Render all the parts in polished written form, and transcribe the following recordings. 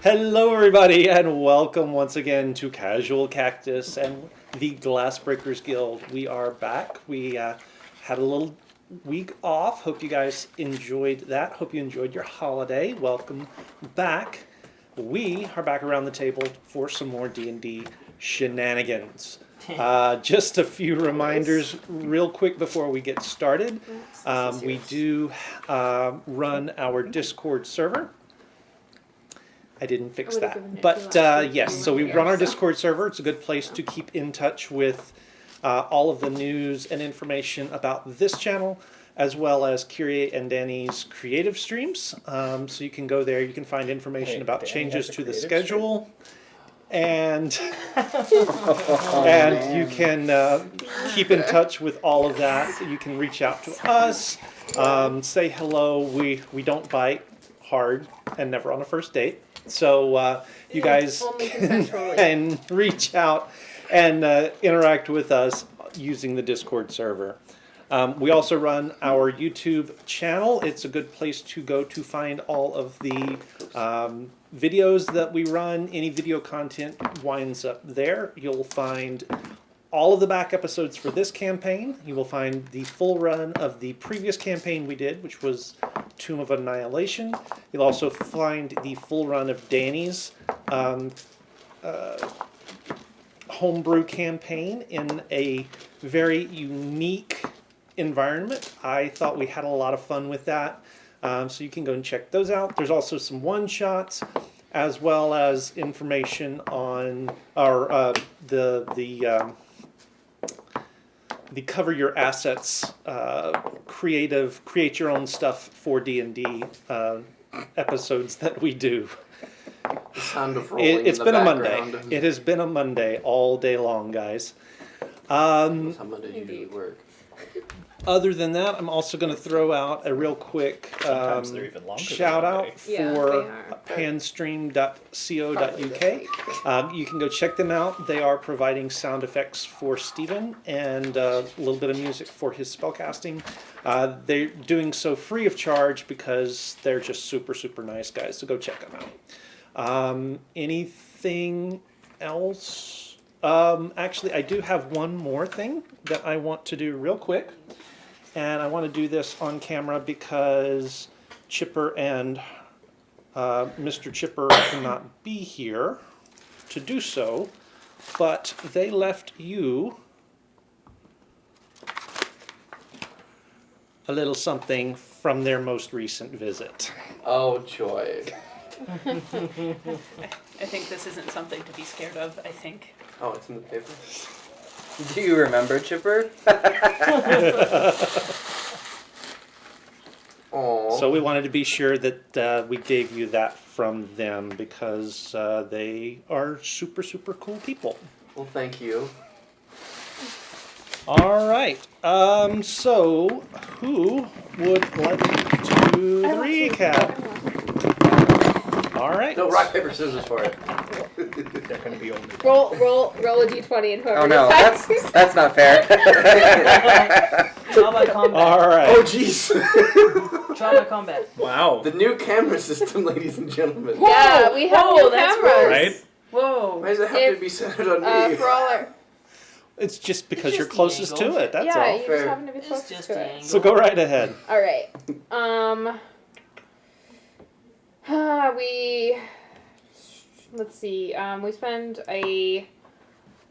Hello, everybody, and welcome once again to Casual Cactus and the Glassbreakers Guild. We are back. We had a little week off. Hope you guys enjoyed that. Hope you enjoyed your holiday. Welcome back. We are back around the table for some more D&D shenanigans. Just a few reminders real quick before we get started. We do run our Discord server. I didn't fix that. But yes, so we run our Discord server. It's a good place to keep in touch with all of the news and information about this channel, as well as Kyrie and Danny's creative streams. So you can go there. You can find information about Danny changes has a to the creative schedule. And and you can keep in touch with all of that. You can reach out to us, say hello. We don't bite hard and never on a first date. So you guys can reach out and interact with us using the Discord server. We also run our YouTube channel. It's a good place to go to find all of the videos that we run. Any video content winds up there. You'll find all of the back episodes for this campaign. You will find the full run of the previous campaign we did, which was Tomb of Annihilation. You'll also find the full run of Danny's homebrew campaign in a very unique environment. I thought we had a lot of fun with that. So you can go and check those out. There's also some one-shots, as well as information on our the cover your assets, create your own stuff for D&D episodes that we do. The sound of rolling It's in the been a background. Monday. It has been a Monday all day long, guys. How Monday do you do work? Other than that, I'm also going to throw out a real quick Sometimes they're even longer shout than out for panstream.co.uk. You can go check them out. They are providing sound effects for Steven and a little bit of music for his spellcasting. They're doing so free of charge because they're just super, super nice guys. So go check them out. Anything else? Actually, I do have one more thing that I want to do real quick. And I want to do this on camera because Chipper and Mr. Chipper cannot be here to do so, but they left you a little something from their most recent visit. Oh, joy. I think this isn't something to be scared of, I think. Oh, it's in the paper? Do you remember, Chipper? Oh. So we wanted to be sure that we gave you that from them because they are super, super cool people. Well, thank you. All right. So who would like to do the recap? All right. No, rock, paper, scissors for it. They're gonna be only. Roll a d20 and whoever Oh no, decides. that's not fair. Trial by combat. All right. Oh, jeez. Trial by combat. Wow. The new camera system, ladies and gentlemen. Yeah, we have Whoa, new that's cameras. Right? Whoa. Why does it have If, to be centered on me? For all our, It's just because It's you're just the closest to angle. it. That's yeah, all. you Fair. just happen to be It's closest just to the it. angle. So go right ahead. All right. Let's see. We spend a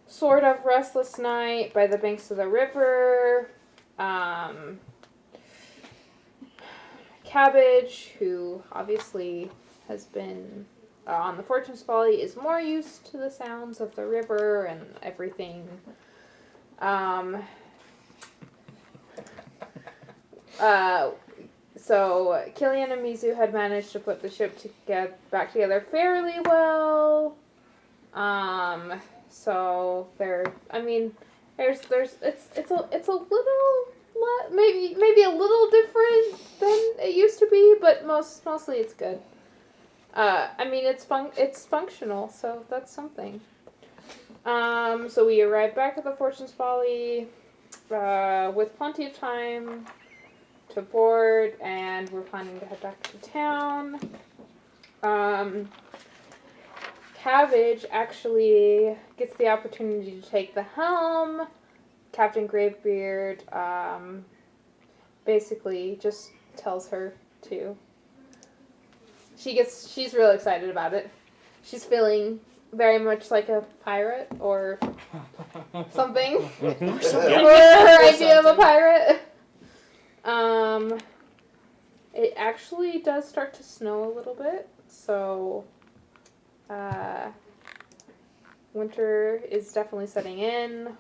sort of restless night by the banks of the river. Cabbage, who obviously has been on the Fortune's Folly, is more used to the sounds of the river and everything. So Killian and Mizu had managed to put the ship back together fairly well. So it's a little maybe a little different than it used to be, but mostly it's good. It's functional, so that's something. So we arrived back at the Fortune's Folly with plenty of time to board, and we're planning to head back to town. Cabbage actually gets the opportunity to take the helm. Captain Gravebeard basically just tells her to. She's real excited about it. She's feeling very much like a pirate or something. Or her idea of a pirate. It actually does start to snow a little bit, so winter is definitely setting in.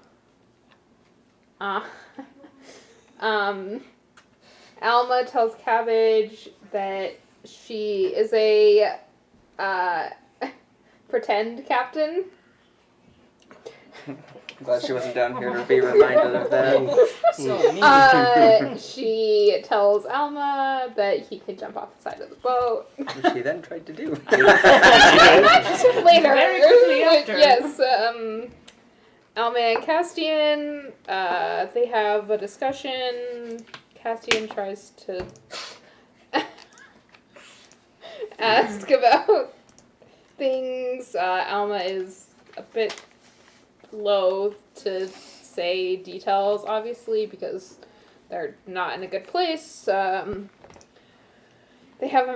Alma tells Cabbage that she is a pretend captain. Glad she wasn't down here to be reminded of that. So mean. She tells Alma that he can jump off the side of the boat. Which she then tried to do. Later. Very quickly after. Yes. Alma and Castian, they have a discussion. Castian tries to ask about things. Alma is a bit loath to say details, obviously, because they're not in a good place. They have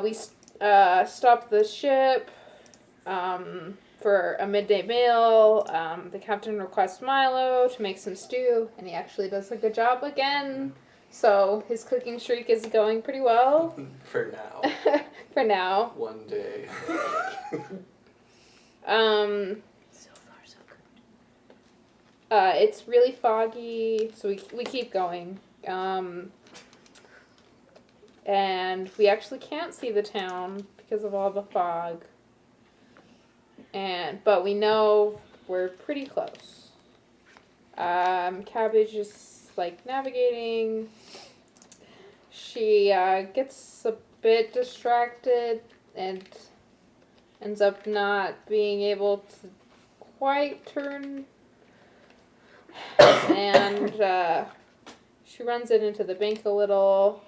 we stopped the ship for a midday meal. The captain requests Milo to make some stew, and he actually does a good job again. So his cooking streak is going pretty well. For now. For now. One day. So far, so good. It's really foggy, so we keep going. And we actually can't see the town because of all the fog. But we know we're pretty close. Cabbage is navigating. She gets a bit distracted and ends up not being able to quite turn. And she runs it into the bank a little.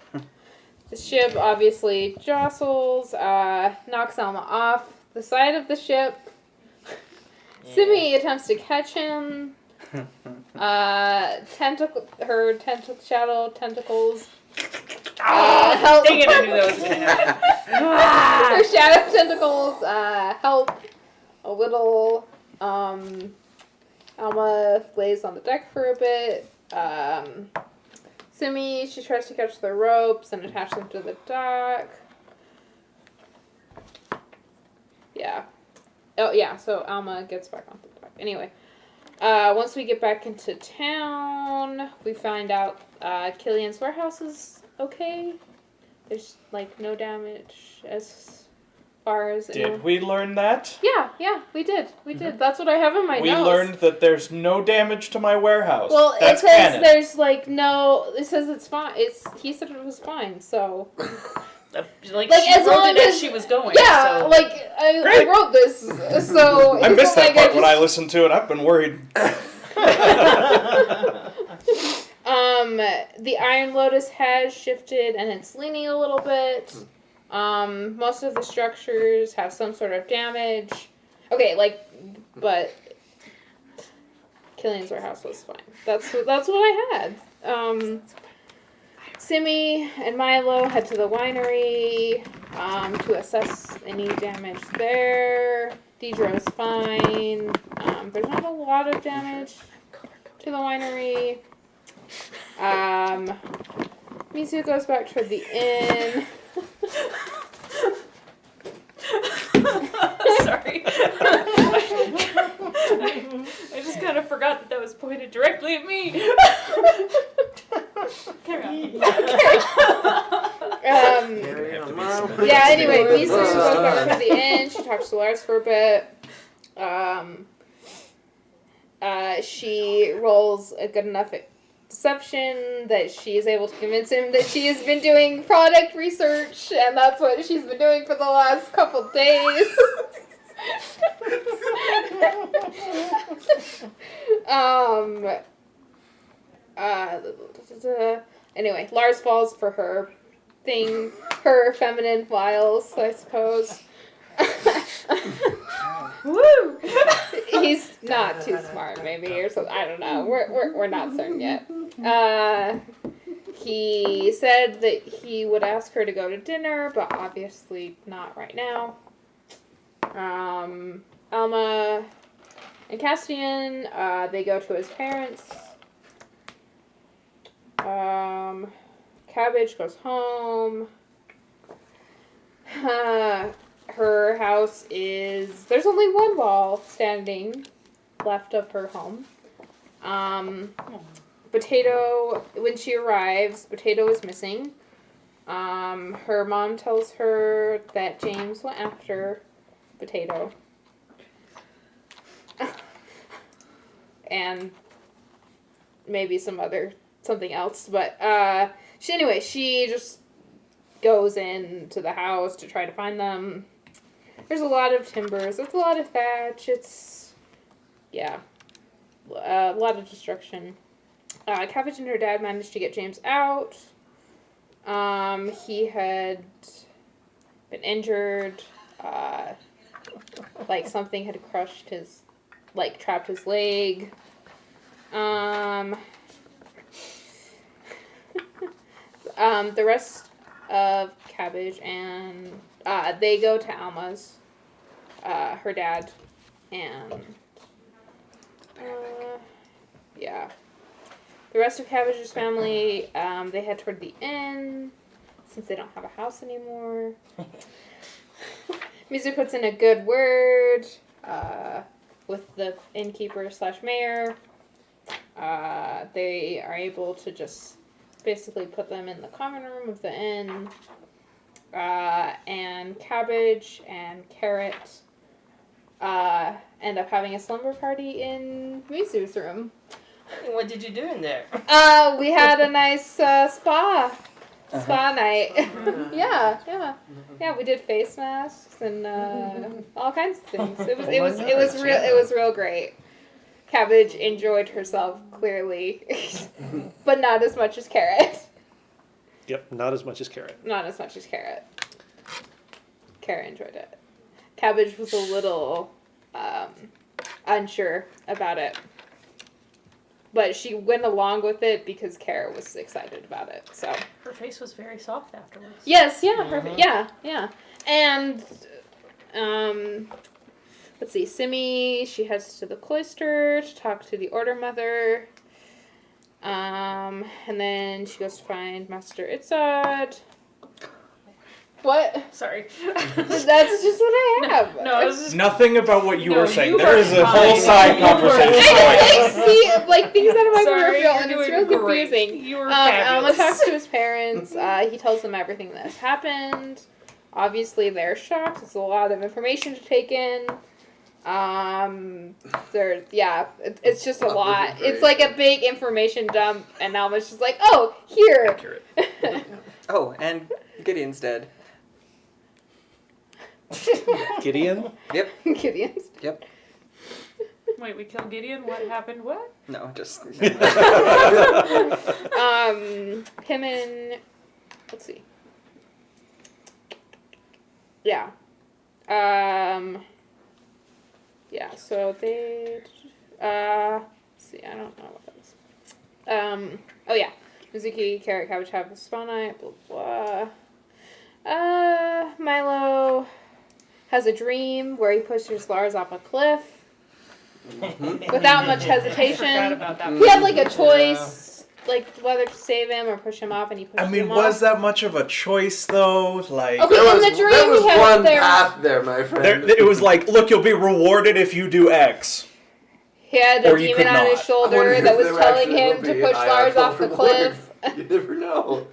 The ship obviously jostles, knocks Alma off the side of the ship. Simi attempts to catch him. Her shadow tentacles. Help. Dang it, I knew that was gonna happen. Her shadow tentacles help a little. Alma lays on the deck for a bit. Simi, she tries to catch the ropes and attach them to the dock. Yeah. Oh, yeah, so Alma gets back onto the dock. Anyway, once we get back into town, we find out Killian's warehouse is okay. There's, no damage as far as Did we learn that? Yeah, we did. We did. That's what I have in my We notes. learned that there's no damage to my warehouse. Well, That's it says canon. there's like no. It says it's fine. He said it was fine. So Like Like, she as wrote long it as as- she was going. yeah, so. like I Great. wrote this. So I it's missed not that like part when I just- listened to it. I've been worried. The Iron Lotus has shifted and it's leaning a little bit. Most of the structures have some sort of damage. Okay, but Killian's warehouse was fine. That's what I had. Simi and Milo head to the winery to assess any damage there. Deidre's fine. There's not a lot of damage to the winery. Mizu goes back toward the inn. Sorry. I just kind of forgot that was pointed directly at me. Carry on. Carry on, Mom. Yeah, anyway, Let's Mizu go. goes back to the inn. She talks to Lars for a bit. She rolls a good enough deception that she is able to convince him that she has been doing product research, and that's what she's been doing for the last couple days. Anyway, Lars falls for her thing, her feminine wiles, I suppose. Woo! He's not too smart, maybe, or something. I don't know. We're not certain yet. He said that he would ask her to go to dinner, but obviously not right now. Alma and Castian, they go to his parents. Cabbage goes home. Her house is... There's only one wall standing left of her home. Potato, when she arrives, Potato is missing. Her mom tells her that James went after Potato. And maybe something else. But she just goes into the house to try to find them. There's a lot of timbers. There's a lot of thatch. It's, yeah, a lot of destruction. Cabbage and her dad managed to get James out. He had been injured. Something had crushed his, trapped his leg. The rest of Cabbage and they go to Alma's, her dad, and yeah. The rest of Cabbage's family, they head toward the inn since they don't have a house anymore. Mizu puts in a good word with the innkeeper / mayor. They are able to just basically put them in the common room of the inn. And Cabbage and Carrot end up having a slumber party in Mizu's room. What did you do in there? We had a nice spa night. Yeah. We did face masks and all kinds of things. It was real great. Cabbage enjoyed herself clearly, but not as much as Carrot. Yep, not as much as Carrot. Not as much as Carrot. Carrot enjoyed it. Cabbage was a little unsure about it. But she went along with it because Carrot was excited about it. So Her face was very soft afterwards. yes, yeah, yeah. And let's see, Simi, she heads to the cloister to talk to the Order Mother. And then she goes to find Master Itzad. What? Sorry. That's just what I have. No, I was just... Nothing about what you No, were saying. you There were is a fine. whole side You were conversation fine. going on. I see, things out of my Sorry, peripheral, you're and it's doing real great. confusing. You were Alma fabulous. talks to his parents. He tells them everything that has happened. Obviously, they're shocked. It's a lot of information to take in. It's just a lot. It's like a big information dump, and Alma's just like, oh, here. Accurate. Oh, and Gideon's dead. Gideon? Yep. Gideon's. Yep. Wait, we killed Gideon? What happened? What? No, just. Him and let's see. Yeah. Yeah, so they let's see, I don't know what that is. Oh yeah. Mizuki, Carrot, Cabbage have a spawn night, blah blah. Milo has a dream where he pushes Lars off a cliff without much Forgot hesitation. about that. He had like a choice, like whether to save him or push him off, and he pushed I mean, him was off. that much of a choice though? Like, Okay. There in was, the dream, there was he had one their- path there, my friend. it was like, look, you'll be rewarded if you do X. He had a Or you demon could on his not. I wonder shoulder if that was there telling actually him will to be push an Lars IRL off the reward. cliff. You never know.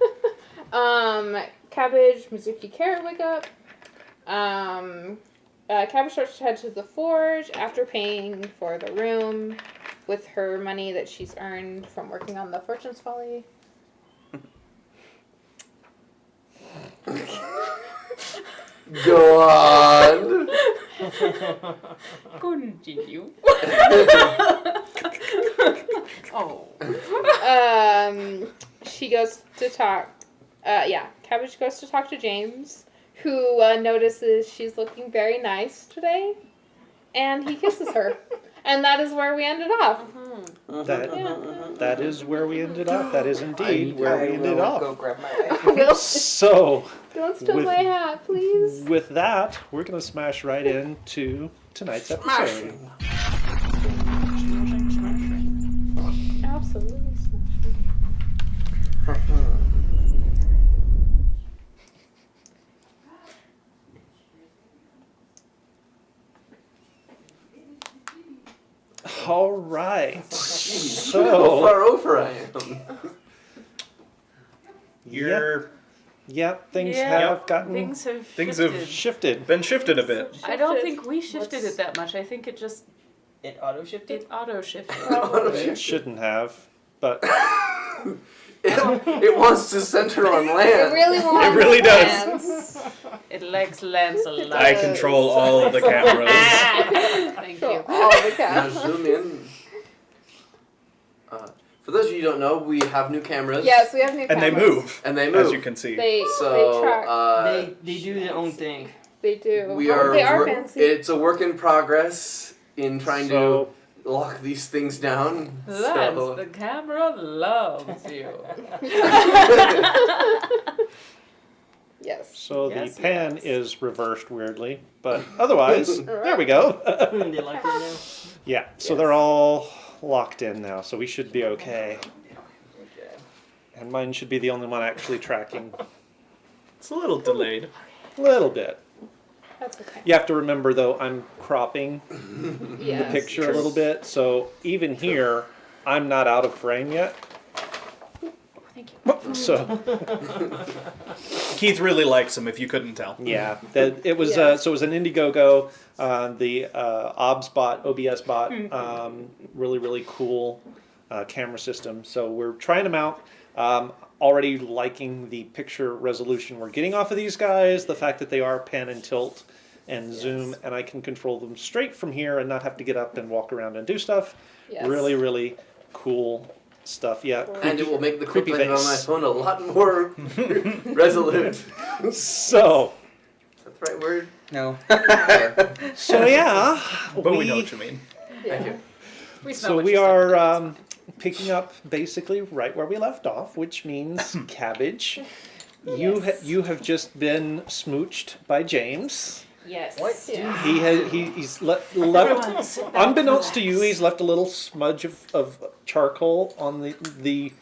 Cabbage, Mizuki, Carrot wake up. Cabbage starts to head to the forge after paying for the room with her money that she's earned from working on the Fortune's Folly. Go on. Continue. Oh. She goes to talk. Cabbage goes to talk to James, who notices she's looking very nice today, and he kisses her, and that is where we ended off. That is where we ended off. That is indeed where we ended Go off. grab my. Will, So, don't steal With- my hat, please. with that, we're going to smash right into tonight's episode. Absolutely smashing. All right. How So, far over I am. You're things Yeah, have gotten Things have Things shifted. have shifted. been shifted a bit. I don't think we shifted it that much. I think it just It auto shifted. it auto shifted. It shouldn't have, but It wants to center on It land. really wants It really does. plans. It likes Lancelot. I control all of the cameras. Thank So you. all the Now cats. zoom in. For those of you who don't know, we have new cameras. Yes, we have new And they cameras. move, And they move. as you can see. They So track. They do their own thing. They do. we are. They are wor- fancy. It's a work in progress in trying So- to lock these things down. Lance, So- the camera loves you. Yes. so Yes, the pan yes. is reversed weirdly, but otherwise, there we go. They like it now. Yeah, so they're all locked in now, so we should be okay. Okay. And mine should be the only one actually tracking It's a little delayed. a little bit. That's okay. You have to remember though, I'm cropping Yes. the picture a little bit, so even here, I'm not out of frame yet. Thank you. So Keith really likes him, if you couldn't tell. yeah, that it was Yes. so it was an Indiegogo, the OBS bot, really really cool camera system. So we're trying them out. Already liking the picture resolution we're getting off of these guys. The fact that they are pan and tilt and zoom, and I can control them straight from here and not have to get up and walk around and do stuff. Yes. Really really cool stuff. Yeah. And it will make the clip Creepy on my face. phone a lot more resolute. Is So that the right word? No. so yeah, But we know what you mean. Thank you. We smell So what we you said. are picking up basically right where we left off, which means Cabbage. You you have just been smooched by James. Yes. What? Yeah. He's left unbeknownst to you, he's left a little smudge of charcoal on the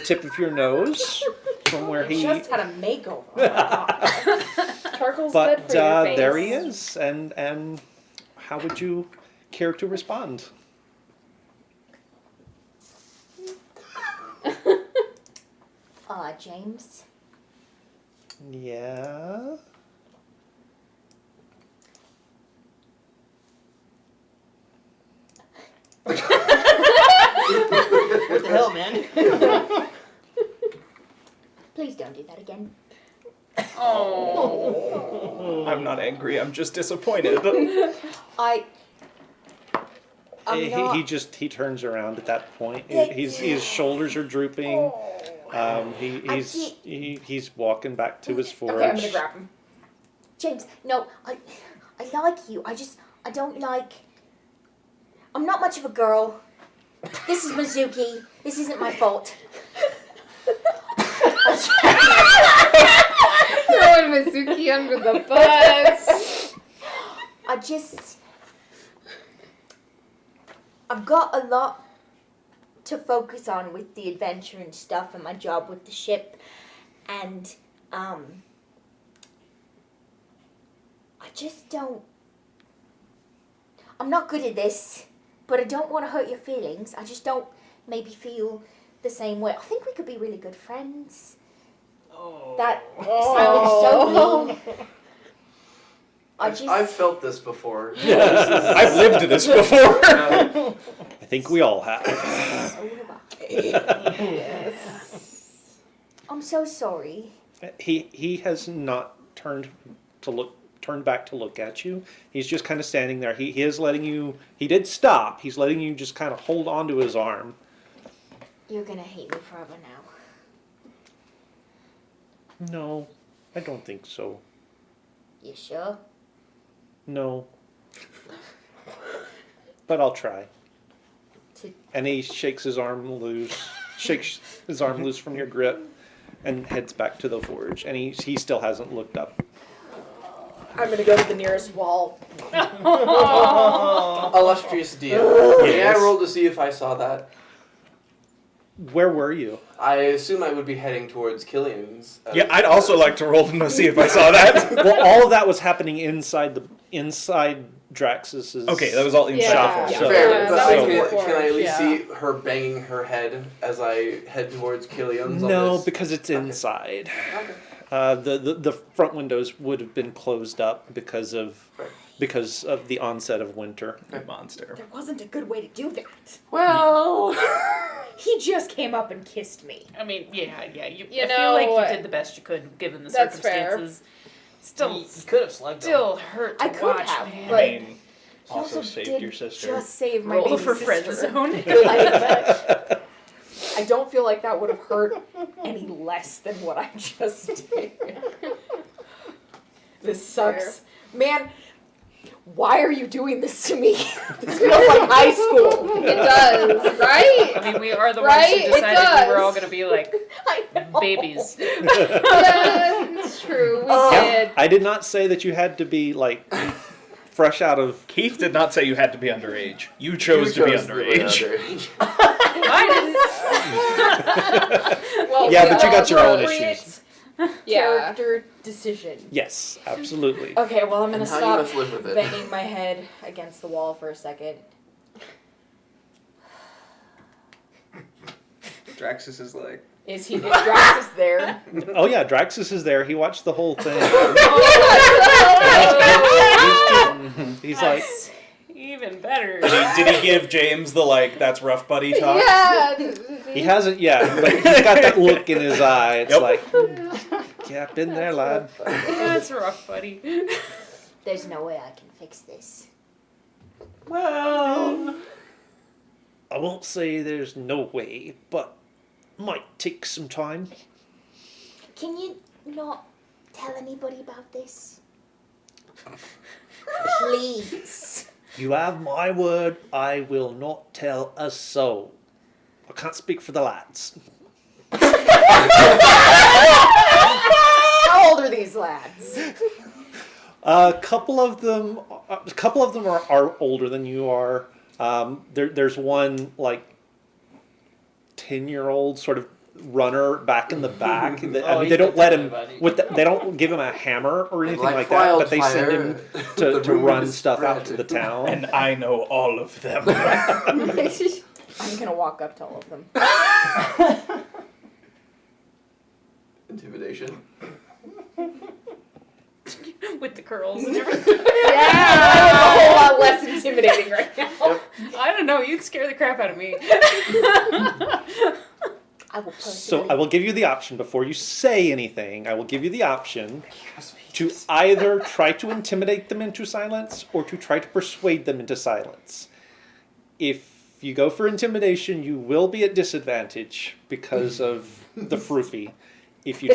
tip of your nose from where he. Just had a makeover. Oh my God. Charcoal's But good for your face. there he is, and how would you care to respond? James, Yeah. Please don't do that again. Oh. I'm not angry. I'm just disappointed. He turns around at that point. Yeah. His shoulders are drooping. He's walking back to his forge. Okay, I'm gonna grab him. James, no, I like you. I don't like. I'm not much of a girl. This is Mizuki. This isn't my fault. Throwing Mizuki under the bus. I've got a lot to focus on with the adventure and stuff and my job with the ship. And, I just don't. I'm not good at this, but I don't want to hurt your feelings. I just don't maybe feel the same way. I think we could be really good friends. That sounds so mean. I've felt this before. I've lived this before. I think we all have. I'm so sorry. He has not turned back to look at you. He's just kind of standing there. He is letting you. He did stop. He's letting you just kind of hold onto his arm. You're gonna hate me forever now. No, I don't think so. You sure? No. But I'll try. To- And he shakes his arm loose from your grip and heads back to the forge. And he still hasn't looked up. I'm gonna go to the nearest wall. Illustrious DM. May I Yes. roll to see if I saw that? Where were you? I assume I would be heading towards Killian's. Yeah, I'd also like to roll to see if I saw that. Well, all of that was happening inside Draxus's. Okay, that was all inside Yeah. the forge. Yeah. So- Fair, Yeah, but that I was can, before, can I at least yeah. see her banging her head as I head towards Killian's? on No, this? because it's inside. Okay. The front windows would have been closed up because of Right. the onset of winter. Monster. There wasn't a good way to do that. Well, He just came up and kissed me. I mean, yeah. I You feel like know, you did the best you could given the that's fair. circumstances. Still, You could have slugged him. still hurt to I could watch, have, man. but- I mean, He also saved did your sister. Just save my Roll baby for sister. friend zone. I don't feel like that would have hurt any less than what I just did. This sucks. Man, why are you doing this to me? This feels like high school. It does, right? I mean, we are the Right? ones It who decided we were all does. going to be like I know. babies. Yeah, it's true. We Oh. did. I did not say that you had to be like fresh out of. Keith did not say you had to be underage. You chose to be underage. Well, Yeah, we but you got your own Appropriate issues. Yeah. Character decision. Yes, absolutely. Okay, well I'm gonna And how you stop must live with it. banging my head against the wall for a second. Draxus is like, Is Draxus there? Oh yeah, Draxus is there. He watched the whole thing. He's like, That's even better. Did he give James the like, that's rough buddy talk? Yeah. he hasn't yet, but he's got that look in his eye. It's Yep. like, yeah, been there, lad. That's rough, buddy. There's no way I can fix this. Well, I won't say there's no way, but might take some time. Can you not tell anybody about this? Please. You have my word, I will not tell a soul. I can't speak for the lads. How old are these lads? A couple of them are older than you are. There's one like 10-year-old sort of runner back in the back. I Oh, mean, he's they don't good let to him everybody. they don't give him a hammer or anything Like like that, but they send wildfire, him the to rumor run is stuff out spread. to the town. And I know all of them. I'm gonna walk up to all of them. Intimidation. With the curls and everything. Yeah, a whole lot less intimidating right now. I don't know. You scare the crap out of me. I will personally. So I will give you the option before you say anything. I will give you the option to either try to intimidate them into silence or to try to persuade them into silence. If you go for intimidation, you will be at disadvantage because of the froofy. If you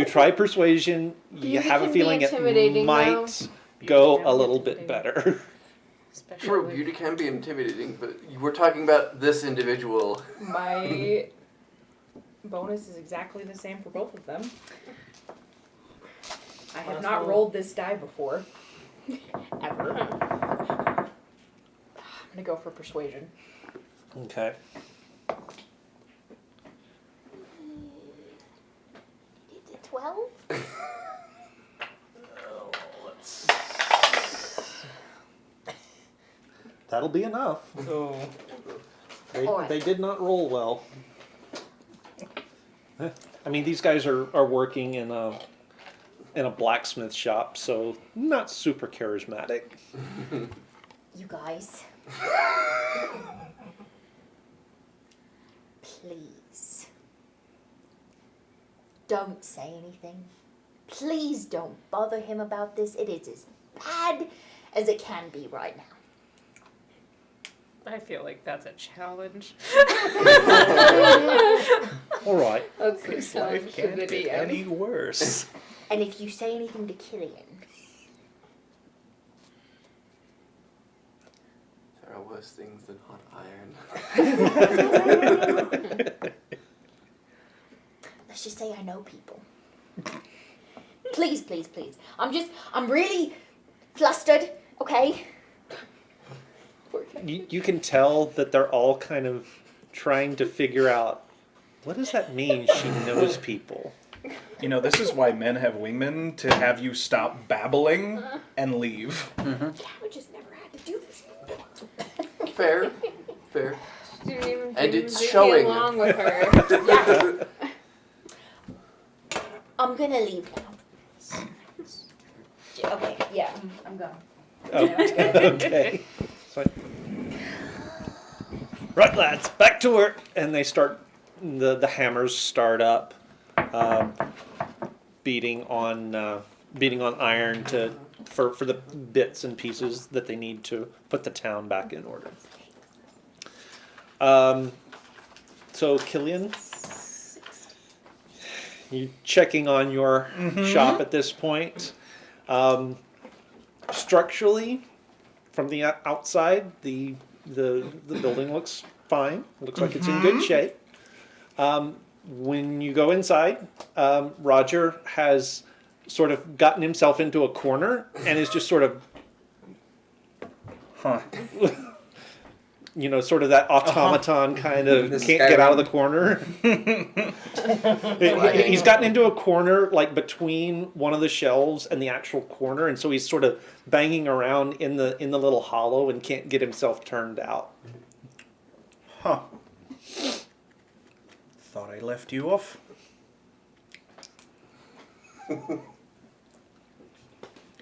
try persuasion, you Beauty have a can be feeling it intimidating, might go can a be little bit intimidating. better. Especially True, with- beauty can be intimidating, but we're talking about this individual. My bonus is exactly the same for both of them. I have not Awesome. rolled this die before. Ever. I'm gonna go for persuasion. Okay. Is it 12? That'll be enough. Oh. Alright. They did not roll well. I mean, these guys are working in a blacksmith shop, so not super charismatic. You guys. Please. Don't say anything. Please don't bother him about this. It is as bad as it can be right now. I feel like that's a challenge. All right. That's the Life challenge to can't the get DM. any worse. And if you say anything to Killian, There are worse things than hot iron. let's just say I know people. Please, please, please. I'm really flustered, okay? You can tell that they're all kind of trying to figure out, what does that mean she knows people? You know, this is why men have wingmen, to have you stop babbling and leave. Cameron just never had to do this before. Fair, fair. Didn't even And didn't it's get showing. along with her. I'm gonna leave now. Okay, yeah, I'm going. Oh, okay. So, right, lads, back to work. And they start, the hammers start up, beating on iron for the bits and pieces that they need to put the town back in order. So Killian, you checking on your shop at this point. Structurally, from the outside, the building looks fine. Looks like it's in good shape. When you go inside, Roger has sort of gotten himself into a corner and is just sort of, Huh. sort of that automaton kind of The can't get out of the Skyrim. corner. He's gotten into a corner like between one of the shelves and the actual corner, and so he's sort of banging around in the little hollow and can't get himself turned out. Huh. Thought I left you off.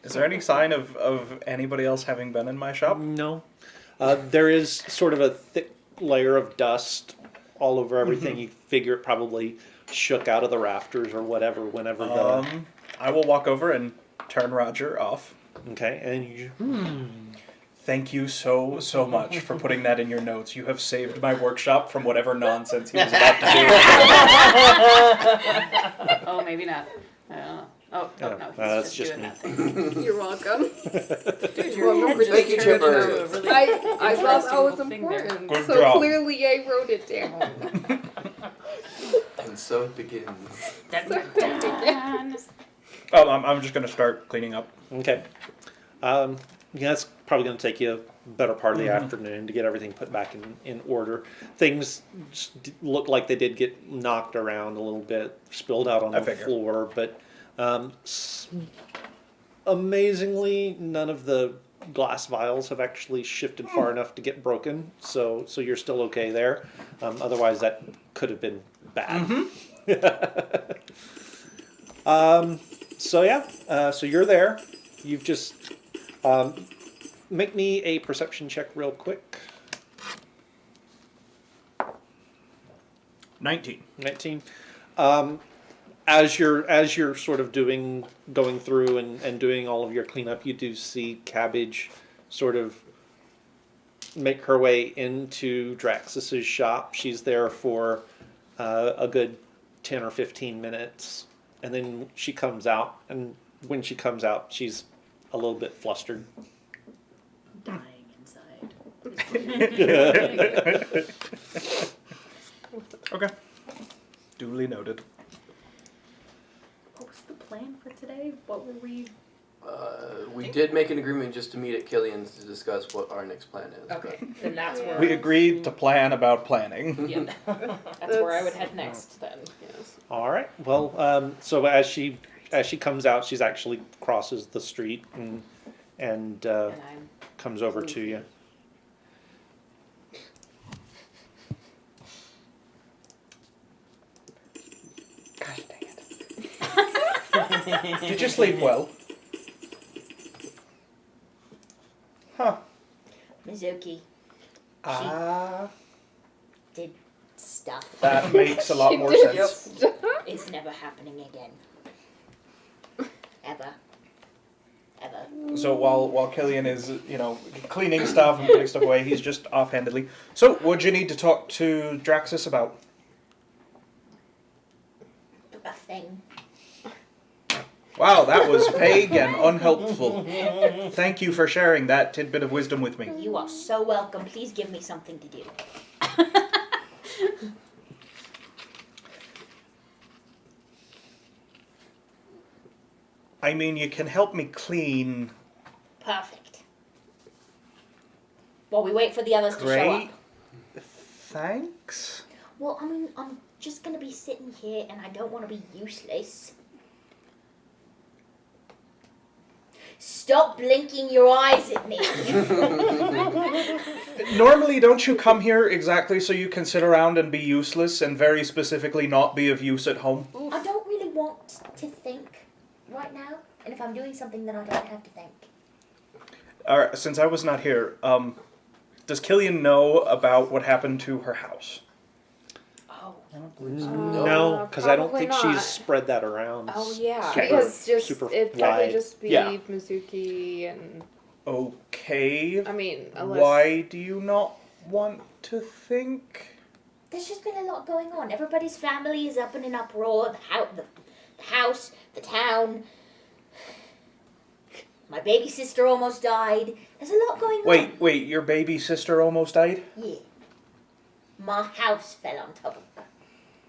Is there any sign of anybody else having been in my shop? No. There is sort of a thick layer of dust all over everything. You figure it probably shook out of the rafters or whatever whenever I will walk over and turn Roger off. Okay, and you, Thank you so much for putting that in your notes. You have saved my workshop from whatever nonsense he was about to do. Oh, maybe not. I don't know. Oh, Oh, no, he's that's just just doing me. that thing. You're welcome. Dude, Well, your remember hand Thank you, just turned Chipper. into a really I thought that interesting was little thing there. important, Good so job. clearly I wrote it down. And so it begins. Dun, dun, dun. Oh, I'm just gonna start cleaning up. okay. Yeah, that's probably going to take you a better part of the afternoon to get everything put back in order. Things look like they did get knocked around a little bit, spilled out on I the figure. floor, but amazingly, none of the glass vials have actually shifted far enough to get broken, so you're still okay there. Otherwise, that could have been bad. So yeah, so you're there. You've just make me a perception check real quick. 19. 19. As you're sort of going through and doing all of your cleanup, you do see Cabbage sort of make her way into Draxus's shop. She's there for a good 10 or 15 minutes, and then she comes out. And when she comes out, she's a little bit flustered. Dying inside. Okay. Duly noted. What was the plan for today? What were we? We did make an agreement just to meet at Killian's to discuss what our next plan is. Okay, then that's where We agreed to plan about planning. Yeah, that's where I would head next then. Yes. All right. Well, so as she comes out, she's actually crosses the street and And I'm comes over to you. Gosh dang it. Did you sleep well? Huh. Mizuki did stuff. That makes a lot She more did sense. stuff. It's never happening again. Ever. Ever. So while Killian is, cleaning stuff and putting stuff away, he's just offhandedly. So, what'd you need to talk to Draxus about? A thing. Wow, that was vague and unhelpful. Thank you for sharing that tidbit of wisdom with me. You are so welcome. Please give me something to do. I mean, you can help me clean. Perfect. While we wait for the others to show Great. up. Thanks. Well, I mean, I'm just gonna be sitting here and I don't want to be useless. Stop blinking your eyes at me. Normally, don't you come here exactly so you can sit around and be useless and very specifically not be of use at home? I don't really want to think right now. And if I'm doing something, then I don't have to think. Alright, since I was not here, does Killian know about what happened to her house? Oh. No, because I don't probably think not. she's spread that around. Oh yeah, super- because just super it'd probably wide. just be Yeah. Mizuki and Okay. I mean, unless Why do you not want to think? There's just been a lot going on. Everybody's family is up in an uproar. The house, the town. My baby sister almost died. There's a lot going on. Wait, your baby sister almost died? Yeah. My house fell on top of her.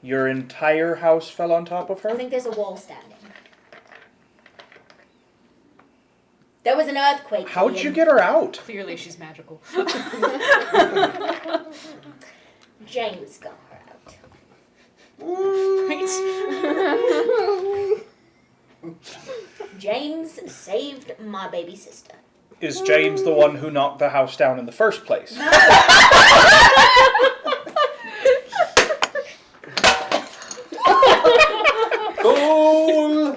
Your entire house fell on top of I her? think there's a wall standing. There was an earthquake. How'd you Ian. get her out? Clearly, she's magical. James got her out. James saved my baby sister. Is James the one who knocked the house down in the first place? Cool!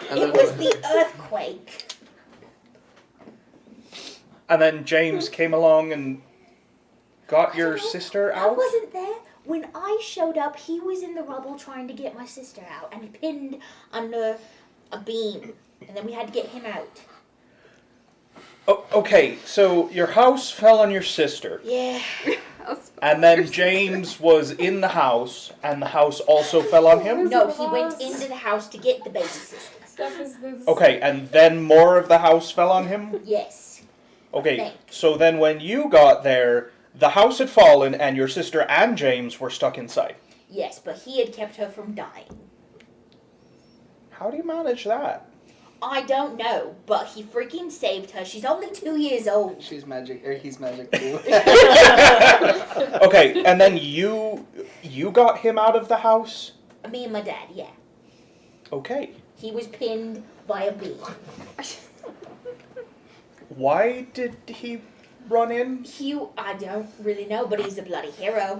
And It was the earthquake. And then James came along and got your I don't know. sister I out? wasn't there. When I showed up, he was in the rubble trying to get my sister out and pinned under a beam. And then we had to get him out. Oh, okay, so your house fell on your sister, Yeah. and then James was in the house, and the house also fell on him? No, he went into the house to get the baby sister. stuff is this. Okay, and then more of the house fell on him? Yes. Okay, Thanks. so then when you got there, the house had fallen, and your sister and James were stuck inside. Yes, but he had kept her from dying. How do you manage that? I don't know, but he freaking saved her. She's only 2 years old. She's magic, or he's magic too. Okay, and then you got him out of the house? Me and my dad, yeah. Okay. He was pinned by a beam. Why did he run in? I don't really know, but he's a bloody hero.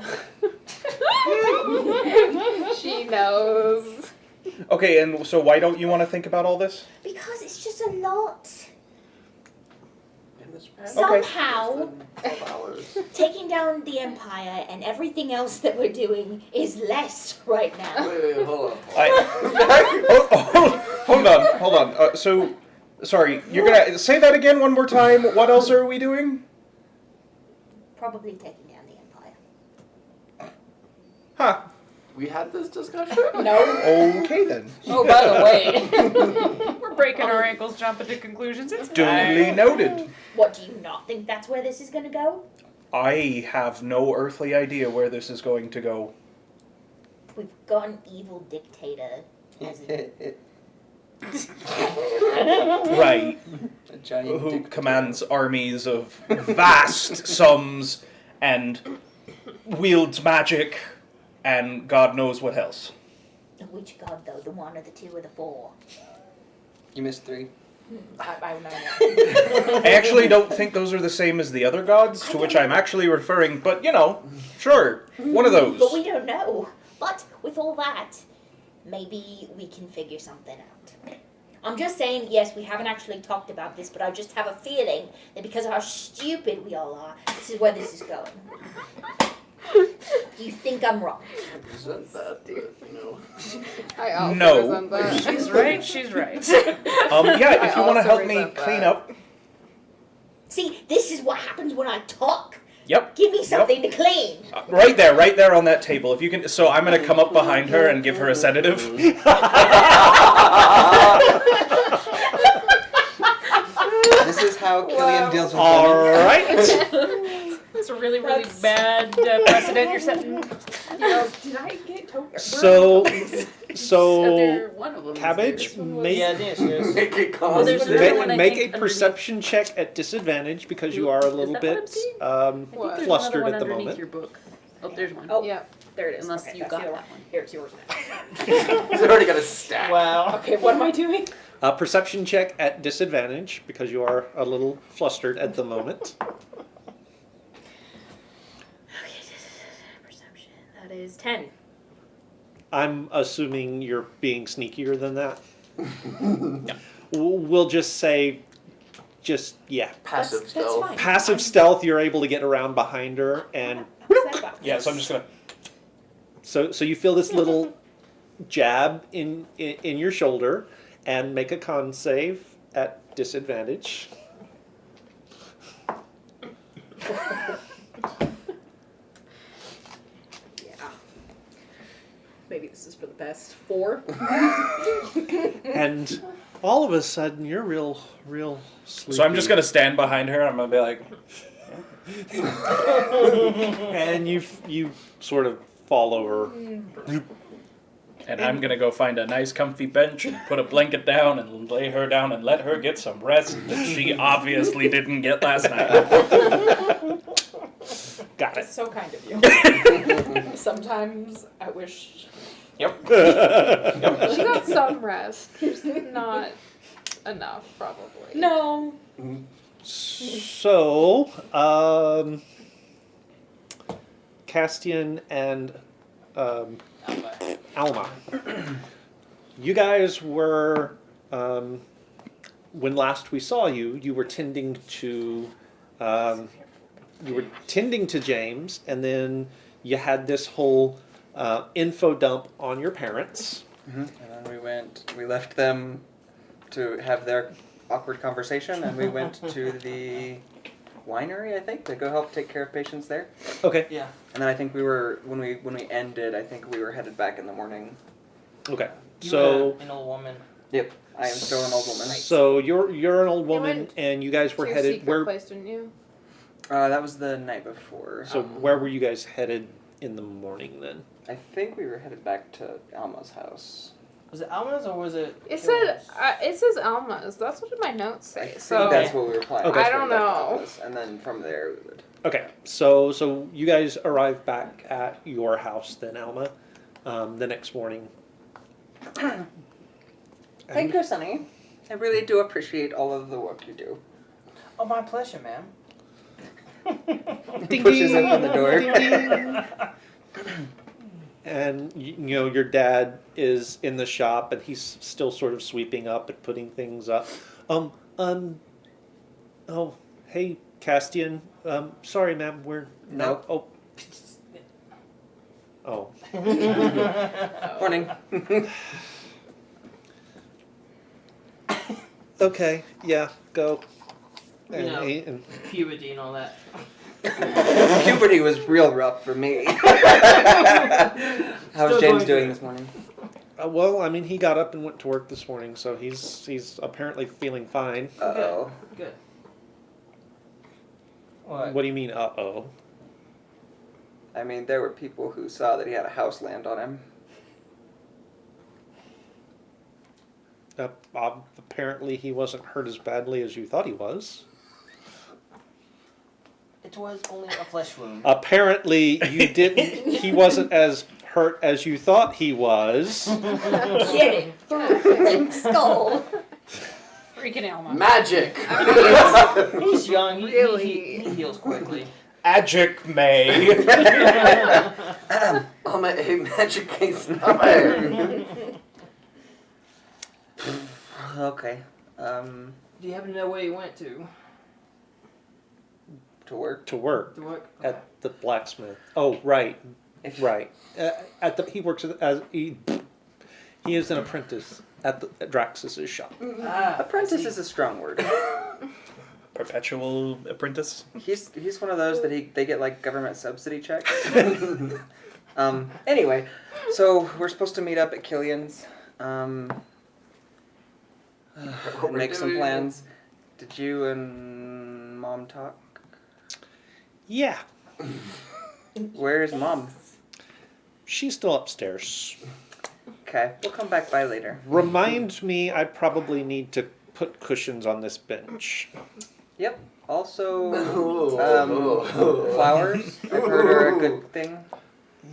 She knows. Okay, and so why don't you want to think about all this? Because it's just a lot. And Mr. Pat. Somehow, 12 hours. taking down the Empire and everything else that we're doing is less right now. Wait, hold on. Hold on. So, sorry, you're gonna say that again one more time. What else are we doing? Probably taking down the Empire. Huh. We had this discussion? No. Okay then. Oh, by the way. We're breaking our ankles, jumping to conclusions. It's Duly fine. noted. What, do you not think that's where this is going to go? I have no earthly idea where this is going to go. We've got an evil dictator. As a, Right. A giant Who dick. commands armies of vast sums and wields magic and God knows what else. which god, though? The one or the two or the four? You missed 3. I don't know. I actually don't think those are the same as the other gods, to which I'm actually referring, but you know, sure, one of those. But we don't know. But with all that, maybe we can figure something out. I'm just saying, yes, we haven't actually talked about this, but I just have a feeling that because of how stupid we all are, this is where this is going. You think I'm wrong? I resent that, but, you know. I also No. resent that. She's right, she's right. Yeah, if you want to also help me resent that. clean up. See, this is what happens when I talk. Yep. Give me something to clean. Right there on that table. If you can, so I'm gonna come up behind her and give her a sedative. This is how Killian deals with All women. right. It's a really, really That's- bad precedent you're setting. You know, did I get token? So, Other one of them is Cabbage, there. make, Yeah, this is. Make it Well, there's constant. another one I make think a perception check at disadvantage because you are a Is little that what I'm bit seeing? What? There's flustered another at the one underneath moment. your book. Oh, there's one. Oh, Yeah. there it is. Unless Okay, you that's got the other that one. Here, it's yours now. He's already got a stack. Wow. Okay, what am I doing? A perception check at disadvantage because you are a little flustered at the moment. Perception. That is 10. I'm assuming you're being sneakier than that. We'll just say, yeah. Passive That's stealth. fine. Passive stealth, you're able to get around behind her, and Yeah, so I'm just gonna. so you feel this little jab in your shoulder, and make a con save at disadvantage. Yeah. Maybe this is for the best. 4. And all of a sudden, you're real sleepy. So I'm just gonna stand behind her. I'm gonna be like, And you sort of fall over. and I'm gonna go find a nice comfy bench and put a blanket down and lay her down and let her get some rest that she obviously didn't get last night. Got it. That's so kind of you. Sometimes I wish. Yep. She got some rest. Just not enough, probably. No. So, Castian and Alma, you guys were, when last we saw you, you were tending to James, and then you had this whole info dump on your parents. And then we left them to have their awkward conversation, and we went to the winery, I think, to go help take care of patients there. Okay. Yeah. And then I think when we ended, I think we were headed back in the morning. Okay. You So. were an old woman. Yep, I am still an old woman. So you're an old You woman, went and you guys were to your headed secret where? place, didn't you? That was the night before. So where were you guys headed in the morning then? I think we were headed back to Alma's house. Was it Alma's or was it? It says Alma's. That's what my notes I say. think So that's what we were planning. Okay. I That's don't where we left know. Alma's, and then from there we would. Okay, so you guys arrive back at your house then, Alma, the next morning. Thank you, Sonny. I really do appreciate all of the work you do. Oh, my pleasure, ma'am. Ding, Pushes ding, open the door. ding, ding. And you know your dad is in the shop, and he's still sort of sweeping up and putting things up. Oh, Hey, Castian. Sorry, ma'am. We're No. Oh. Oh. Morning. Okay. Yeah. Go. You know. And Puberty and all that. Puberty was real rough for me. How's Still James going doing good. this morning? well, I mean, he got up and went to work this morning, so he's apparently feeling fine. Uh-oh. Good. What? What do you mean? Uh-oh. I mean, there were people who saw that he had a house land on him. Apparently, he wasn't hurt as badly as you thought he was. It was only a flesh wound. Apparently, you didn't. He wasn't as hurt as you thought he was. Get it through the skull. Freaking Alma. Magic. He's young. Really? He heals quickly. Magic May. I'm a magic case number. Okay. Do you happen to know where he went to? To work. To work To work? at the blacksmith. Oh, right, If, right. He works as he is an apprentice at Draxus's shop. Apprentice is a strong word. Perpetual apprentice. He's one of those that they get like government subsidy checks. Anyway, so we're supposed to meet up at Killian's. And make some plans. Did you and Mom talk? Yeah, Where's Mom? she's still upstairs. Okay, we'll come back by later. Remind me, I probably need to put cushions on this bench. Yep. Also, Oh. flowers. I've heard are a good thing.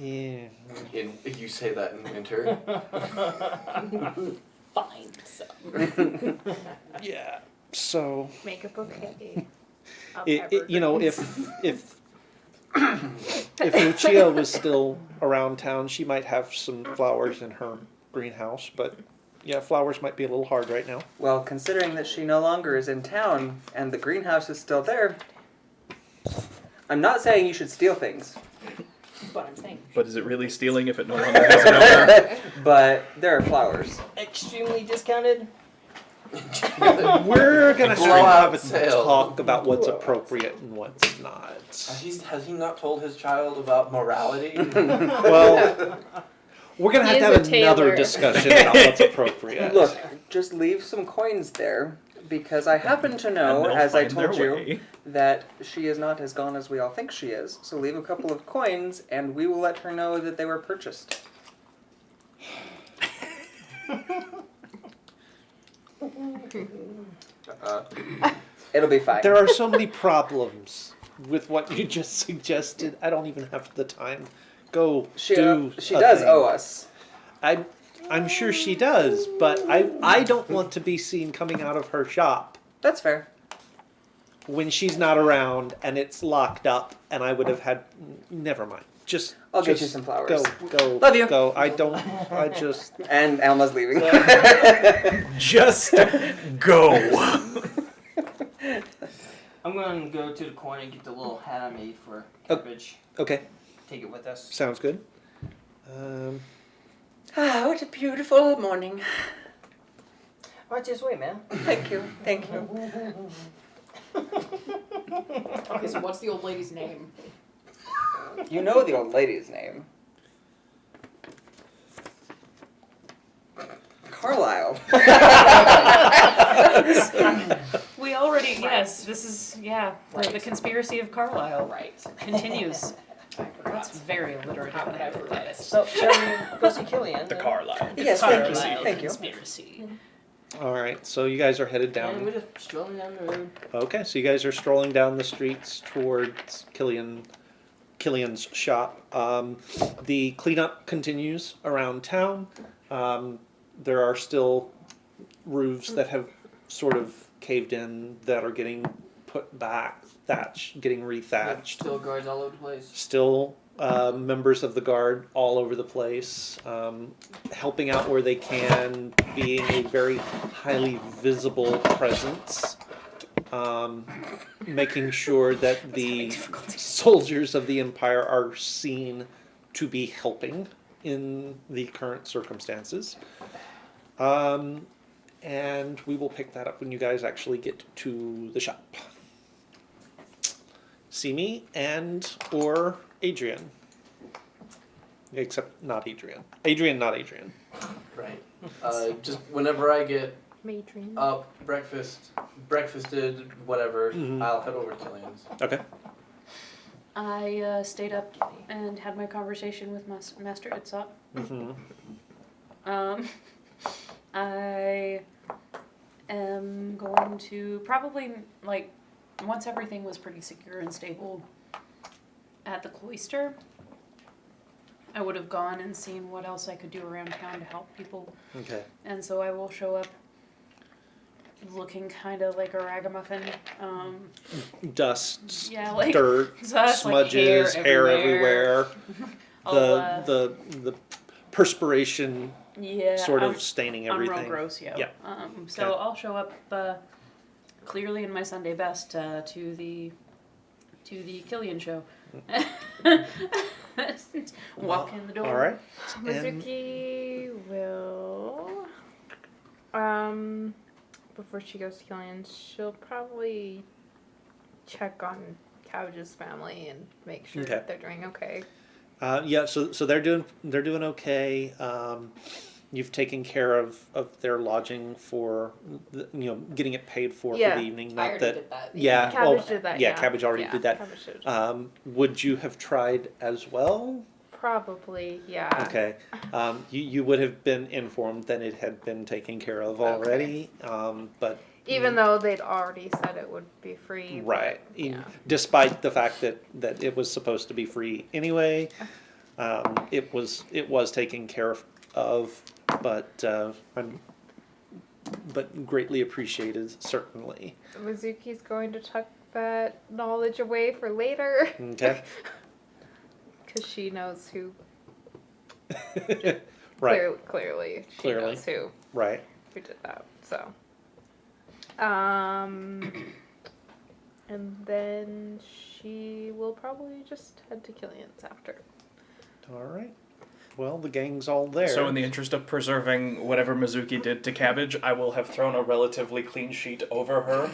Yeah. You say that in winter. Fine. So. Yeah. So, Make a bouquet. of you know, evergreens. if Lucia was still around town, she might have some flowers in her greenhouse. But yeah, flowers might be a little hard right now. Well, considering that she no longer is in town and the greenhouse is still there, I'm not saying you should steal things, But I'm saying. But is it really stealing if it no longer has an owner? but there are flowers. Extremely discounted. We're gonna Blowout have a sale. talk about what's appropriate and what's not. Has he not told his child about morality? Well, we're gonna He have is to a have another tailor. discussion about what's appropriate. Look, just leave some coins there because I happen to And know, they'll as I find their told you, way. that she is not as gone as we all think she is. So leave a couple of coins and we will let her know that they were purchased. It'll be fine. There are so many problems with what you just suggested. I don't even have the time. Go She do. she a does thing. owe us. I'm sure she does, but I don't want to be seen coming out of her shop That's fair. when she's not around and it's locked up, and I would have had. Never mind. Just I'll get you just some flowers. Go. Love you. Go. I don't. I just. And Alma's leaving. Just go. I'm going to go to the corner and get the little hat I made for cabbage. Okay. Take it with us. Sounds good. Ah, what a beautiful morning. Alright, just wait, man. Thank you. Thank you. Okay, so what's the old lady's name? You know the old lady's name. Carlisle. We already, yes, this is, yeah, Right. the conspiracy of Carlisle Right. continues. I forgot. That's very alliterative. How could I forget it? So, shall we go see Killian? The and- Carlisle. Yes, thank you. Carlisle Thank you. conspiracy. All right. So you guys are headed And down. we're just strolling down the road. Okay. So you guys are strolling down the streets towards Killian's shop. The cleanup continues around town. There are still roofs that have sort of caved in that are getting put back, getting rethatched. Still guards all over the place. Still members of the guard all over the place, helping out where they can, being a very highly visible presence. making sure that the soldiers of the Empire are seen to be helping in the current circumstances. And we will pick that up when you guys actually get to the shop. See me and or Adrian. Except not Adrian. Adrian, not Adrian. Right. Just whenever I get Matron. up, breakfasted, whatever, Mhm. I'll head over to Killian's. Okay. I stayed up and had my conversation with Master Itzop. Mm-hmm. I am going to probably, like, once everything was pretty secure and stable at the cloister, I would have gone and seen what else I could do around town to help people. Okay. And so I will show up looking kind of like a ragamuffin. Dust, Yeah, like dirt, dust, like smudges, hair everywhere. I'll, The perspiration yeah, sort I'm- of staining I'm everything. real gross, yeah. Yeah. So Okay. I'll show up clearly in my Sunday best to the Killian show. Walk in the door. All right. So And- Mizuki will, before she goes to Killian's, she'll probably check on Cabbage's family and make sure Okay. they're doing okay. Yeah. So they're doing okay. You've taken care of their lodging for getting it paid for Yeah. the evening. I Not already that. did that. Yeah. Cabbage did that. Yeah. Yeah, Cabbage already did that. Cabbage did. Would you have tried as well? Probably, yeah. Okay. You would have been informed that it had been taken care of already. But Even though they'd already said it would be free. but, right. Yeah. Despite the fact that it was supposed to be free anyway, it was taken care of. But but greatly appreciated, certainly. Mizuki's going to tuck that knowledge away for later. Okay. Because she knows who. Right. Clearly, she Clearly. knows who Right. did that. So. And then she will probably just head to Killian's after. All right. Well, the gang's all there. So, in the interest of preserving whatever Mizuki did to Cabbage, I will have thrown a relatively clean sheet over her,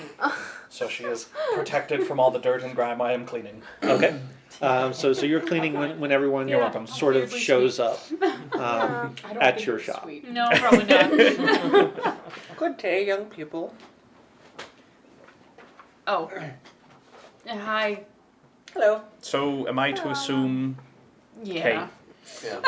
so she is protected from all the dirt and grime I am cleaning. Okay. So you're cleaning when everyone You're welcome. sort of Weirdly shows up I don't at think your it's shop. sweet. No, probably not. Good day, young people. Oh. Hi. Hello. So, am I to assume... Yeah. Yeah.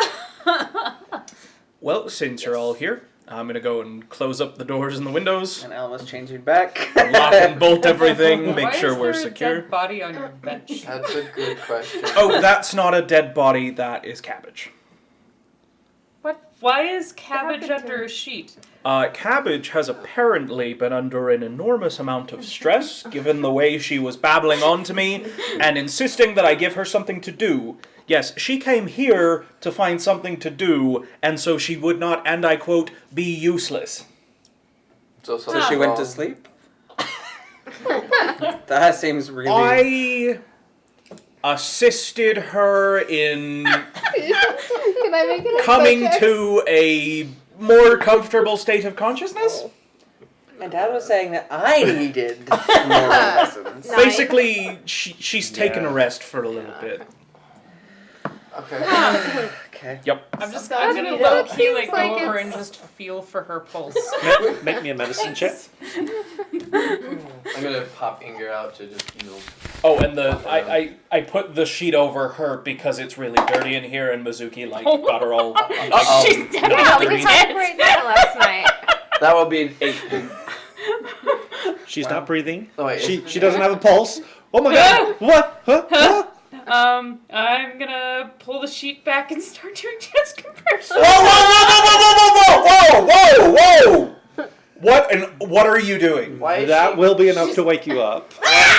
Well, since you're all here, I'm going to go and close up the doors and the windows, And Alma's changing back. lock and bolt everything, Why make sure is we're there a secure. dead body on your bench? That's a good question. Oh, that's not a dead body, that is Cabbage. Why is Cabbage happened to under her? a sheet? Cabbage has apparently been under an enormous amount of stress, given the way she was babbling on to me, and insisting that I give her something to do. Yes, she came here to find something to do, and so she would not, and I quote, be useless. So So she went to sleep? That seems really... I assisted her in Can I make it coming to a more comfortable state of consciousness. My dad was saying that I needed more lessons. Nice. Basically, she's taken a Yeah. rest for a little bit. Okay. Okay. Yep. I'm just That I'm gonna seems low key like like go over it's- and just feel for her pulse. Make me a medicine check. I'm gonna pop Inger out to just, Oh, and I put the sheet over her because it's really dirty in here, and Mizuki got her all. Uh-oh. She's Yeah, definitely we dead. talked right there last night. That would be an 8. She's not breathing. Oh, wait. She doesn't have a pulse. Oh my god! What? Huh? I'm gonna pull the sheet back and start doing chest compression. Whoa! What are you doing? Why is That she... will be enough to wake you up.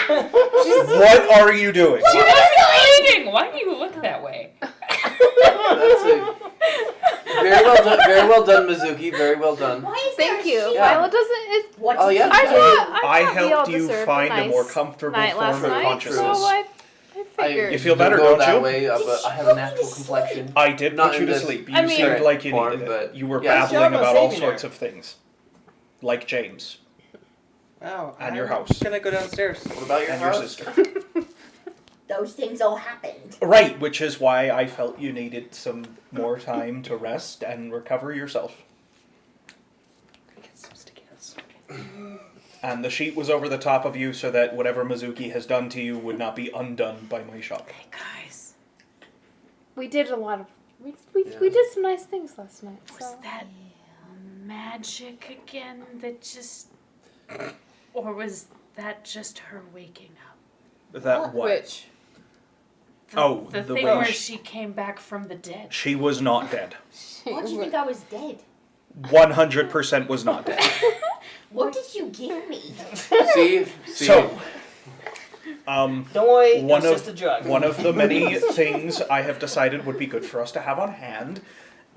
What are you doing? She wasn't bleeding. Why do you look that way? That's a Very well done, Mizuki. Very well done. Why is there Thank a you. sheet? Yeah. Viola doesn't. What Oh, did yeah. you I do? thought I we all helped you deserved find a nice more comfortable night form last of night, consciousness. So I figured. You feel better, go don't that you? way, but I have a natural complexion. I did Not put you in to this sleep. You I mean- seemed like you form, needed it. but You were yeah. babbling Sure, about all saving her. sorts of things. Like James. Wow. And your I'm house. gonna go downstairs. What about your And your house? sister. Those things all happened. Right, which is why I felt you needed some more time to rest and recover yourself. Get some sticky notes. And the sheet was over the top of you so that whatever Mizuki has done to you would not be undone by my shot. Hey guys, We did a lot of. We Yeah. did some nice things last night. was So. that magic again that just. Or was that just her waking up? That what? Which? Oh, The the thing way where she- she came back from the dead. She was not dead. What do you think I was dead? 100% was not dead. What did you give me? See? So, Don't worry, one it's of just a drug. one of the many things I have decided would be good for us to have on hand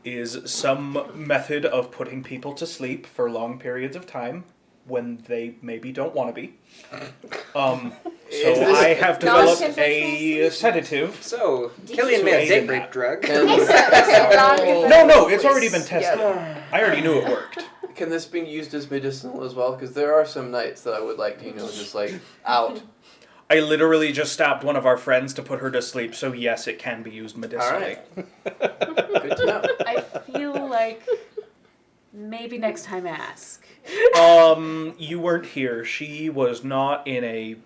is some method of putting people to sleep for long periods of time when they maybe don't want to be. So Is this- I have developed a Non-consensual sedative. So, Did Killian you- made a aid date in rape that? drug. Can, No, it's already been tested. I already knew it worked. can this be used as medicinal as well? Because there are some nights that I would like to, just like out. I literally just stabbed one of our friends to put her to sleep, so yes, it can be used medicinally. Good to know. I feel like maybe next time ask. You weren't here. She was not in a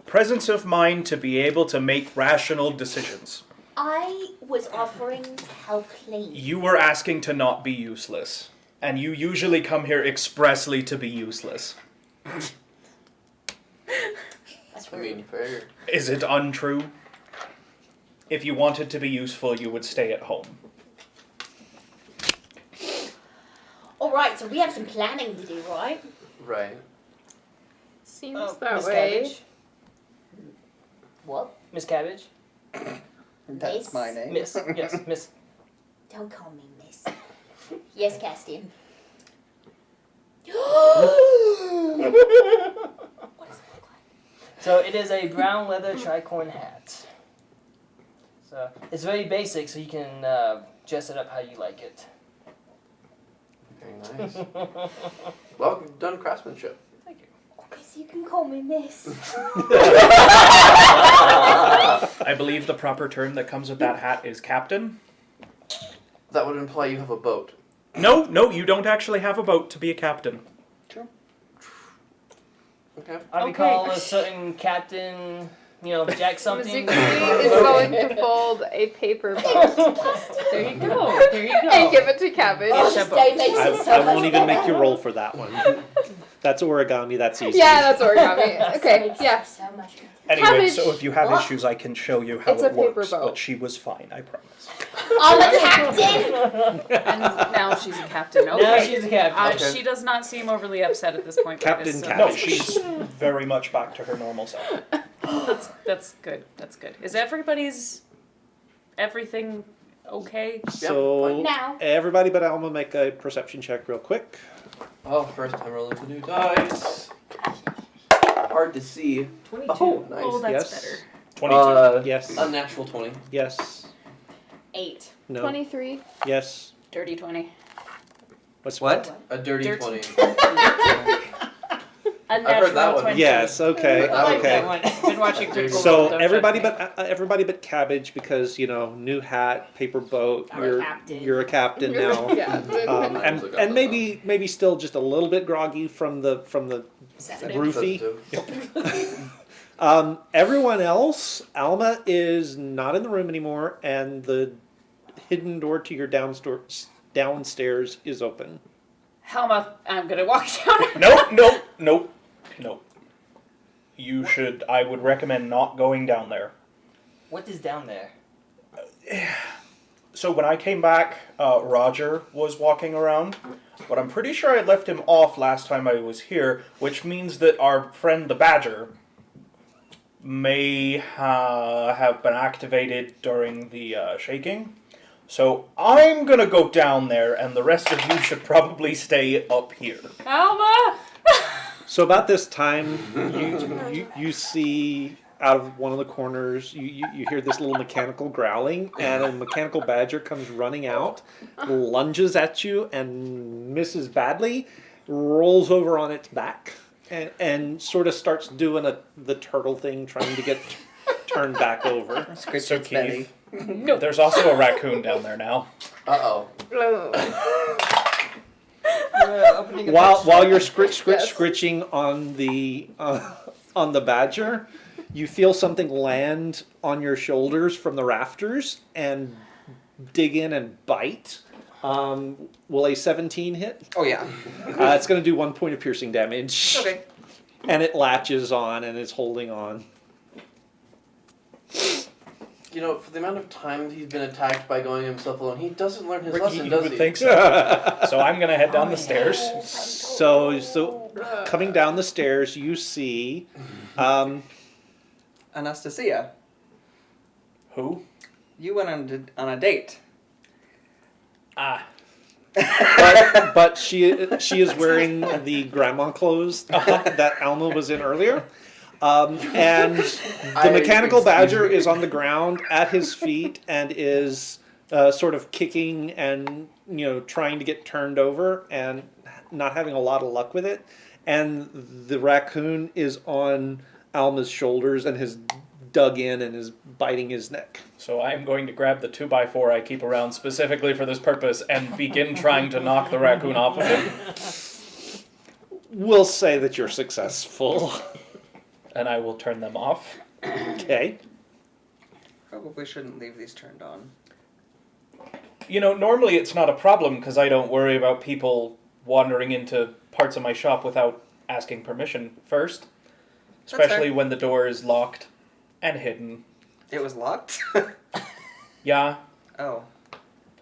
presence of mind to be able to make rational decisions. I was offering to help clean. You were asking to not be useless. And you usually come here expressly to be useless. That's I rude. mean, fair. Is it untrue? If you wanted to be useful, you would stay at home. Alright, so we have some planning to do, right? Right. Seems Oh, that Miss way. Cabbage. What? Miss Cabbage. That's Miss? my name. Miss. Yes, Miss. Don't call me miss. Yes, Castian. What does it look like? So it is a brown leather tricorn hat. So it's very basic, so you can dress it up how you like it. Very nice. Well done craftsmanship. Thank you. Okay, so you can call me miss. I believe the proper term that comes with that hat is captain. That would imply you have a boat. No, you don't actually have a boat to be a captain. Okay. I recall a certain captain, Jack something. Mizuki is going to fold a paper boat There you go. There you go. and give it to Cabbage. Oh, this day makes it so I much won't even better. make you roll for that one. That's origami, that's easy. Yeah, that's origami. Okay, Makes yeah. it so much better. Anyway, Cabbage. so if you have What? issues, I can show you how It's a it paper works. boat. But she was fine, I promise. I'm a captain! And now she's a captain. Okay. Now she's a captain. Okay. She does not seem overly upset at this point. by Captain this, so Cat. No, she's very much back to her normal self. That's good. That's good. Is everything okay? So, Now. everybody but Alma make a perception check real quick. Oh, first time rolling the new dice. Hard to see. 22. Oh, nice. Oh, that's Yes. better. 22. Yes. Unnatural 20. Yes. 8. No. 23. Yes. Dirty 20. What's What? A dirty Dirty. 20. Unnatural that one. 20. Yes. Okay. I like Okay. that one. Been watching Critical So Role, don't everybody judge me. but everybody but Cabbage, because new hat, paper boat. I'm a You're captain. you're a captain now. Yeah. And maybe still just a little bit groggy from the Sedative. roofie. Sedative. Everyone else, Alma is not in the room anymore, and the hidden door to your downstairs is open. Helma, I'm gonna walk down. Nope. I would recommend not going down there. What is down there? So when I came back, Roger was walking around, but I'm pretty sure I left him off last time I was here, which means that our friend the Badger may have been activated during the shaking. So I'm gonna go down there, and the rest of you should probably stay up here. Alma! So about this time, you see out of one of the corners, you hear this little mechanical growling, and a mechanical badger comes running out, lunges at you, and misses badly, rolls over on its back, and sort of starts doing the turtle thing, trying to get turned back over. Scratch So its belly. Keith, there's also a raccoon down there now. Uh-oh. Opening a While pet you're shop. scritching on the badger, you feel something land on your shoulders from the rafters and dig in and bite. Will a 17 hit? Oh yeah. It's going to do 1 point of piercing damage. Okay. And it latches on and it's holding on. You know, for the amount of times he's been attacked by going himself alone, he doesn't learn his You lesson, does would he? think so. So I'm gonna head down the stairs. So coming down the stairs, you see Anastasia, Who? you went on a date. Ah. but she is wearing the grandma clothes that Alma was in earlier. And the mechanical badger is on the ground at his feet and is sort of kicking and trying to get turned over and not having a lot of luck with it. And the raccoon is on Alma's shoulders and has dug in and is biting his neck. So I'm going to grab the 2x4 I keep around specifically for this purpose and begin trying to knock the raccoon off of him. We'll say that you're successful. And I will turn them off. Okay. Probably shouldn't leave these turned on. Normally it's not a problem because I don't worry about people wandering into parts of my shop without asking permission first. That's Especially fair. when the door is locked and hidden. It was locked? Yeah, Oh.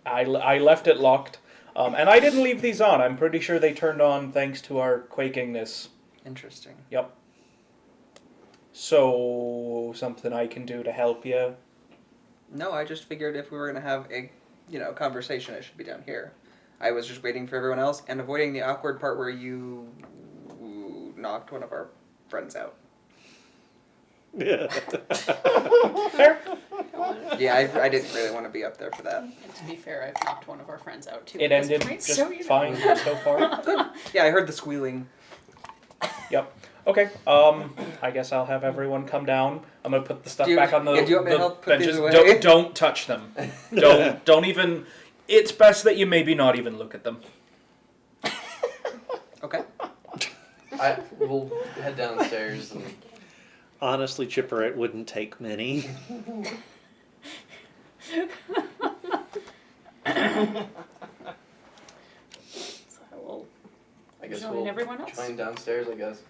I left it locked. And I didn't leave these on. I'm pretty sure they turned on thanks to our quakingness. Interesting. Yep. So, something I can do to help you? No, I just figured if we were going to have a, conversation, it should be down here. I was just waiting for everyone else and avoiding the awkward part where you knocked one of our friends out. Fair. Yeah, I didn't really want to be up there for that. And to be fair, I've knocked one of our friends out too. It at this ended point, just so you know. fine so far. Yeah, I heard the squealing. Yep. Okay. I guess I'll have everyone come down. I'm gonna put the stuff Do you- back on the, yeah, do you want me to the help put these benches. away? Don't touch them. Don't even. It's best that you maybe not even look at them. Okay. We'll head downstairs and Honestly, Chipper, it wouldn't take many. So I will I guess join we'll everyone else. join downstairs, I guess.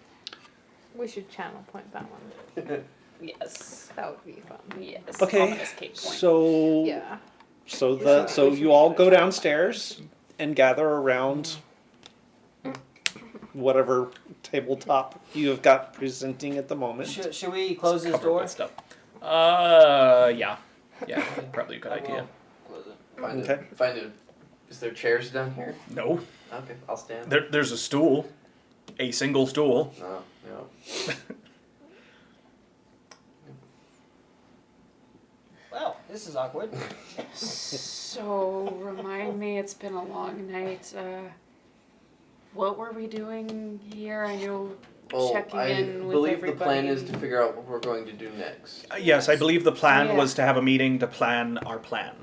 We should channel point that one. Yes. That would be fun. Yes. Okay, Ominous Cape Point. so Yeah. so you all go downstairs and gather around whatever tabletop you have got presenting at the moment. Should we close this Covered door? with stuff. Yeah. Yeah, probably a good idea. Close it. Find it. Is there chairs down here? No, Okay, I'll stand. there's a stool, a single stool. No. Well, this is awkward. So remind me, it's been a long night. What were we doing here? I know Well, checking I in with believe everybody. the plan is to figure out what we're going to do next. Yes, I believe the plan Yeah. was to have a meeting to plan our plan.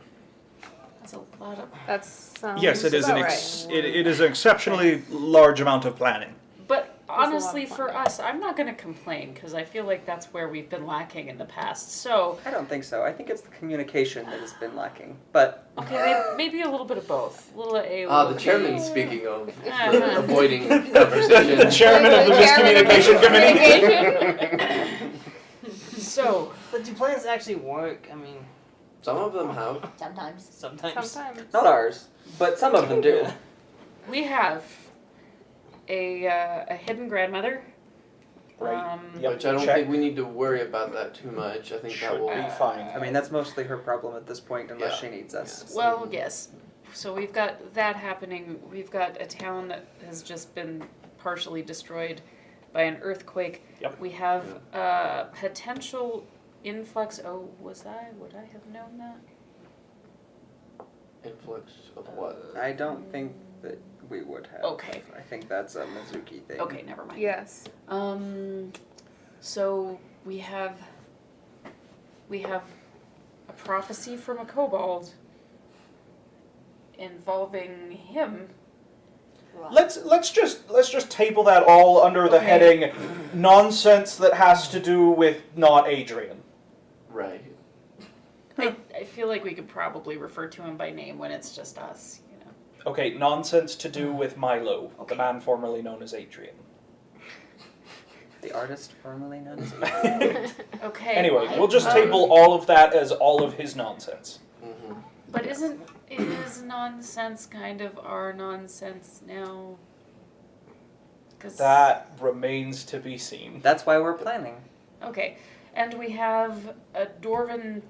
That's a lot of. That sounds Yes, it is about it is an exceptionally large amount of planning. But a lot of honestly, fun. for us, I'm not going to complain because I feel like that's where we've been lacking in the past. So, I don't think so. I think it's the communication that has been lacking. But okay, maybe a little bit of both. A little A. Ah, little the B. chairman speaking of Uh-huh. avoiding conversation. The chairman of the miscommunication Communication. committee. So, But do plans actually work? I mean, Some of them have. Sometimes. sometimes. Sometimes. not ours. But some of them do. we have a hidden grandmother, Right. Yep. Which I don't check. think we need to worry about that too much. I think Should that will be fine. I mean, that's mostly her problem at this point, unless Yeah. she needs us. Well, yes. So we've got that happening. We've got a town that has just been partially destroyed by an earthquake. Yep. We have potential influx. Oh, would I have known that? influx of what? I don't think that we would have. Okay. I think that's a Mizuki thing. Okay, never mind. Yes. So we have a prophecy from a kobold involving him. Right. Let's just table that all under the Okay. heading nonsense that has to do with not Adrian. Right. I feel like we could probably refer to him by name when it's just us, you know. Okay, nonsense to do with Milo, Okay. the man formerly known as Adrian. The artist formerly known as Okay. Anyway, we'll just table all of that as all of his nonsense. Mm-hmm. But is nonsense kind of our nonsense now? 'Cause- That remains to be seen. That's why we're planning. Okay, and we have a Dwarven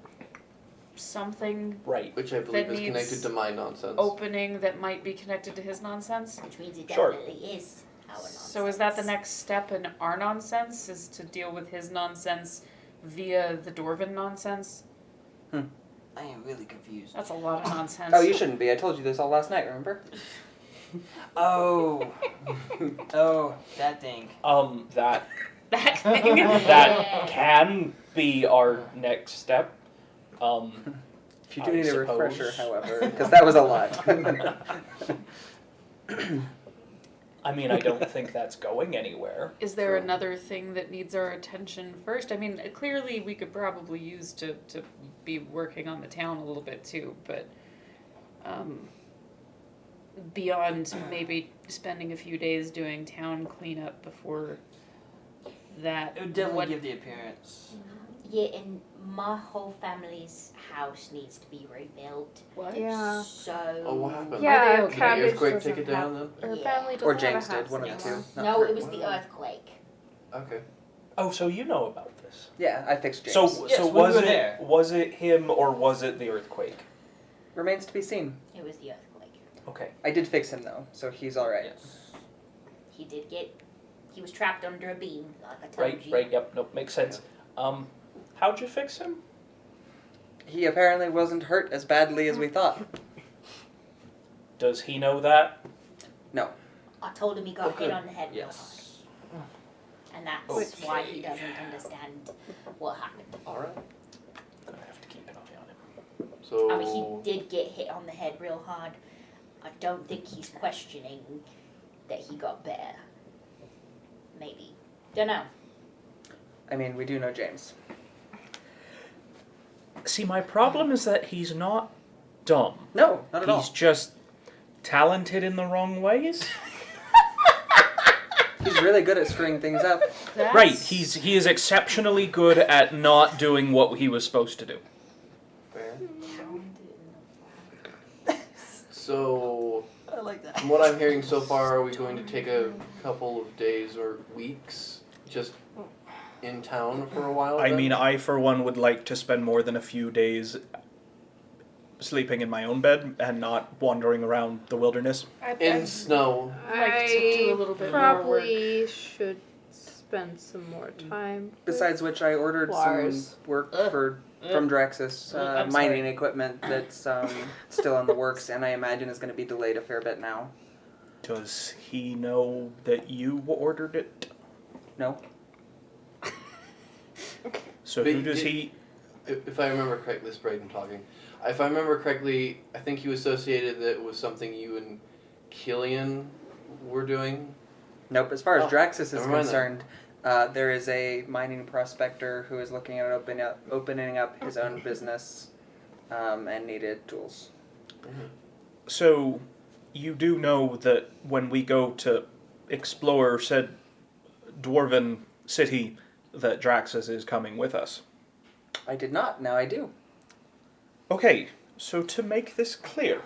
something Right. Which I believe That is needs connected to my nonsense. opening that might be connected to his nonsense. Which means it Sure. definitely is our nonsense. So is that the next step in our nonsense? Is to deal with his nonsense via the Dwarven nonsense? I am really confused. That's a lot of nonsense. Oh, you shouldn't be. I told you this all last night, remember? Oh. Oh, that thing. That That thing. that can be our next step. If you do I need a suppose. refresher, however, because that was a lot. I mean, I don't think that's going anywhere. Is there another thing that needs our attention first? I mean, clearly we could probably use to be working on the town a little bit too, but beyond maybe spending a few days doing town cleanup before that. It would definitely what- give the appearance. Yeah, and my whole family's house needs to be rebuilt. What? Yeah. So. Oh, what happened? Yeah, okay? Did the Cabbage earthquake doesn't take it have- down then? Her Yeah. family doesn't Or have James a house did, one of the anymore. two. Not No, her. it was the earthquake. Okay. Oh, so you know about this? Yeah, I fixed James. So Yes, so we was were it there. was it him or was it the earthquake? Remains to be seen. It was the earthquake. Okay. I did fix him though, so he's all right. Yes. He was trapped under a beam, like I told Right. you. Right. Yep. Nope. Makes sense. How'd you fix him? He apparently wasn't hurt as badly as we thought. Does he know that? I told him he got Okay. hit on the head real Yes. hard. And that's why he doesn't understand what happened. All right. Gonna have to keep an eye on him. So. I mean, he did get hit on the head real hard. I don't think he's questioning that he got better. Maybe. Don't know. I mean, we do know James. See, my problem is that he's not dumb. No, not at all. He's just talented in the wrong ways. He's really good at screwing things up. Right. He is exceptionally good at not doing what he was supposed to do. Fair. So, I like that. from what I'm hearing so far, are we going to take a couple of days or weeks just in town for a while? I then? mean, I for one would like to spend more than a few days sleeping in my own bed and not wandering around the wilderness. in snow. Like to do a little bit more probably should spend some more time. Besides which, I ordered Lars. some work from Draxus, I'm mining sorry. equipment that's still in the works, and I imagine is going to be delayed a fair bit now. Does he know that you ordered it? No? So But who does did- he... If I remember correctly, this is Braden talking. If I remember correctly, I think you associated that it was something you and Killian were doing. Nope. As far as Oh, Draxus is never mind concerned, there is a mining prospector who is looking at opening up his own business and needed tools. So, you do know that when we go to explore said dwarven city, that Draxus is coming with us. I did not. Now I do. Okay, so to make this clear,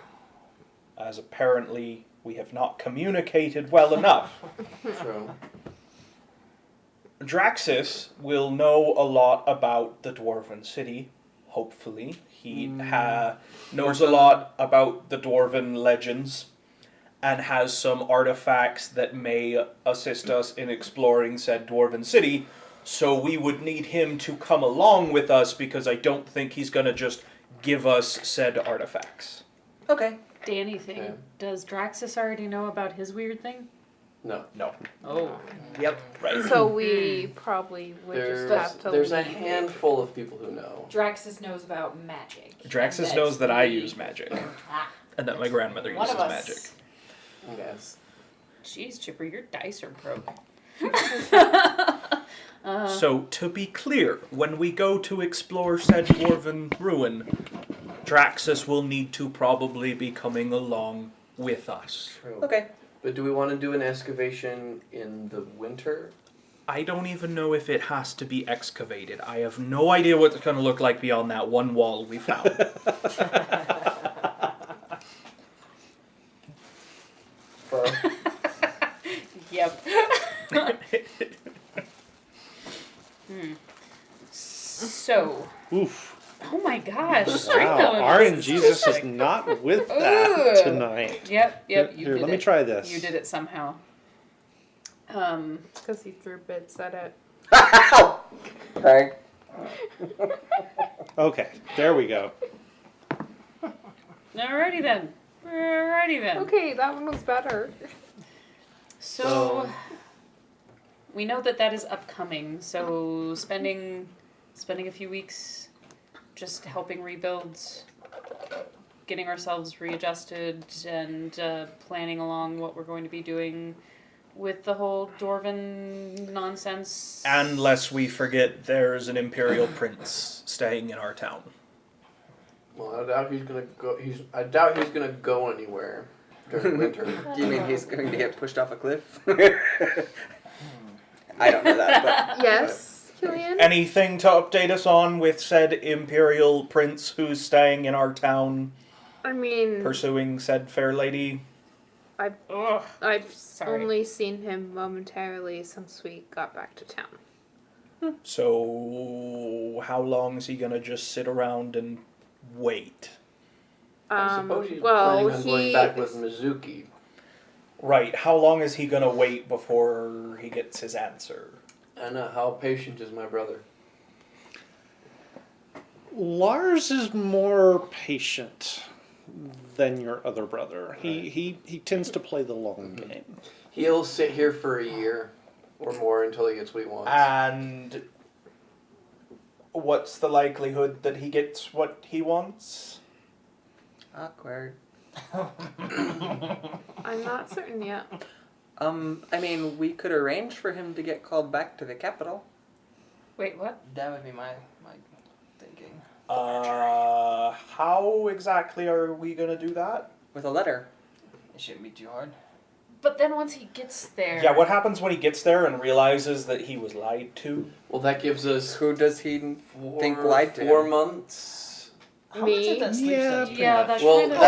as apparently we have not communicated well enough, True. Draxus will know a lot about the Dwarven City, hopefully. He knows a lot about the Dwarven legends and has some artifacts that may assist us in exploring said Dwarven City, so we would need him to come along with us because I don't think he's going to just give us said artifacts. Okay. Danny thing. Yeah. Does Draxus already know about his weird thing? No. Oh. Yep. Right. So we probably would just have to There's a leave. handful of people who know. Draxus knows about magic. Draxus And knows that I we- use magic, Ah, and that my grandmother one uses of us. magic. Yes. Jeez, Chipper, your dice are broke. So, to be clear, when we go to explore said Dwarven ruin, Draxus will need to probably be coming along with us. True. Okay. But do we want to do an excavation in the winter? I don't even know if it has to be excavated. I have no idea what it's going to look like beyond that one wall we found. Yep. So, Oof. oh my gosh, strength Wow, elements. RNGesus is not with that Ugh. tonight. Yep, you Here, did let it. me try this. You did it somehow. Because he threw bits at it. Sorry. Okay, there we go. Alrighty then. Okay, that one was better. So, we know that is upcoming. So spending a few weeks just helping rebuild, getting ourselves readjusted, and planning along what we're going to be doing with the whole Dwarven nonsense. And lest we forget, there's an Imperial Prince staying in our town. Well, I doubt he's gonna go. I doubt he's gonna go anywhere during winter. Do you mean he's going to get pushed off a cliff? I don't know that, but Yes, Killian? Anything to update us on with said Imperial Prince who's staying in our town, I mean, pursuing said fair lady? Ugh. I've Sorry. only seen him momentarily since we got back to town. So, how long is he gonna just sit around and wait? I suppose he's well, planning on going he back with Mizuki. Right, how long is he gonna wait before he gets his answer? And how patient is my brother? Lars is more patient than your other brother. He tends to play the long game. He'll sit here for a year or more until he gets what he wants. And what's the likelihood that he gets what he wants? awkward. I'm not certain yet. I mean, we could arrange for him to get called back to the capital. Wait, what? That would be my thinking. How exactly are we gonna do that? With a letter. It shouldn't be too hard. But then once he gets there. Yeah, what happens when he gets there and realizes that he was lied to? Well, that gives us Who does he think lied to 4 him? months. How Me? much of that sleep Yeah, stuff do you Yeah, have? that's Well, kind of.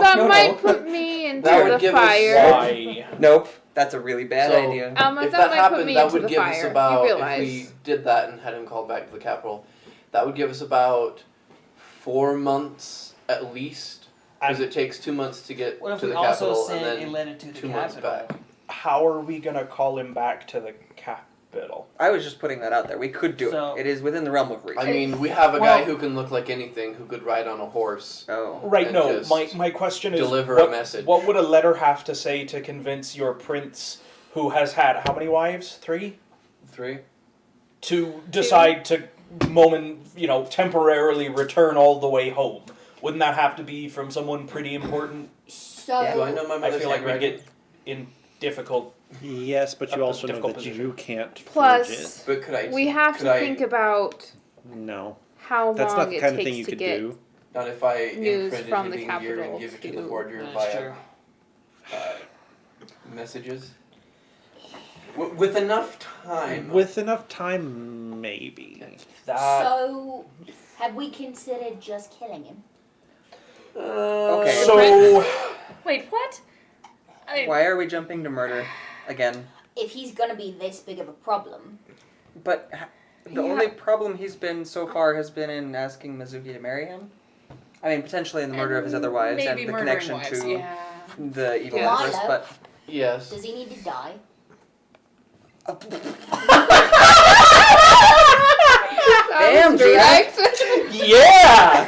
that- might put me into That would the give us- fire. Why? Nope. That's a really bad So- idea. If that that might put happened, me that into would the give us fire. about, You if realize. we did that and had him called back to the capital, that would give us about 4 months at least. Because it takes 2 months to get What if to we the also capital and send a then letter to the 2 months capital? back. How are we gonna call him back to the capital? I was just putting that out there. We could do So- it. It is within the realm of reason. I mean, we have a guy Well- who can look like anything, who could ride on a horse. Oh. Right, And no, just my question is deliver what, a message. what would a letter have to say to convince your prince who has had how many wives? 3? 3? To decide to temporarily return all the way home. Wouldn't that have to be from someone pretty important? So Yeah. Do I know my I mother's feel like we'd handwriting? get in difficult. Yes, but you A also know difficult that position. you can't forge Plus, But could I? we have could to I, think about it. No, how that's long not the it kind of takes thing you to could get. do. Not if I news imprinted from him the being here capital and give it to to- the forger That's via true. messages. With enough time. With enough time, maybe. That So, have we considered just killing him? Okay. so Wait, what? Why are we jumping to murder again? if he's gonna be this big of a problem. But the Yeah. only problem he's been so far has been in asking Mizuki to marry him. I mean, potentially in the murder of his other wives Maybe and the murdering connection wives, to yeah. the evil Yeah. empress, but Yes. Does he need to die? Damn, direct. Yeah!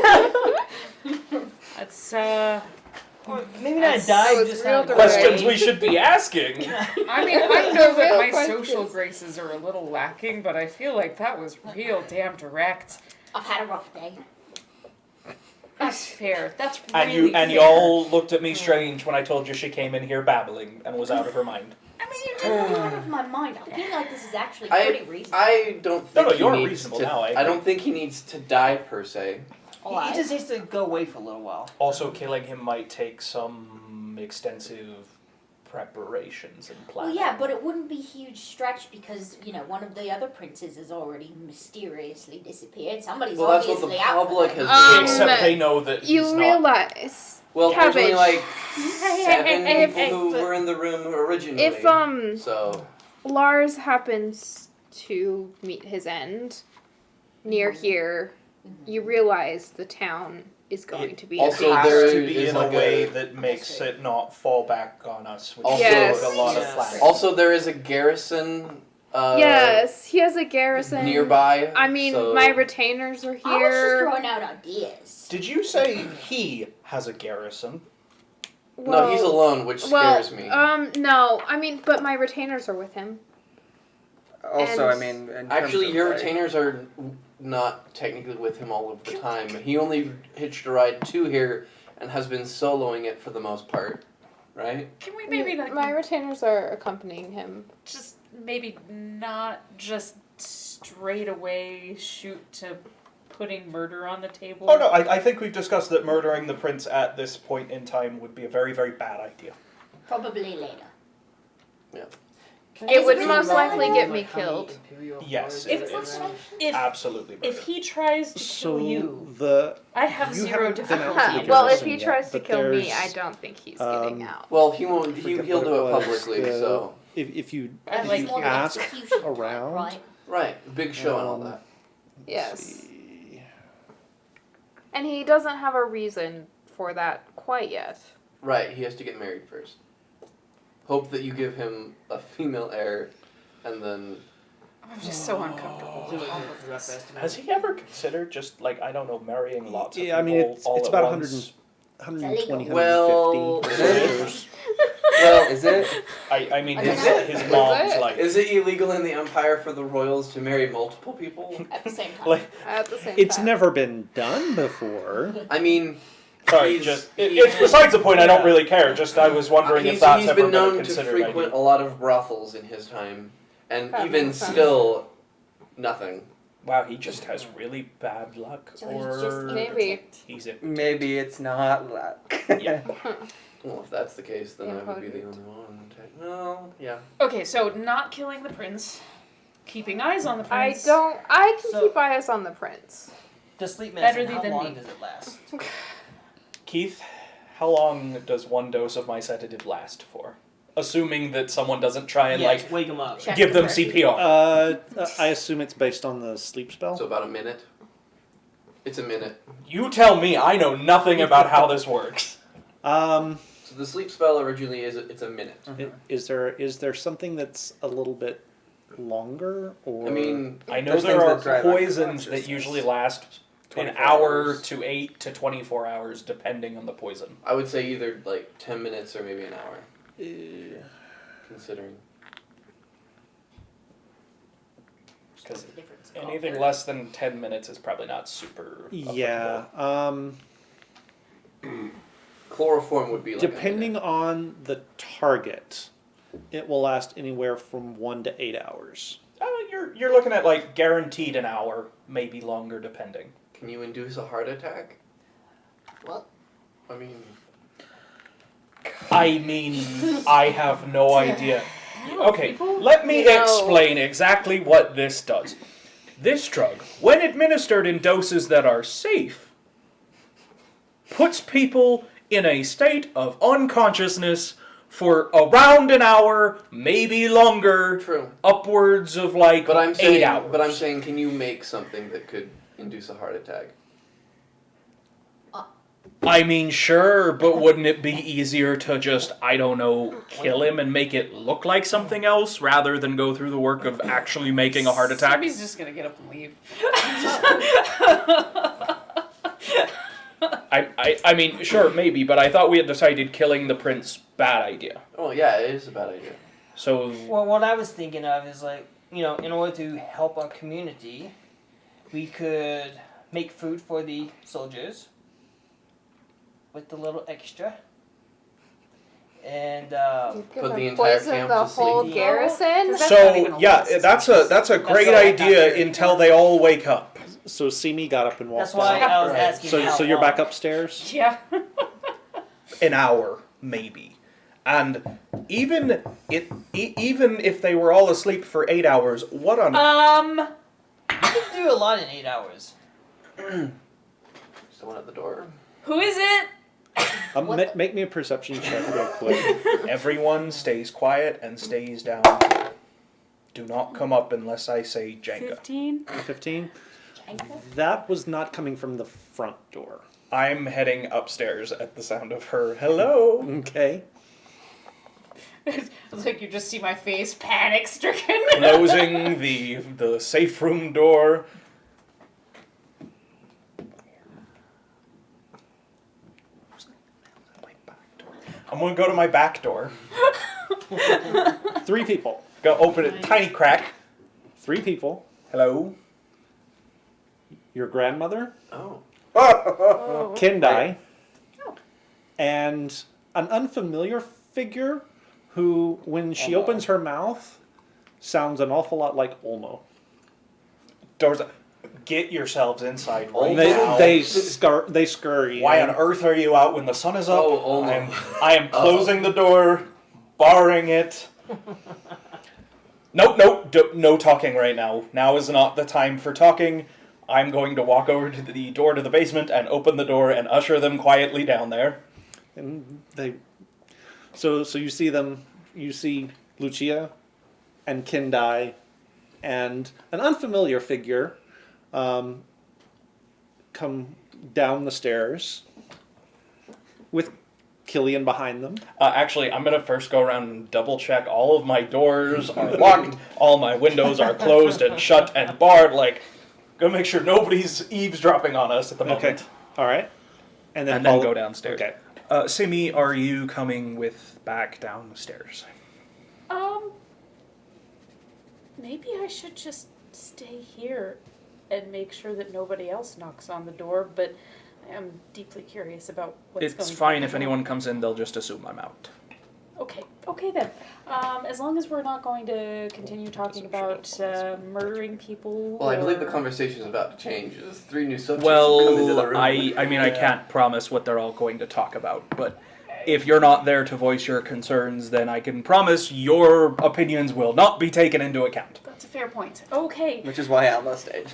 That's Or maybe That's- not die, that was just real kind of direct. Questions we should be asking. I mean, I know that Real my questions. social graces are a little lacking, but I feel like that was real damn direct. I've had a rough day. That's fair. That's And really you and fair. y'all looked at me strange when I told you she came in here babbling and was out of her mind. I mean, you took me out of my mind. I feel like this is actually I- pretty reasonable. I don't No, think no, he you're needs reasonable to. now, I I don't think he needs to die per se. Alright. He just needs to go away for a little while. Also, killing him might take some extensive preparations and Well, planning. yeah, but it wouldn't be a huge stretch because, you know, one of the other princes has already mysteriously disappeared. Somebody's Well, that's what the obviously out for public him. has been Except told. they know that he's You not. realize Well, there's only Cabbage. like Hey, 7 people hey, who but were in the room originally. if So Lars happens to meet his end near here, you realize the town is going to be also a Has there to be is in like a way a- that makes it not fall back on us, which Also- Yes. took a lot of Yes. planning. also there is a garrison yes, he has a garrison nearby. I mean, so my retainers are I was just here. throwing out ideas. Did you say he has a garrison? no, he's alone, which scares me. No, I mean, but my retainers are with him. also, And- I mean, in terms Actually, of, your like- retainers are not technically with him all of the time. He only hitched a ride to here and has been soloing it for the most part, right? Can we maybe not My retainers are accompanying him. just maybe not just straight away shoot to putting murder on the table? Oh no, I think we've discussed that murdering the prince at this point in time would be a very, very bad idea. Probably later. It would Elizabeth most Warren? likely get me killed. Yes, If- it is. If Absolutely. if he tries to So kill you, the I have you zero haven't been out to difficulty. the Well, if garrison he yet, tries to but kill me, there's, I don't think he's getting um, out. Well, he won't. forget He'll what do it was, publicly. the- So if you I It's like more of an ask execution plan, around. right? right, big show and all that. Yes. see. And he doesn't have a reason for that quite yet. Right, he has to get married first. Hope that you give him a female heir, and then I'm just so uncomfortable. So a rough estimate. Has he ever considered just like I don't know marrying lots of Yeah, I people mean it's all it's at about once? 120, Well, 150 is Well, is it? I mean I his, don't his know. mom's Is it? like is it illegal in the Empire for the royals to marry multiple people? At the same time. like At the same It's time. never been done before. I mean, sorry, He's- just it's besides the point. I don't really care. Just I was wondering if he's that's ever been been a known to considered frequent idea. a lot of brothels in his time, and That even makes sense. still, nothing. Wow, he just has really bad luck, So he's or just Maybe. he's a Maybe it's not luck. Yeah. Well, if that's the case, then I would be the Impotent. only one. No, yeah. Okay, so not killing the prince, keeping eyes on the I prince. don't. I can So- keep eyes on the prince. The sleep Better medicine, how than long me. does it last? Keith, how long does one dose of my sedative last for? Assuming that someone doesn't try and Yes, wake him up. Check give the them person. CPR. I assume it's based on the sleep spell. So about a minute. It's a minute. You tell me. I know nothing about how this works. So the sleep spell originally it's a minute. Is there something that's a little bit longer, or I mean, I know There's there things are that drive poisons unconsciousness. that usually last an 24 hour hours. to 8 to 24 hours, depending on the poison. I would say either like 10 minutes or maybe an hour, uh, considering. Because What's the difference? anything less than 10 minutes is probably not super. yeah. Chloroform would be like Depending on the target, it will last anywhere from 1 to 8 hours. You're looking at like guaranteed an hour, maybe longer, depending. Can you induce a heart attack? What? I mean, I have no idea. Okay, people? let me No. explain exactly what this does. This drug, when administered in doses that are safe, puts people in a state of unconsciousness for around an hour, maybe longer, True. upwards of like But I'm 8 saying, hours. but I'm saying, can you make something that could induce a heart attack? I mean, sure, but wouldn't it be easier to just, I don't know, kill him and make it look like something else rather than go through the work of actually making a heart attack? Somebody's just gonna get up and leave. I mean, sure, maybe, but I thought we had decided killing the prince, bad idea. Oh yeah, it is a bad idea. So, Well, what I was thinking of is like, in order to help our community, we could make food for the soldiers with the little extra. And You're Put gonna the entire poison camp the to sleep. whole garrison. That's not even so a yeah, list. that's a great So, idea until they all wake up. So Simi got up and walked that's why out. I was Right. asking. So how you're back long. upstairs. Yeah. An hour, maybe. And even if they were all asleep for 8 hours, what on You can do a lot in 8 hours. Someone at the door. Who is it? Make me a perception check real quick. everyone stays quiet and stays down. Do not come up unless I say Jenga. 15. 15. That was not coming from the front door. I'm heading upstairs at the sound of her hello. Okay. It's like you just see my face panic stricken. Closing the safe room door. I'm gonna go to my back door. 3 people. Go open it, tiny crack. 3 people. Hello. Your grandmother, Oh. Kendai, and an unfamiliar figure who, when she opens her mouth, sounds an awful lot like Olmo. Doors. Get yourselves inside right They now. they scurry. Why in. on earth are you out when the sun is up? Oh, Olmo. I am closing the door, barring it. Nope, no talking right now. Now is not the time for talking. I'm going to walk over to the door to the basement and open the door and usher them quietly down there. And they, so you see them. You see Lucia, and Kendai, and an unfamiliar figure, come down the stairs, with Killian behind them. Actually, I'm going to first go around and double check all of my doors are locked, all my windows are closed and shut and barred. Like, go make sure nobody's eavesdropping on us at the moment. Okay. All right. And then And then go downstairs. Okay. Simi, are you coming with back down the stairs? Maybe I should just stay here and make sure that nobody else knocks on the door, but I am deeply curious about what's going on. It's fine if anyone comes in, they'll just assume I'm out. Okay then. As long as we're not going to continue talking about murdering people. Well, I believe the or- conversation is about to change. There's 3 new subjects come into the Well, room. I mean, I can't promise what they're all going to talk about, but if you're not there to voice your concerns, then I can promise your opinions will not be taken into account. That's a fair point. Okay. Which is why Alma stayed.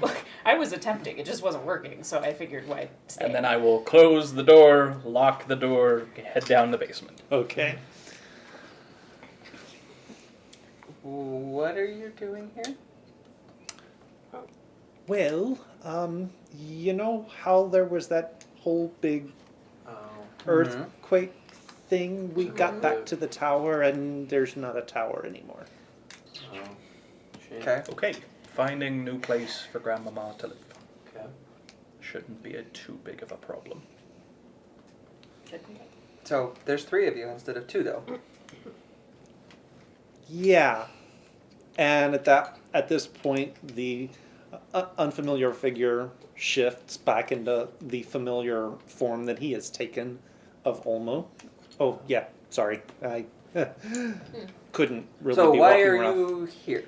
Look, I was attempting. It just wasn't working, so I figured why stay. And then I will close the door, lock the door, head down the basement. Okay. What are you doing here? Well, you know how there was that whole big Oh. earthquake thing? We got back to the tower, and there's not a tower anymore. Oh. Shame. Okay. Okay, finding new place for Grandmama to live. Okay. Shouldn't be too big of a problem. So there's 3 of you instead of 2, though. Yeah, and at this point, the unfamiliar figure shifts back into the familiar form that he has taken of Olmo. Oh yeah, sorry, I couldn't really. So be why walking are around. you here?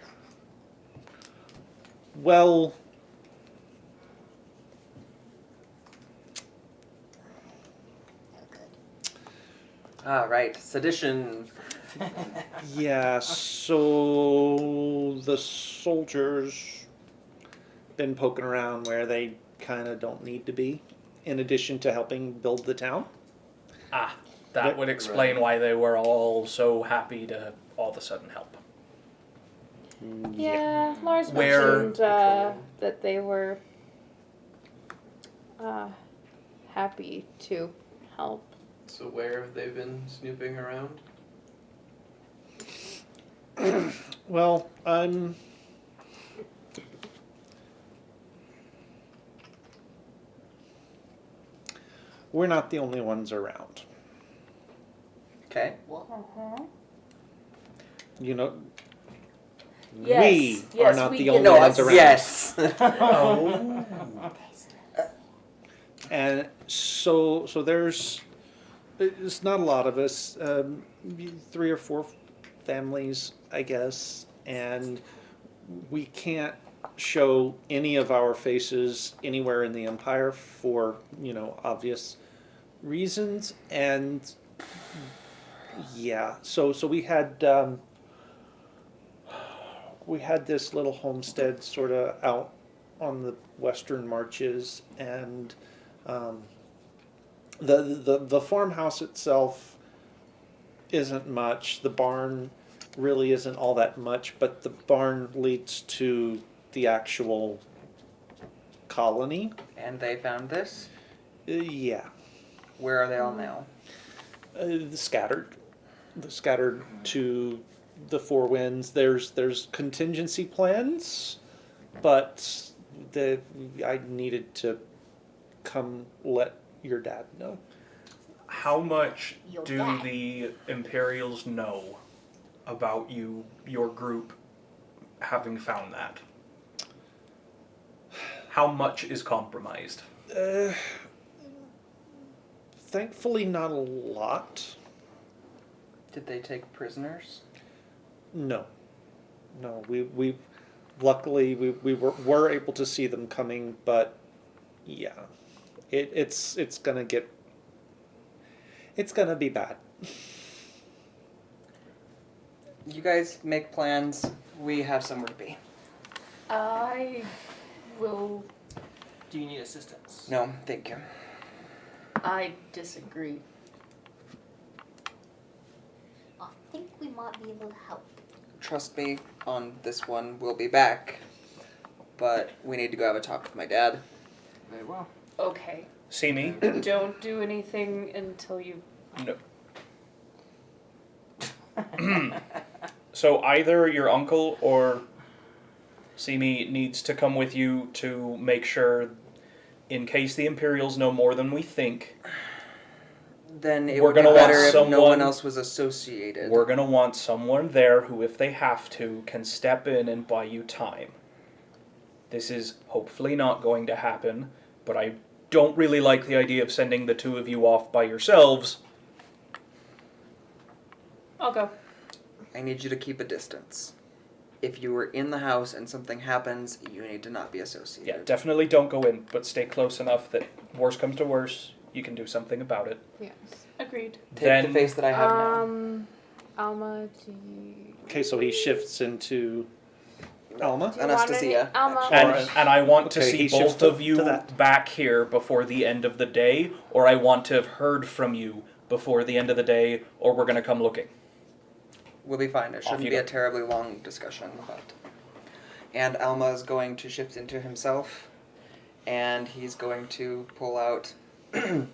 Well, Ah, right. Sedition. yeah. So the soldiers been poking around where they kind of don't need to be. In addition to helping build the town. Ah, That would explain why they were all so happy to all of a sudden help. Yeah, Lars Where- mentioned that they were happy to help. So where have they been snooping around? Well, we're not the only ones around. Okay. Uh-huh. You know, Yes, we are yes, not we the get only No, ones around. yes. Oh. And so there's not a lot of us, 3 or 4 families, I guess, and we can't show any of our faces anywhere in the Empire for, obvious reasons. And yeah, so we had this little homestead sort of out on the western marches, and the farmhouse itself isn't much. The barn really isn't all that much, but the barn leads to the actual colony. And they found this? Yeah, Where are they all now? scattered to the 4 winds. There's contingency plans, but I needed to come let your dad know. How much Your do dad. the Imperials know about your group, having found that? How much is compromised? Thankfully, not a lot. Did they take prisoners? No, we luckily we were able to see them coming, but yeah, it's gonna be bad. You guys make plans. We have somewhere to be. I will. Do you need assistance? No, thank you. I disagree. I think we might be able to help. Trust me on this one. We'll be back. But we need to go have a talk with my dad. Very well. Okay. See me? Don't do anything until you. No. So either your uncle or Simi needs to come with you to make sure, in case the Imperials know more than we think, Then it We're would be gonna better want if no someone- one else was associated. we're gonna want someone there who, if they have to, can step in and buy you time. This is hopefully not going to happen, but I don't really like the idea of sending the 2 of you off by yourselves. I'll go. I need you to keep a distance. If you were in the house and something happens, you need to not be associated. Yeah, definitely don't go in, but stay close enough that worst comes to worst, you can do something about it. Yes. Agreed. Take the face that I have now. Alma, do you... Okay, so he shifts into Alma. Do you want Anastasia, any- Alma. And I want to Okay, see he shifts both of to you that. back here before the end of the day, or I want to have heard from you before the end of the day, or we're going to come looking. We'll be fine. It Off shouldn't you be a go. terribly long discussion. And Alma is going to shift into himself, and he's going to pull out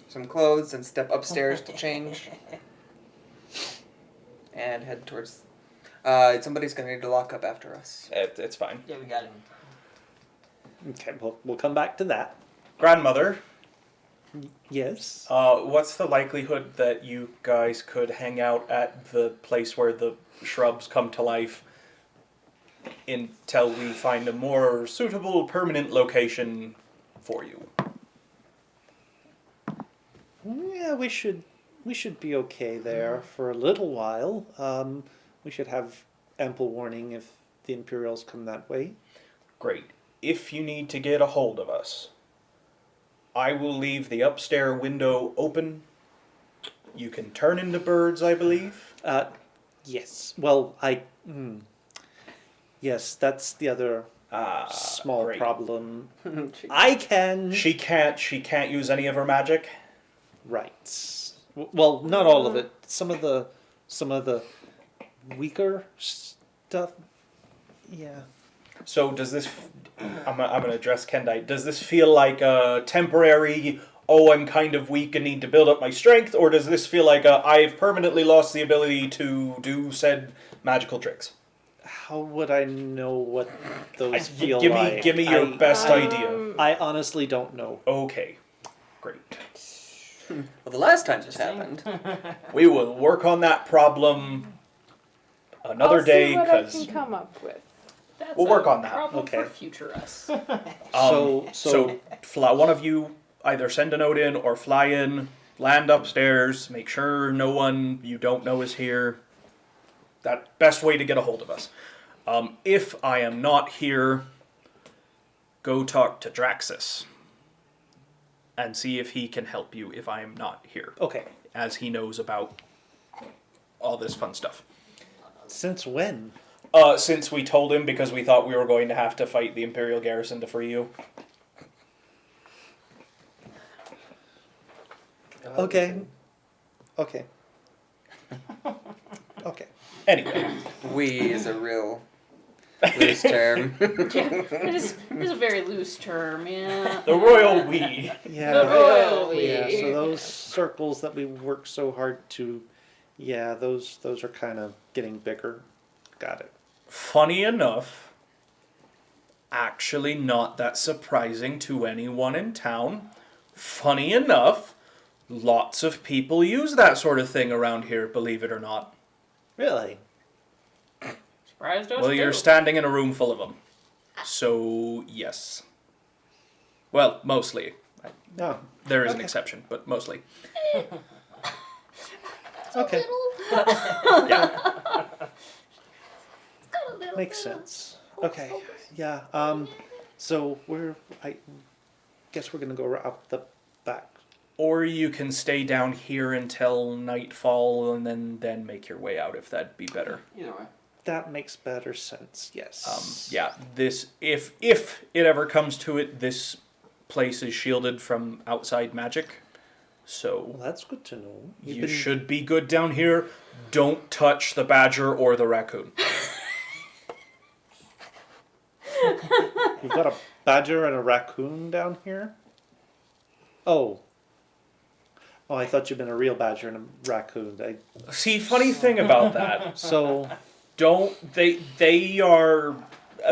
some clothes and step upstairs to change, and head towards. Somebody's going to need to lock up after us. It's fine. Yeah, we got it. Okay, we'll come back to that. Grandmother, Yes. what's the likelihood that you guys could hang out at the place where the shrubs come to life until we find a more suitable permanent location for you? Yeah, we should be okay there for a little while. We should have ample warning if the Imperials come that way. Great. If you need to get a hold of us, I will leave the upstairs window open. You can turn into birds, I believe. Yes. Well, yes, that's the other small great. problem. I can. She can't use any of her magic. Right. Well, not all of it. Some of the weaker stuff. Yeah. So does this? I'm going to address Kendite. Does this feel like a temporary? Oh, I'm kind of weak and need to build up my strength, or does this feel like I've permanently lost the ability to do said magical tricks? How would I know what those feel give like? me your best idea. I honestly don't know. Okay, great. Well, the last time this happened, We will work on that problem another I'll day see what I because can come up with. That's We'll work a on that. problem Okay. for future us. So one of you either send a note in or fly in, land upstairs, make sure no one you don't know is here. That best way to get a hold of us. If I am not here, go talk to Draxus and see if he can help you if I am not here, okay. as he knows about all this fun stuff. Since when? Since we told him because we thought we were going to have to fight the Imperial garrison to free you. Okay. Okay. Okay. Anyway, we is a real loose term. It is a very loose term, yeah. the royal we. Yeah. The royal we. Yeah. So those circles that we work so hard to, yeah, those are kind of getting bigger. Got it. Funny enough, actually not that surprising to anyone in town. Funny enough, lots of people use that sort of thing around here, believe it or not. Really? Surprised us Well, you're too. standing in a room full of them. So, yes. Well, mostly. No. There is an Okay. exception, but mostly. Okay. Yeah. Makes sense. Okay. Yeah. So I guess we're gonna go up the back. Or you can stay down here until nightfall and then make your way out if that'd be better. Either way. That makes better sense. Yes. Yeah, this if it ever comes to it, this place is shielded from outside magic. So Well, that's good to know. you should be good down here. Don't touch the badger or the raccoon. You've got a badger and a raccoon down here? Oh. Oh, I thought you'd been a real badger and a raccoon. See, funny thing about that, So, they are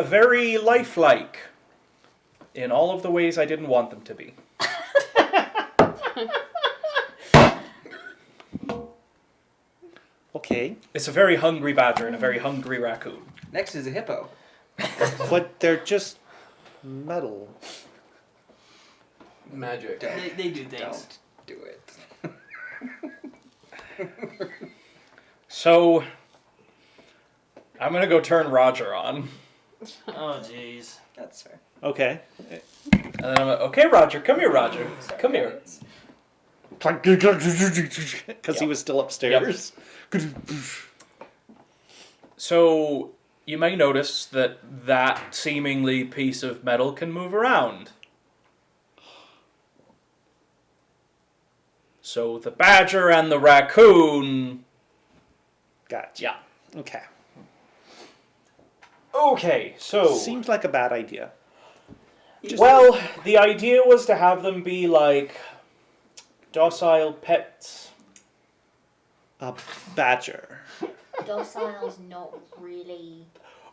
very lifelike in all of the ways I didn't want them to be. okay. It's a very hungry badger and a very hungry raccoon. Next is a hippo. But they're just metal. Magic. They do things. Don't do it. So, I'm gonna go turn Roger on. Oh jeez. That's fair. Okay. And then I'm like, okay, Roger, come here, Roger. Come here. Because he was still upstairs. So, you may notice that seemingly piece of metal can move around. So, the badger and the raccoon... Gotcha. Yeah. Okay. Okay, so... Seems like a bad idea. Well, the idea was to have them be like docile pets. A badger. Docile's not really.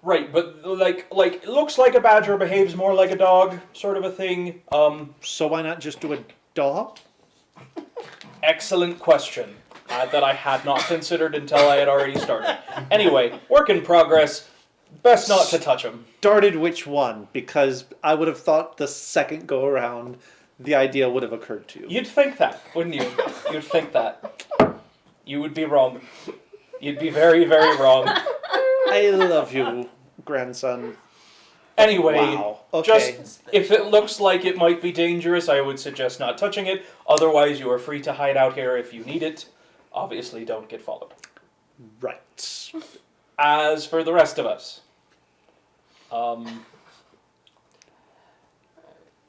Right, but like it looks like a badger, behaves more like a dog, sort of a thing. So why not just do a dog? Excellent question that I had not considered until I had already started. Anyway, work in progress. Best not to touch them. Started which one? Because I would have thought the second go around, the idea would have occurred to you. You'd think that, wouldn't you? You'd think that. You would be wrong. You'd be very, very wrong. I love you, grandson. Anyway, Wow. Okay. just if it looks like it might be dangerous, I would suggest not touching it. Otherwise, you are free to hide out here if you need it. Obviously, don't get followed. Right. As for the rest of us,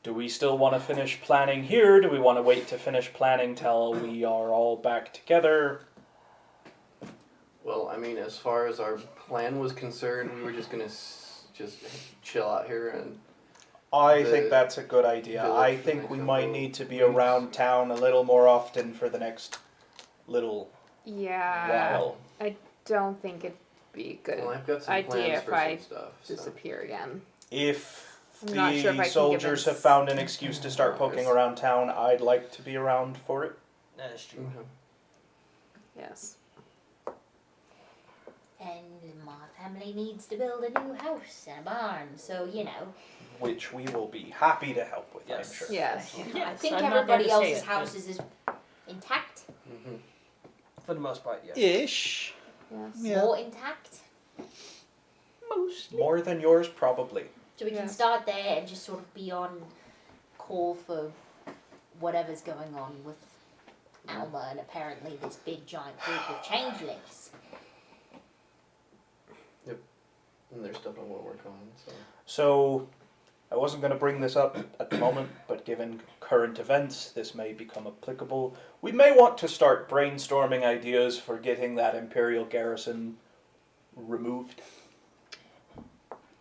Do we still want to finish planning here? Do we want to wait to finish planning till we are all back together? Well, I mean, as far as our plan was concerned, we were just gonna just chill out here and. I The think that's a good idea. village I for think the we next might couple need to be weeks. around town a little more often for the next little Yeah. while. I don't think it'd be a good Well, I've got some idea plans if for I some stuff. So. disappear again. If I'm not sure if I the can soldiers give have found an excuse to start hours. poking around town, I'd like to be around for it. That is true. Mhm. Yes. And my family needs to build a new house and a barn, so you know. Which we will be happy to help with, Yes. I'm sure. Yes. I Yes, think I'm not there everybody to say else's it, but- houses is intact, Mhm. For the most part, yes. Ish. Yes. Yeah. more intact. Mostly. More than yours, probably. So we can Yes. start there and just sort of be on call for whatever's going on with Alma and apparently this big giant group of changelings. And there's stuff I want to work on. So. So, I wasn't going to bring this up at the moment, but given current events, this may become applicable. We may want to start brainstorming ideas for getting that Imperial garrison removed.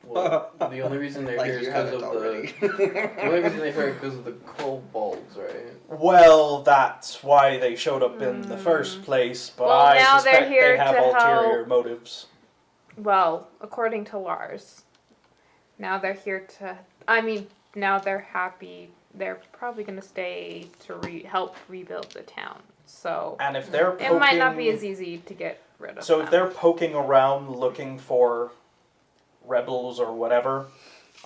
Well, the only reason they're Like here is you because haven't of already. the only reason they're here because of the kobolds, right? Well, that's why they showed up in the first place, but Well, I now they're suspect here they have to ulterior help. motives. Well, according to Lars, now they're here to. I mean, now they're happy. They're probably going to stay to help rebuild the town. So And if they're poking, it might not be as easy to get rid of. So them. if they're poking around looking for rebels or whatever,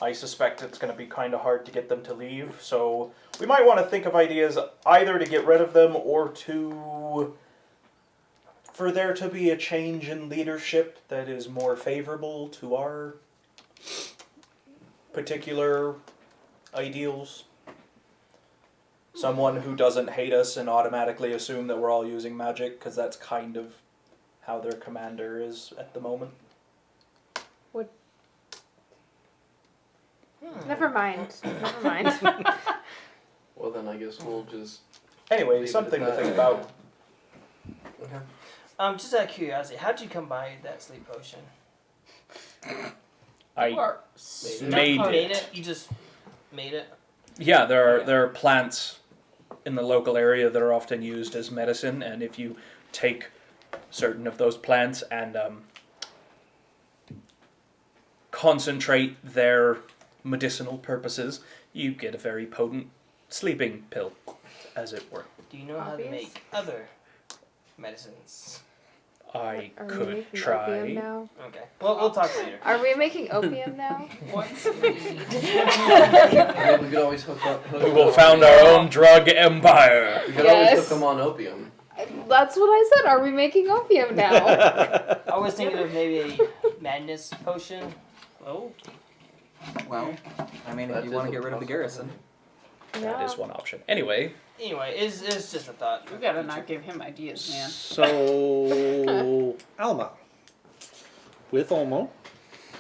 I suspect it's going to be kind of hard to get them to leave. So we might want to think of ideas either to get rid of them or for there to be a change in leadership that is more favorable to our particular ideals. Someone who doesn't hate us and automatically assume that we're all using magic, because that's kind of how their commander is at the moment. Never mind. Never mind. Well, then I guess we'll just. Anyway, Leave it something at to that. think about. Okay. Just out of curiosity, how'd you come by that sleep potion? I Or made Made it. it? You just made it? Yeah, there are plants in the local area that are often used as medicine, and if you take certain of those plants and concentrate their medicinal purposes, you get a very potent sleeping pill, as it were. Do you know how to Obvious. make other medicines? I Are we could making opium try. now? Okay. Well, we'll talk later. Are we making opium now? What's And then we could always hook up. We will found our own drug empire. We could always Yes. hook them on opium. That's what I said. Are we making opium now? I was thinking of maybe a madness potion. Oh, Well, I mean, That if you is want a to get rid of the garrison. That is one option. Anyway, Anyway, it's just a thought. we gotta not give him ideas, man. So Alma with Olmo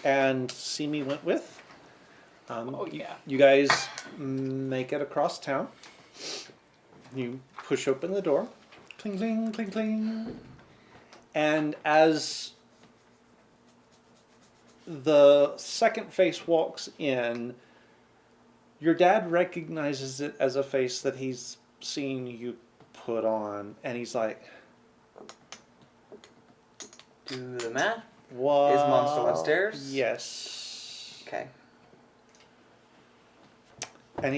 and Simi went with. Oh yeah. You guys make it across town. You push open the door. Cling, cling, cling, cling. And as the second face walks in, your dad recognizes it as a face that he's seen you put on. And he's like, Do the math. what? Is Mom still upstairs? Yes. Okay. And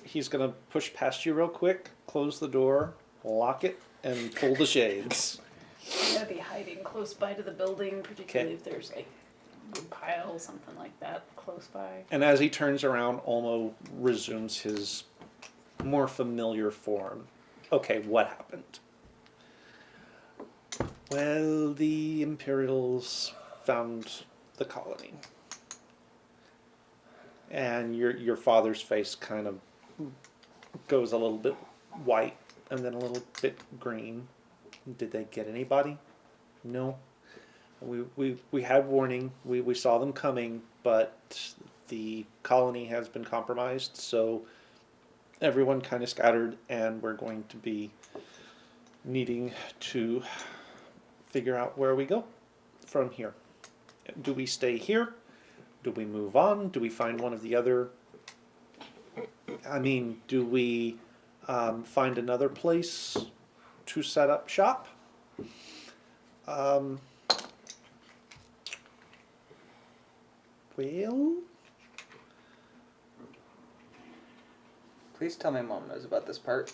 he's gonna push past you real quick, close the door, lock it, and pull the shades. I'm gonna be hiding close by to the building, particularly if there's like wood pile, something like that close by. And as he turns around, Olmo resumes his more familiar form. Okay, what happened? Well, the Imperials found the colony. And your father's face kind of goes a little bit white and then a little bit green. Did they get anybody? No. We had warning. We saw them coming, but the colony has been compromised, so everyone kind of scattered, and we're going to be needing to figure out where we go from here. Do we stay here? Do we move on? Do we find one of the other? I mean, do we find another place to set up shop? Well, Please tell me Mom knows about this part.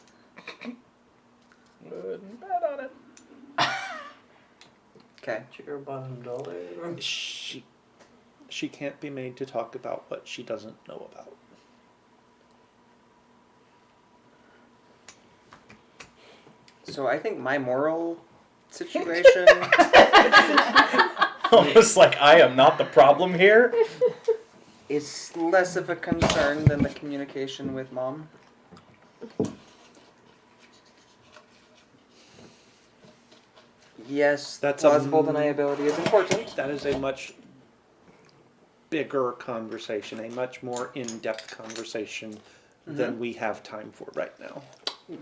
Wouldn't bet on it. Okay. Chair bottom dollar. she can't be made to talk about what she doesn't know about. So I think my moral situation Almost like I am not the problem here. is less of a concern than the communication with Mom. Yes, That's plausible a- deniability is important. That is a much bigger conversation, a much more in-depth conversation than we have time for right now.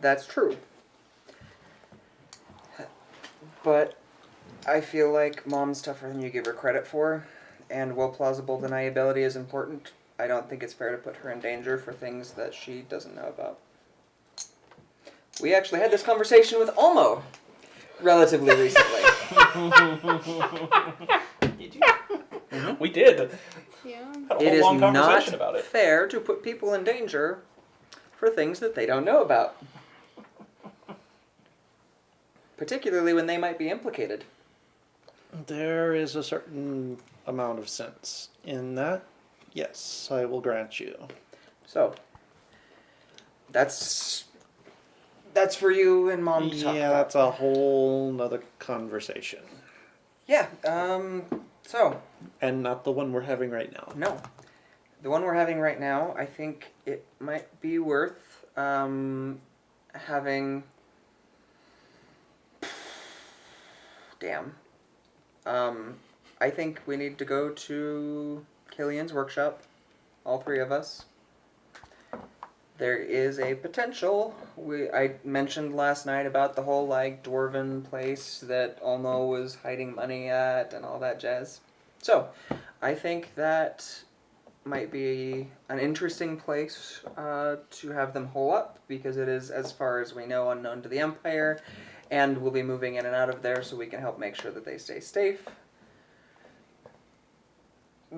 That's true. But I feel like Mom's tougher than you give her credit for, and while plausible deniability is important, I don't think it's fair to put her in danger for things that she doesn't know about. We actually had this conversation with Olmo relatively recently. Did you? We did. Yeah. Had a It whole is long not conversation about it. fair to put people in danger for things that they don't know about. Particularly when they might be implicated. There is a certain amount of sense in that. Yes, I will grant you. So, that's for you and Mom to talk Yeah, about. that's a whole nother conversation. Yeah, so, And not the one we're having right now. no. The one we're having right now, I think it might be worth having... Damn. I think we need to go to Killian's workshop, all three of us. There is a potential. I mentioned last night about the whole like dwarven place that Olmo was hiding money at and all that jazz. So, I think that might be an interesting place to have them hole up because it is, as far as we know, unknown to the Empire, and we'll be moving in and out of there so we can help make sure that they stay safe.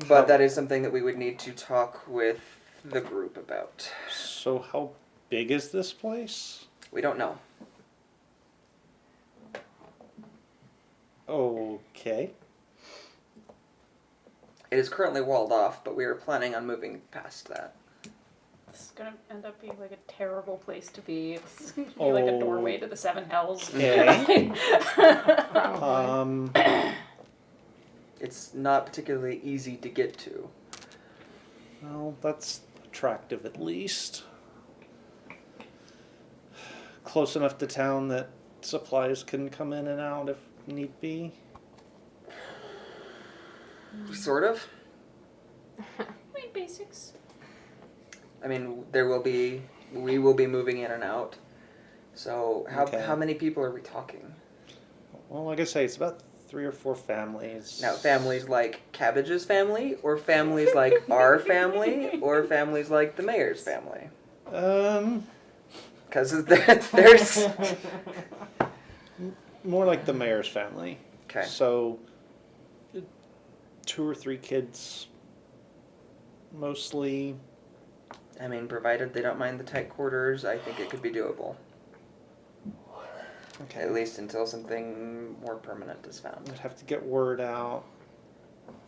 But that is something that we would need to talk with the group about. So how big is this place? We don't know. Okay. It is currently walled off, but we are planning on moving past that. This is gonna end up being like a terrible place to be. It's gonna be like a doorway to the seven hells. Okay. It's not particularly easy to get to. Well, that's attractive at least. Close enough to town that supplies can come in and out if need be. Sort of. Like basics. I mean, we will be moving in and out. So Okay. how many people are we talking? Well, like I say, it's about 3 or 4 families. Now, families like Cabbage's family, or families like our family, or families like the mayor's family? Because there's... More like the mayor's family. Okay. So, 2 or 3 kids, mostly. I mean, provided they don't mind the tight quarters, I think it could be doable. Okay. At least until something more permanent is found. We'd have to get word out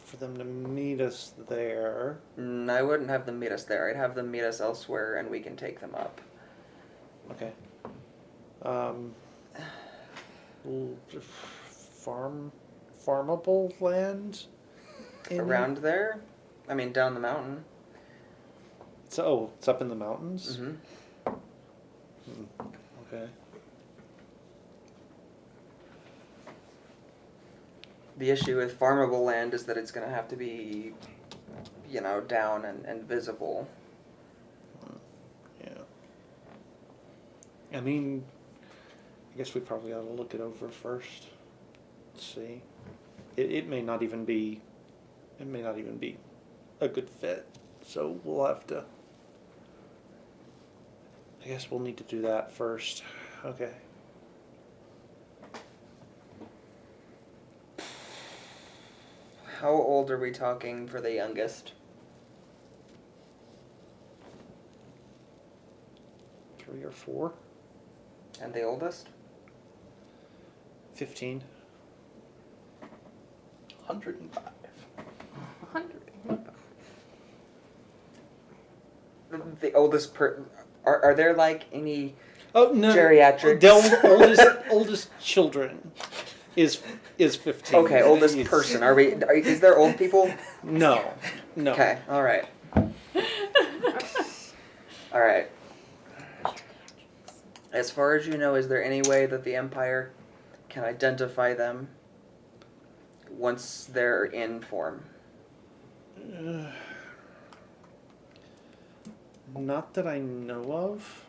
for them to meet us there. I wouldn't have them meet us there. I'd have them meet us elsewhere and we can take them up. Okay. Farmable land? Around there? I mean, down the mountain. So, it's up in the mountains? Mm-hmm. Okay. The issue with farmable land is that it's going to have to be down and visible. Yeah. I mean, I guess we probably ought to look it over first. See. It may not even be a good fit. So we'll have to, I guess we'll need to do that first. Okay. How old are we talking for the youngest? 3 or 4? And the oldest? 15. 105. 100. The oldest are there like any Oh no! geriatrics? The oldest children is 15. Okay, oldest It's- person. Is there old people? No. Okay, all right. All right. As far as you know, is there any way that the Empire can identify them once they're in form? Not that I know of.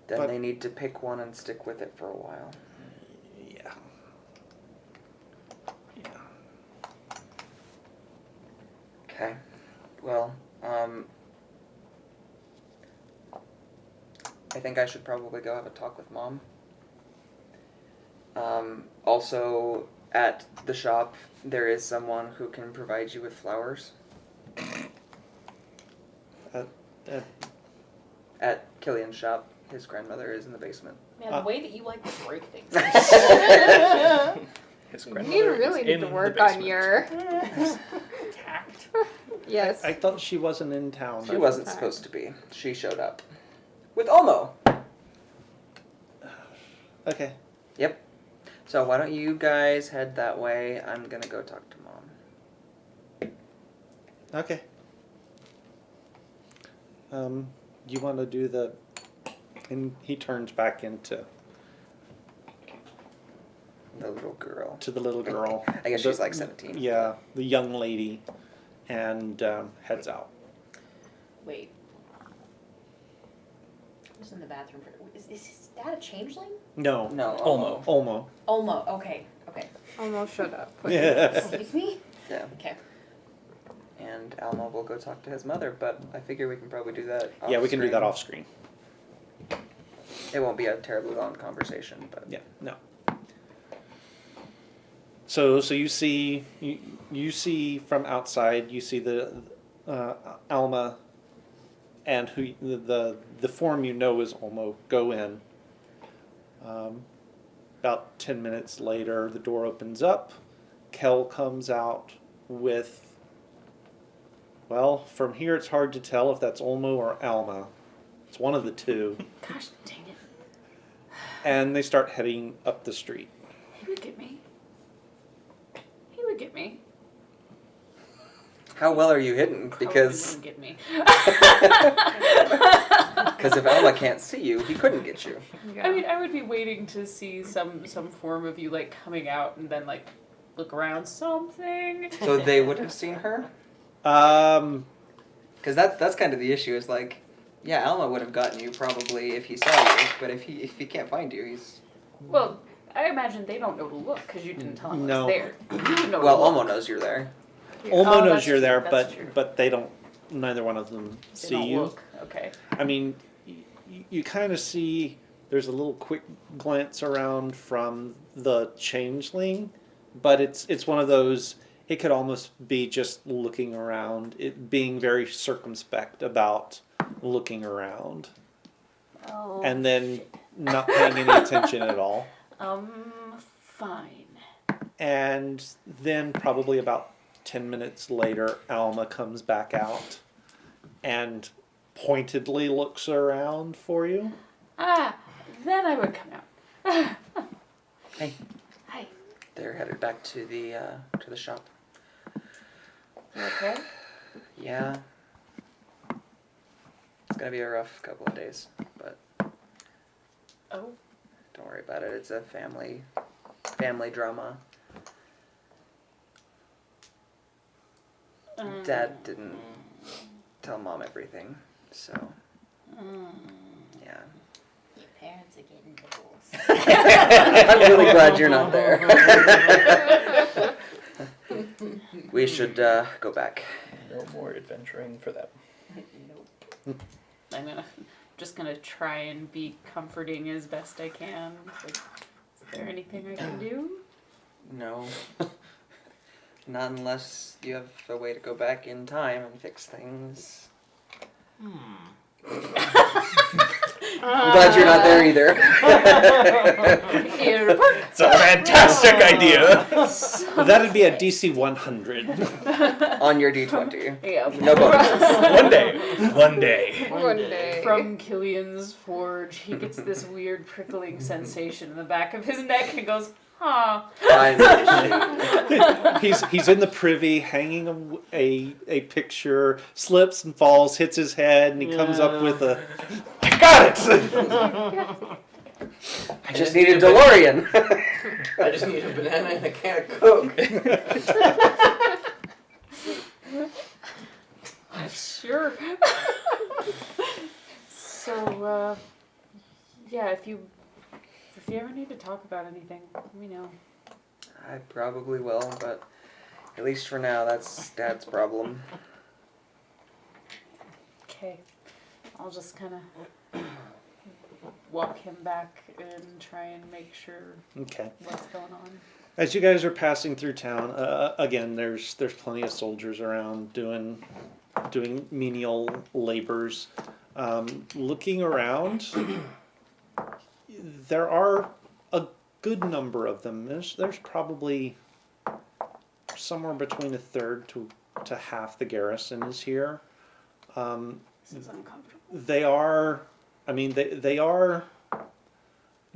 Then But- they need to pick one and stick with it for a while. Yeah. Yeah. Okay. Well, I think I should probably go have a talk with Mom. Also, at the shop, there is someone who can provide you with flowers. At Killian's shop, his grandmother is in the basement. Man, the way that you like to break things. His You grandmother really is need in to the work on basement. your Tact. yes. I thought she wasn't in town. She wasn't supposed to be. She showed up. With Olmo! Okay. Yep. So why don't you guys head that way? I'm gonna go talk to Mom. Okay. You want to do the... And he turns back into... The little girl. To the little girl. I guess she's like 17. Yeah, the young lady. And heads out. Wait. I was in the bathroom for. Is his dad a changeling? No. No, Olmo. Olmo. Olmo. Okay. Okay. Almost shut up. Yeah. Excuse me. Yeah. Okay. And Alma will go talk to his mother, but I figure we can probably do that off Yeah, we can do that screen. off screen. It won't be a terribly long conversation, but Yeah, no. So you see you see from outside, you see the Alma and who the form you know is Olmo go in. About 10 minutes later, the door opens up. Kel comes out with, well, from here it's hard to tell if that's Olmo or Alma. It's one of the two. Gosh dang it. And they start heading up the street. He would get me. He would get me. how well are you hidden? Probably Because wouldn't get me. if Alma can't see you, he couldn't get you. Yeah. I mean, I would be waiting to see some form of you like coming out and then like look around something. So they would have seen her? Um, Because that's kind of the issue. Is like, yeah, Alma would have gotten you probably if he saw you, but if he can't find you, he's Well, I imagine they don't know to look because you didn't tell them No. I was there. You would know well, to look. Olmo knows you're there. Olmo Oh, knows that's you're true, there, that's true. but they don't. Neither one of them They see don't you. look. Okay. I mean, you kind of see. There's a little quick glance around from the changeling, but it's one of those. It could almost be just looking around. It being very circumspect about looking around, Oh. and then not paying any attention at all. Fine. And then probably about 10 minutes later, Alma comes back out and pointedly looks around for you. Then I would come out. Hey. Hi. They're headed back to the shop. You okay? Yeah. It's gonna be a rough couple of days, but Oh. don't worry about it. It's a family drama. Dad didn't tell Mom everything, so yeah. Your parents are getting divorced. I'm really glad you're not there. We should go back. No more adventuring for them. I'm just gonna try and be comforting as best I can. Like, is there anything I can do? No. Not unless you have a way to go back in time and fix things. I'm glad you're not there either. It's a fantastic idea. That'd be a DC 100. On your D20. Yeah. No bonus. One day. One day. One day. From Killian's forge, he gets this weird prickling sensation in the back of his neck and goes, huh. He's in the privy, hanging a picture, slips and falls, hits his head, and he comes up with a. I got it! I just need a DeLorean. I just need a banana and a can of Coke. Sure. So, yeah, if you ever need to talk about anything, let me know. I probably will, but at least for now, that's Dad's problem. Okay. I'll just kind of walk him back and try and make sure Okay. what's going on. As you guys are passing through town, again, there's plenty of soldiers around doing menial labors. Looking around, there are a good number of them. There's probably somewhere between a third to half the garrison is here. This is uncomfortable. They are, they are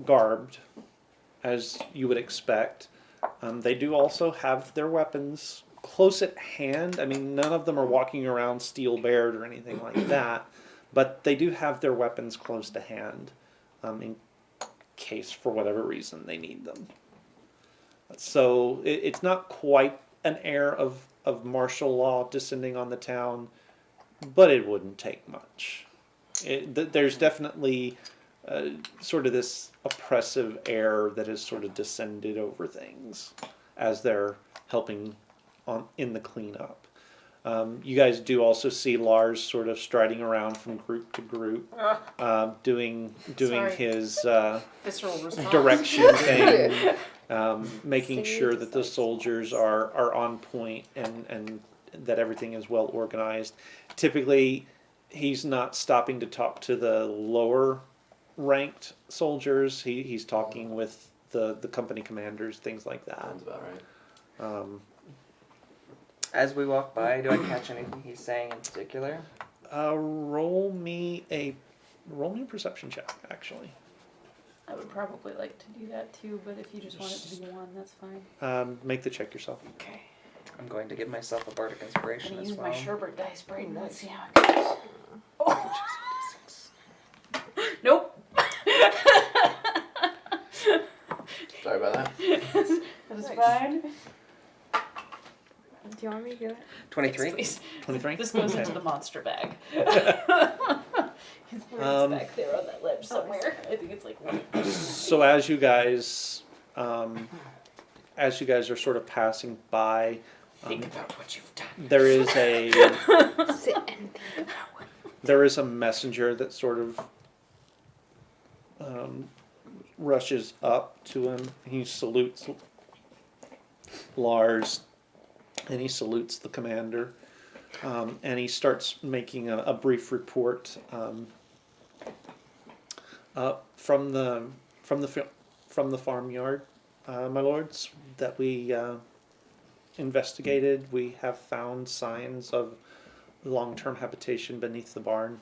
garbed, as you would expect. They do also have their weapons close at hand. I mean, none of them are walking around steel-bared or anything like that, but they do have their weapons close to hand in case, for whatever reason, they need them. So it's not quite an air of martial law descending on the town, but it wouldn't take much. There's definitely sort of this oppressive air that has sort of descended over things as they're helping in the cleanup. You guys do also see Lars sort of striding around from group to group, doing Sorry. his Visceral response. direction thing, making sure that the soldiers are on point and that everything is well organized. Typically, he's not stopping to talk to the lower ranked soldiers. He's talking with the company commanders, things like that. Sounds about right. As we walk by, do I catch anything he's saying in particular? Roll me a perception check, actually. I would probably like to do that too, but if you just want it to be one, that's fine. Make the check yourself. Okay. I'm going to give myself a bardic I'm inspiration gonna as use well. my Sherbert dice, Brayden. Let's see how it goes. Oh. Nope. Sorry about that. That is fine. Do you want me to do it? 23? Please. 23? This goes Okay. into the monster bag. It's back there on that ledge somewhere. I think it's like one. So as you guys are sort of passing by, Think about what you've done. there is a Sit and think. there is a messenger that sort of rushes up to him. He salutes Lars, and he salutes the commander, and he starts making a brief report from the farmyard, my lords, that we investigated. We have found signs of long-term habitation beneath the barn.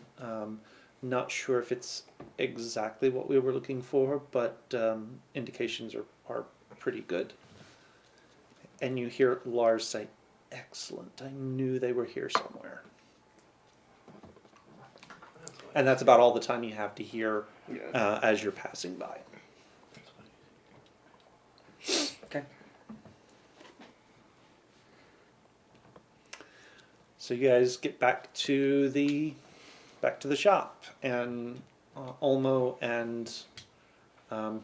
Not sure if it's exactly what we were looking for, but indications are pretty good. And you hear Lars say, "Excellent, I knew they were here somewhere." And that's about all the time you have to hear as you're passing by. Okay. So you guys get back to the shop, and Olmo and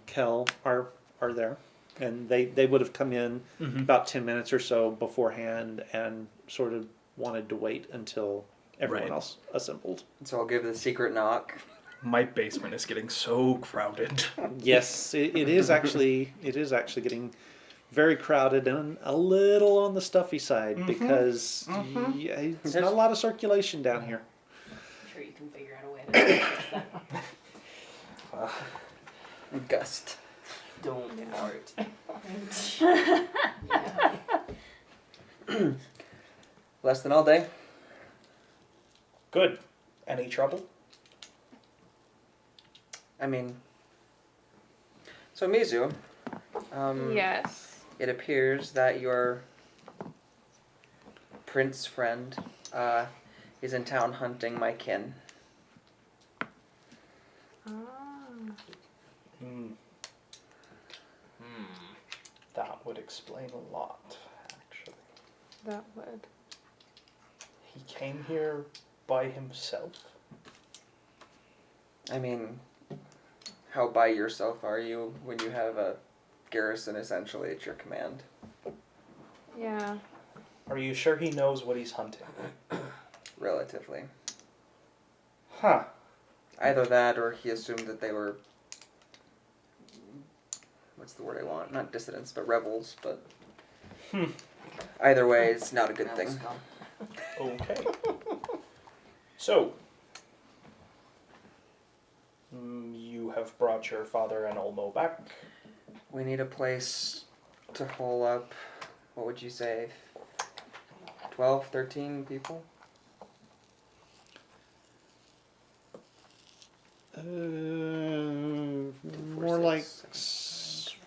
Kel are there, and they would have come in about 10 minutes or so beforehand and sort of wanted to wait until everyone Right. else assembled. So I'll give the secret knock. My basement is getting so crowded. Yes, it is actually getting very crowded and a little on the stuffy side because yeah, it's not a lot of circulation down here. I'm sure you can figure out a way to fix that. Gust. Don't fart. Less than all day. Good. Any trouble? I mean, so Mizu, Yes. it appears that your prince friend is in town hunting my kin. That would explain a lot, actually. That would. He came here by himself. I mean, how by yourself are you when you have a garrison essentially at your command? Yeah. Are you sure he knows what he's hunting? Relatively. Huh. Either that or he assumed that they were, what's the word I want? Not dissidents, but rebels, but either way, it's not a good thing. Okay. So, you have brought your father and Olmo back. We need a place to hole up, what would you say, 12, 13 people?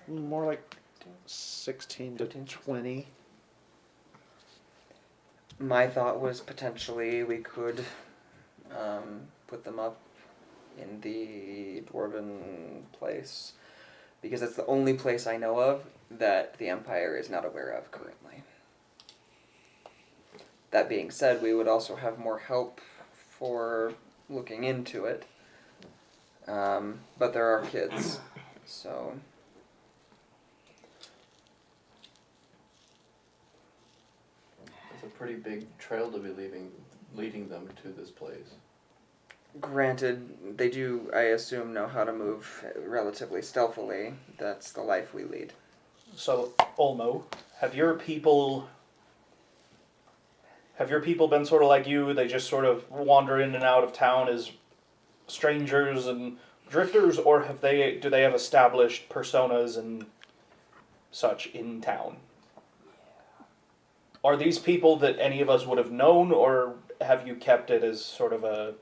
More like 16 to 20. My thought was potentially we could put them up in the Dwarven place, because it's the only place I know of that the Empire is not aware of currently. That being said, we would also have more help for looking into it, but there are kids, so... It's a pretty big trail to be leading them to this place. Granted, they do, I assume, know how to move relatively stealthily. That's the life we lead. So, Olmo, have your people been sort of like you? They just sort of wander in and out of town as strangers and drifters, or do they have established personas and such in town? Are these people that any of us would have known, or have you kept it as sort of a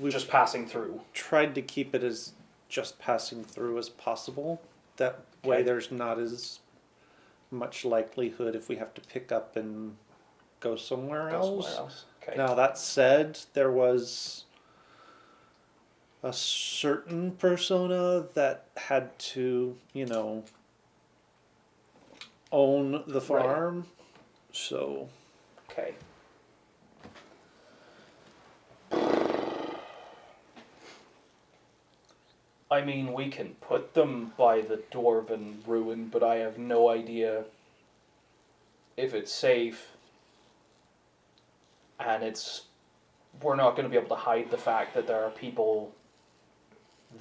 We've just passing through? tried to keep it as just passing through as possible. That way Okay. there's not as much likelihood if we have to pick up and go somewhere else. Okay. Now that said, there was a certain persona that had to, own the farm. So Okay. I mean, we can put them by the Dwarven ruin, but I have no idea if it's safe. And we're not going to be able to hide the fact that there are people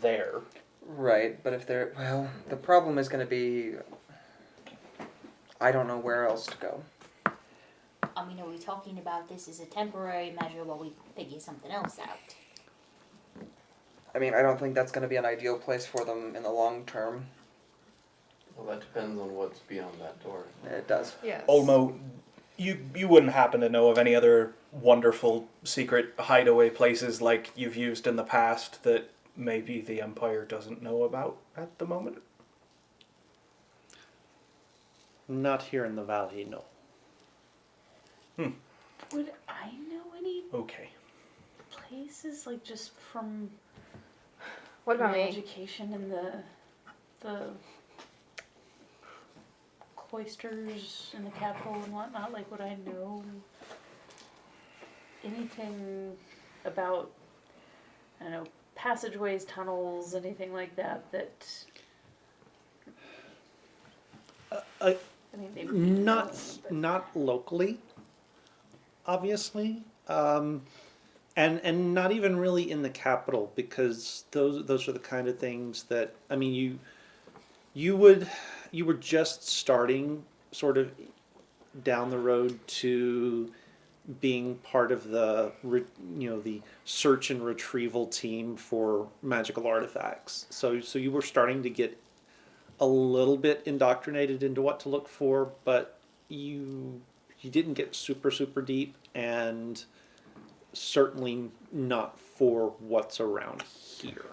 there. Right, but if they're... Well, the problem is going to be... I don't know where else to go. I mean, are we talking about this as a temporary measure while we figure something else out? I mean, I don't think that's going to be an ideal place for them in the long term. Well, that depends on what's beyond that door. It does. Yes. Olmo, you wouldn't happen to know of any other wonderful secret hideaway places like you've used in the past that maybe the Empire doesn't know about at the moment? not here in the valley, no. Would I know any Okay. places, like, just from What about my me? education in the cloisters in the capital and whatnot? Like, would I know anything about, I don't know, passageways, tunnels, anything like that I- I mean, they Not but- not locally, obviously, and not even really in the capital, because those are the kind of things that, I mean, you were just starting sort of down the road to being part of the the search and retrieval team for magical artifacts. So you were starting to get a little bit indoctrinated into what to look for, but you didn't get super deep, and certainly not for what's around here.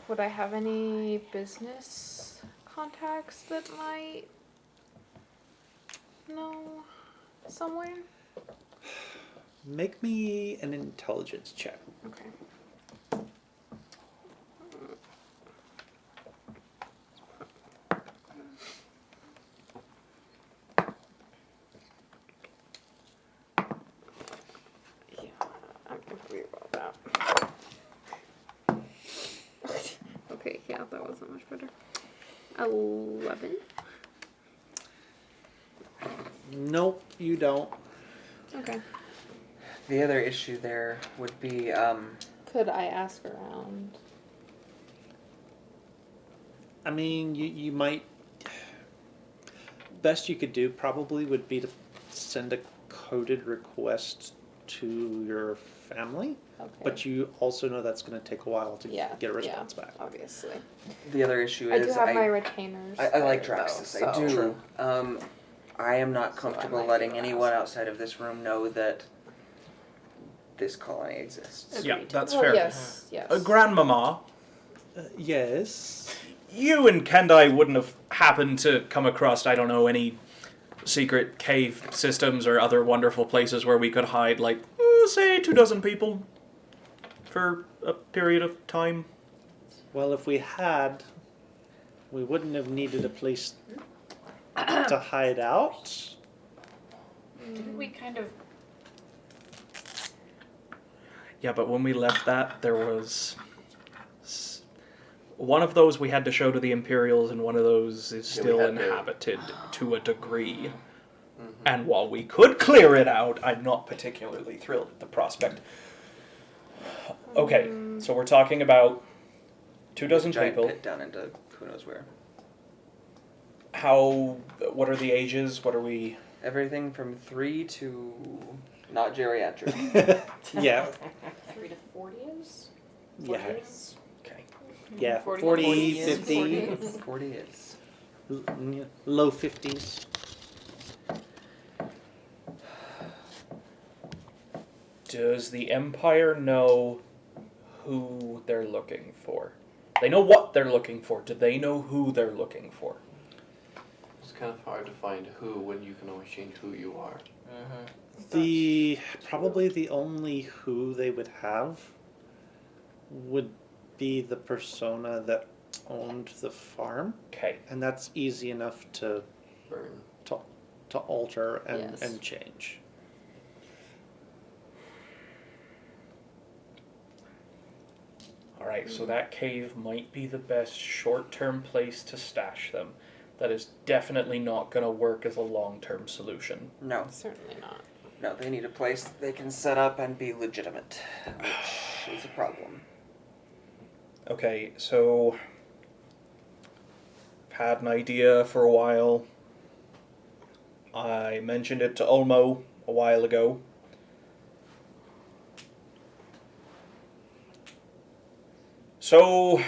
Would I have any business contacts that might know somewhere? Make me an intelligence check. Okay. Yeah, I'm happy about that. Okay, yeah, that wasn't much better. 11. Nope, you don't. Okay. The other issue there would be, Could I ask around? I mean, you might. Best you could do probably would be to send a coded request to your family, Okay. but you also know that's going to take a while to Yeah, get a response back. Obviously. the other issue I is do have my retainers. I like there, Draxus, though, I do. so- I am not So I comfortable might letting be able to anyone ask. outside of this room know that this colony exists. Yeah, Agreed. that's Well, fair. yes, yes. Grandmama, Yes. you and Kendai wouldn't have happened to come across, I don't know, any secret cave systems or other wonderful places where we could hide, like, say, 24 people for a period of time? Well, if we had, we wouldn't have needed a place to hide out. Didn't we kind of Yeah, but when we left that, there was one of those we had to show to the Imperials, and one of those is Yeah, we still had to- inhabited to a degree. Mhm. And while we could clear it out, I'm not particularly thrilled at the prospect. Okay, so we're talking about 24 Giant people. pit down into who knows where. What are the ages? What are we? Everything from 3 to not geriatric. Yeah. 3 to 40 is? Yeah. Okay. Yeah. 40, 40, 40, 50, 40 is. low 50s. Does the Empire know who they're looking for? They know what they're looking for. Do they know who they're looking for? It's kind of hard to find who when you can always change who you are. Probably the only who they would have would be the persona that owned the farm, Okay. and that's easy enough to Burn. alter and, Yes. and change. Alright, so that cave might be the best short-term place to stash them. That is definitely not going to work as a long-term solution. No, Certainly not. no, they need a place they can set up and be legitimate, which is a problem. Okay, so I've had an idea for a while. I mentioned it to Ulmo a while ago. So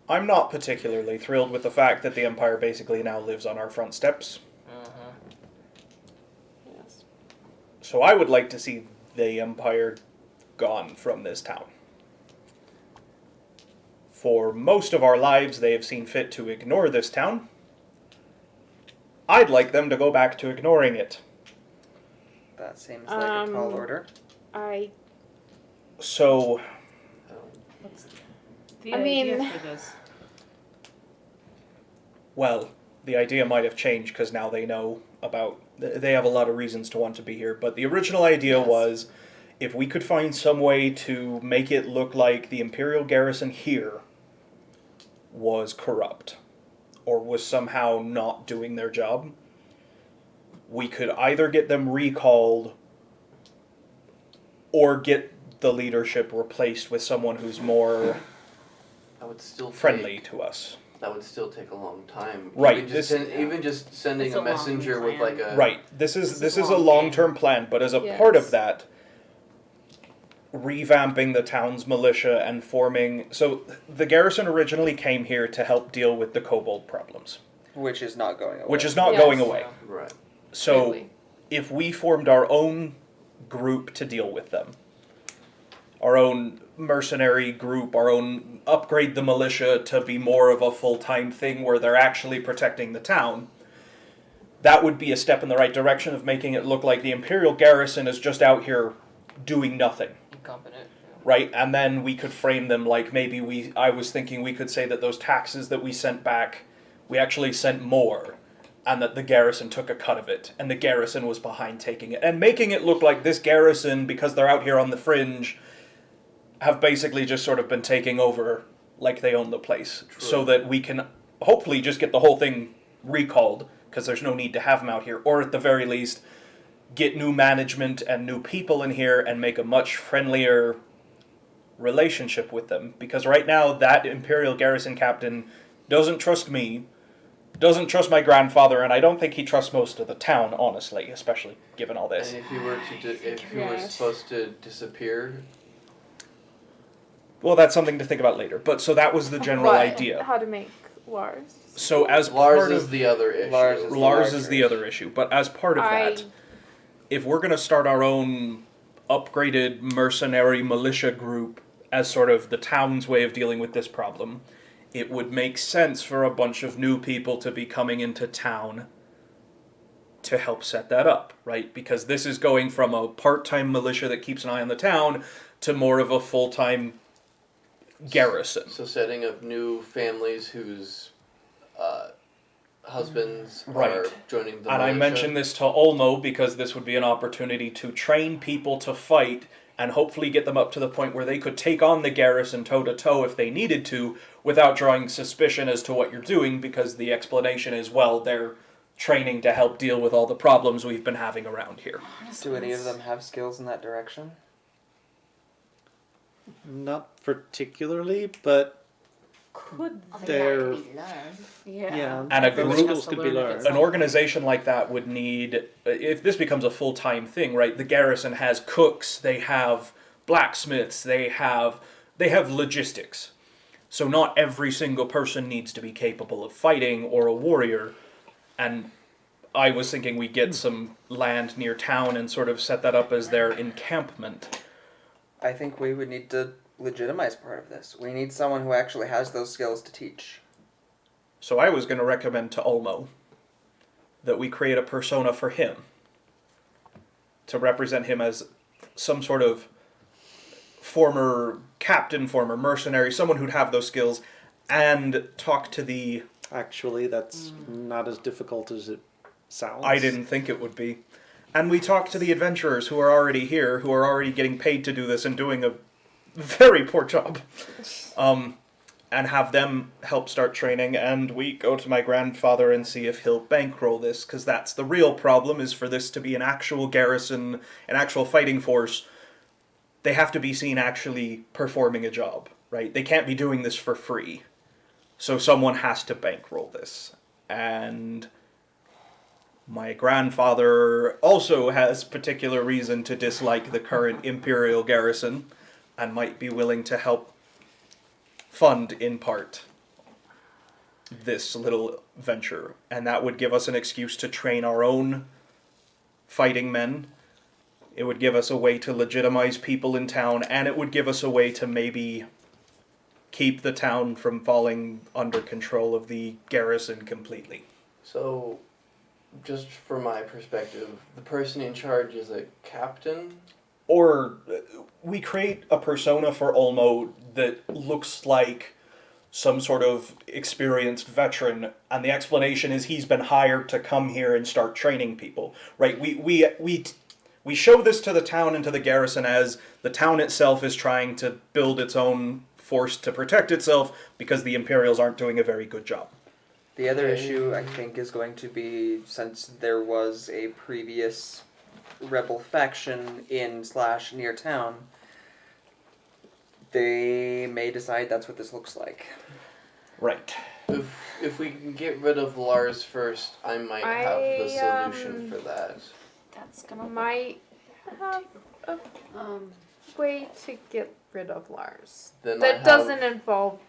I'm not particularly thrilled with the fact that the Empire basically now lives on our front steps. Yes. So I would like to see the Empire gone from this town. For most of our lives, they have seen fit to ignore this town. I'd like them to go back to ignoring it. That seems like a tall order. So, what's the I idea mean- for this? well, the idea might have changed because now they know about. They have a lot of reasons to want to be here. But the original idea was, if we could find some way to make it look like the Imperial garrison here was corrupt, or was somehow not doing their job, we could either get them recalled or get the leadership replaced with someone who's more That would still friendly take, to us. That would still take a long time. Right, Even just sending It's a a long messenger with plan. like a Right. This is This is a long long-term plan, but as a Yes. part of that, revamping the town's militia and forming. So the garrison originally came here to help deal with the kobold problems, Which is not going away. which is not Yes. going away. right. So Really. if we formed our own group to deal with them, our own mercenary group, our own upgrade the militia to be more of a full-time thing where they're actually protecting the town, that would be a step in the right direction of making it look like the Imperial garrison is just out here doing nothing. Incompetent. Right, and then we could frame them like maybe I was thinking we could say that those taxes that we sent back, we actually sent more, and that the garrison took a cut of it, and the garrison was behind taking it, and making it look like this garrison, because they're out here on the fringe, have basically just sort of been taking over like they own the place, True. so that we can hopefully just get the whole thing recalled, because there's no need to have them out here, or at the very least, get new management and new people in here and make a much friendlier relationship with them. Because right now, that Imperial garrison captain doesn't trust me, doesn't trust my grandfather, and I don't think he trusts most of the town, honestly, especially given all this. And if you were if you were Yes. supposed to disappear, Well, that's something to think about later. But so that was the general What? idea. How to make Lars. So as Lars part is of the other issue. Lars is the other issue, but as part of that, if we're going to start our own upgraded mercenary militia group as sort of the town's way of dealing with this problem, it would make sense for a bunch of new people to be coming into town to help set that up, right? Because this is going from a part-time militia that keeps an eye on the town to more of a full-time garrison. So setting up new families whose husbands are Right. joining the And I militia. mentioned this to Olmo because this would be an opportunity to train people to fight and hopefully get them up to the point where they could take on the garrison toe-to-toe if they needed to without drawing suspicion as to what you're doing, because the explanation is, well, they're training to help deal with all the problems we've been having around here. Do any of them have skills in that direction? Not particularly, but Could I mean, They're- that could be learned. yeah. And a Everybody group- has to learn. An organization like that would need, if this becomes a full-time thing, right, the garrison has cooks, they have blacksmiths, they have logistics. So not every single person needs to be capable of fighting or a warrior. And I was thinking we get some land near town and sort of set that up as their encampment. I think we would need to legitimize part of this. We need someone who actually has those skills to teach. So I was going to recommend to Olmo that we create a persona for him to represent him as some sort of former captain, former mercenary, someone who'd have those skills, and talk to the... actually, that's not as difficult as it sounds. I didn't think it would be. And we talk to the adventurers who are already here, who are already getting paid to do this and doing a very poor job. And have them help start training, and we go to my grandfather and see if he'll bankroll this, because that's the real problem, is for this to be an actual garrison, an actual fighting force, they have to be seen actually performing a job, right? They can't be doing this for free. So someone has to bankroll this. And my grandfather also has particular reason to dislike the current Imperial garrison, and might be willing to help fund, in part, this little venture. And that would give us an excuse to train our own fighting men. It would give us a way to legitimize people in town, and it would give us a way to maybe keep the town from falling under control of the garrison completely. So, just from my perspective, the person in charge is a captain. Or we create a persona for Olmo that looks like some sort of experienced veteran, and the explanation is he's been hired to come here and start training people, right? We show this to the town and to the garrison as the town itself is trying to build its own force to protect itself because the Imperials aren't doing a very good job. The other issue, I think, is going to be, since there was a previous rebel faction in/near town, they may decide that's what this looks like. Right. If we can get rid of Lars first, I might have the I, solution for that. That's gonna Might have a way to get rid of Lars. Then That doesn't involve.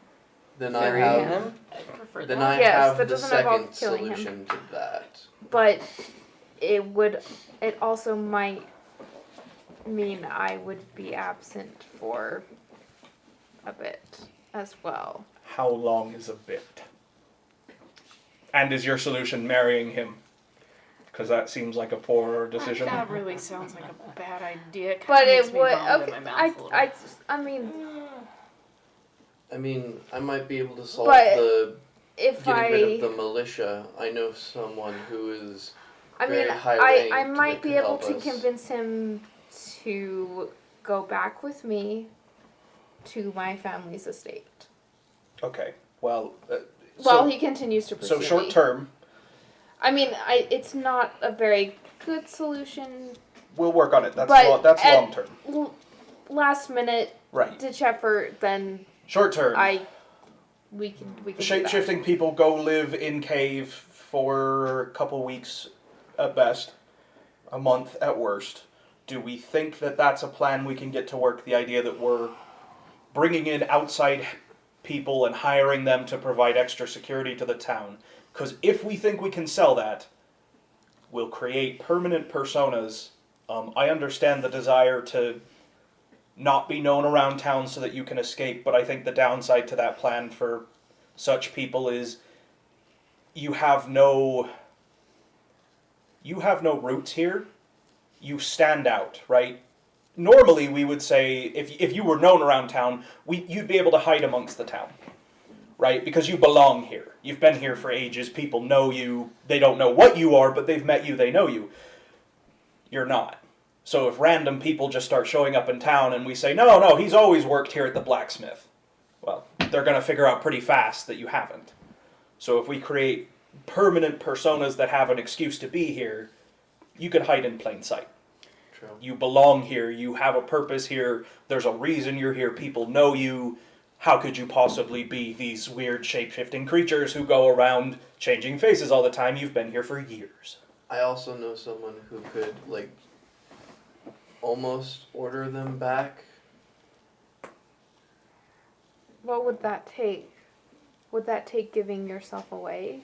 Then Marry I have. him? I prefer Then that. I Yes, have that the doesn't involve second killing him. solution to that. But it would. It also might mean I would be absent for a bit as well. How long is a bit? And is your solution marrying him? Because that seems like a poor decision. That really sounds like a bad idea. It kinda But makes it me would. vomit Okay, in my mouth a little. I mean, I mean, I might be able to solve But the if getting rid of I. the militia. I know someone who is. I mean, very high I ranked might that be could able help to us. convince him to go back with me to my family's estate. Okay. Well, While he continues to pursue so short me. term, I mean, it's not a very good solution. we'll work on it. That's But that's at- long term. Last minute Right. ditch effort, then Short term. we can do Shape that. shifting people go live in cave for a couple weeks at best, a month at worst. Do we think that that's a plan we can get to work? The idea that we're bringing in outside people and hiring them to provide extra security to the town. Because if we think we can sell that, we'll create permanent personas. I understand the desire to not be known around town so that you can escape, but I think the downside to that plan for such people is you have no roots here. You stand out, right? Normally we would say if you were known around town, you'd be able to hide amongst the town, right? Because you belong here. You've been here for ages. People know you. They don't know what you are, but they've met you. They know you. You're not. So if random people just start showing up in town and we say, no, he's always worked here at the blacksmith, well, they're going to figure out pretty fast that you haven't. So if we create permanent personas that have an excuse to be here, you could hide in plain sight. True. You belong here. You have a purpose here. There's a reason you're here. People know you. How could you possibly be these weird shape-shifting creatures who go around changing faces all the time? You've been here for years. I also know someone who could almost order them back. What would that take? Would that take giving yourself away?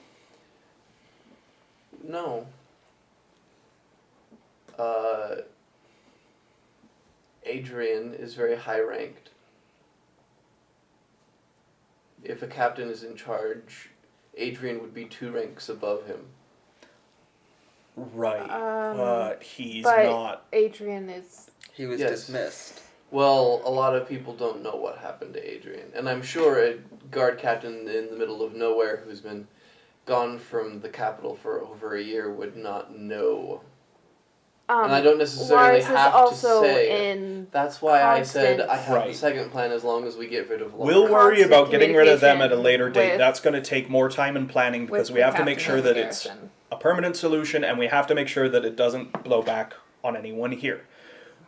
No. Adrian is very high ranked. If a captain is in charge, Adrian would be 2 ranks above him. Right. But he's but not. Adrian is. He was Yes. dismissed. Well, a lot of people don't know what happened to Adrian. And I'm sure a guard captain in the middle of nowhere who's been gone from the capital for over a year would not know. And I don't necessarily Lars have is also to say it. in. That's why I said I have the Right. second plan as long as we get rid of Lars. We'll worry constant about getting rid of them at a communication later date. with- That's going to take more time and planning because with we the have to make captain sure of the that it's garrison. a permanent solution and we have to make sure that it doesn't blow back on anyone here.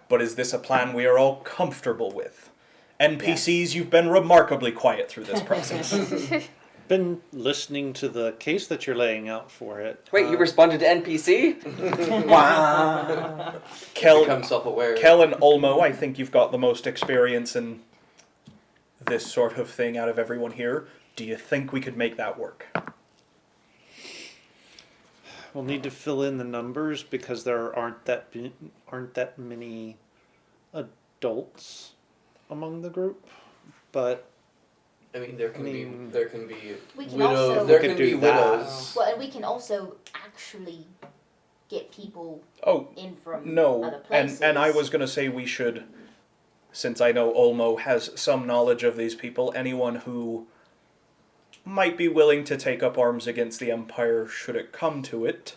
But is this a plan we are all comfortable with? NPCs, you've been remarkably quiet through this process. Been listening to the case that you're laying out for it. Wait, you responded to NPC? Wow. Become self-aware. Kel and Olmo, I think you've got the most experience in this sort of thing out of everyone here. Do you think we could make that work? We'll need to fill in the numbers because there aren't that many adults among the group. But I mean, there can be We can widows. also- There We can could be do that. widows. Well, and we can also actually get people Oh, in from no. other places. And I was going to say we should, since I know Olmo has some knowledge of these people, anyone who might be willing to take up arms against the Empire should it come to it,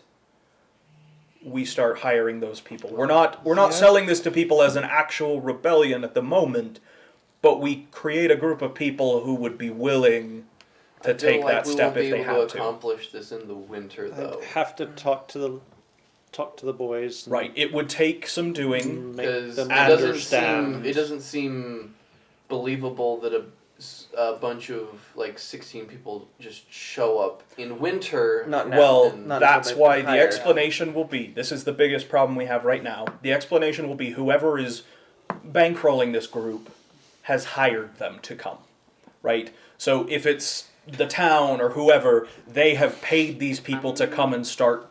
we start hiring those people. We're not Yeah. selling this to people as an actual rebellion at the moment, but we create a group of people who would be willing to I feel take like that we step won't be if they able have to to. accomplish this in the winter, though. I'd have to talk to the boys. and Right, it would take some doing. Make Because them it understand. doesn't seem believable that a bunch of like 16 people just show up in winter. Not now. Well, and Not that's until they why the hire. explanation will be, this is the biggest problem we have right now. The explanation will be whoever is bankrolling this group has hired them to come, right? So if it's the town or whoever, they have paid these people to come and start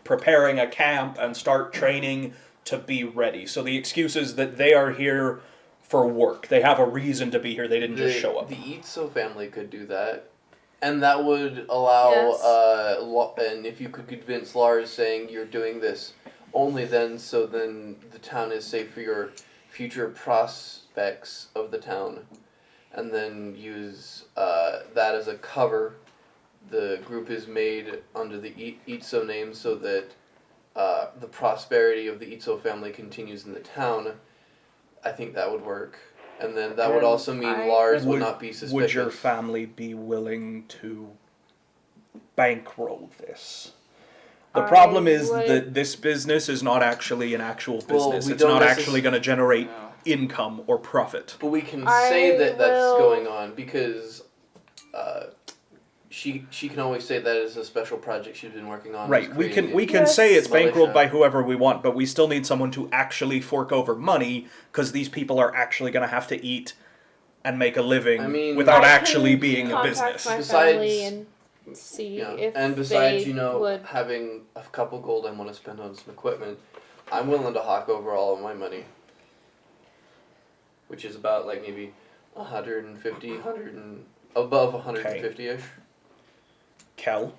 preparing a camp and start training to be ready. So the excuse is that they are here for work. They have a reason to be here. They didn't just show up. The Itzo family could do that, and that would allow. Yes. And if you could convince Lars, saying you're doing this only then, so then the town is safe for your future prospects of the town, and then use that as a cover. The group is made under the Itzo name so that the prosperity of the Itzo family continues in the town. I think that would work. And then that would And also mean I Lars Would- would not be suspicious. Would your family be willing to bankroll this? The I problem is would- that this business is not actually an actual Well, business. we It's don't not necess- actually going to generate No. income or profit. But we can I say that that's will- going on because she can always say that is a special project she's been working on. Right. is We can creating Yes. say it's bankrolled militia. by whoever we want, but we still need someone to actually fork over money because these people are actually going to have to eat and make a living I mean, without I actually can being a contact business. my Besides- family and see Yeah. if And besides, they you know, would. having a couple gold I want to spend on some equipment, I'm willing to hawk over all of my money. Which is about like maybe 150, 100 and above 150-ish. Kel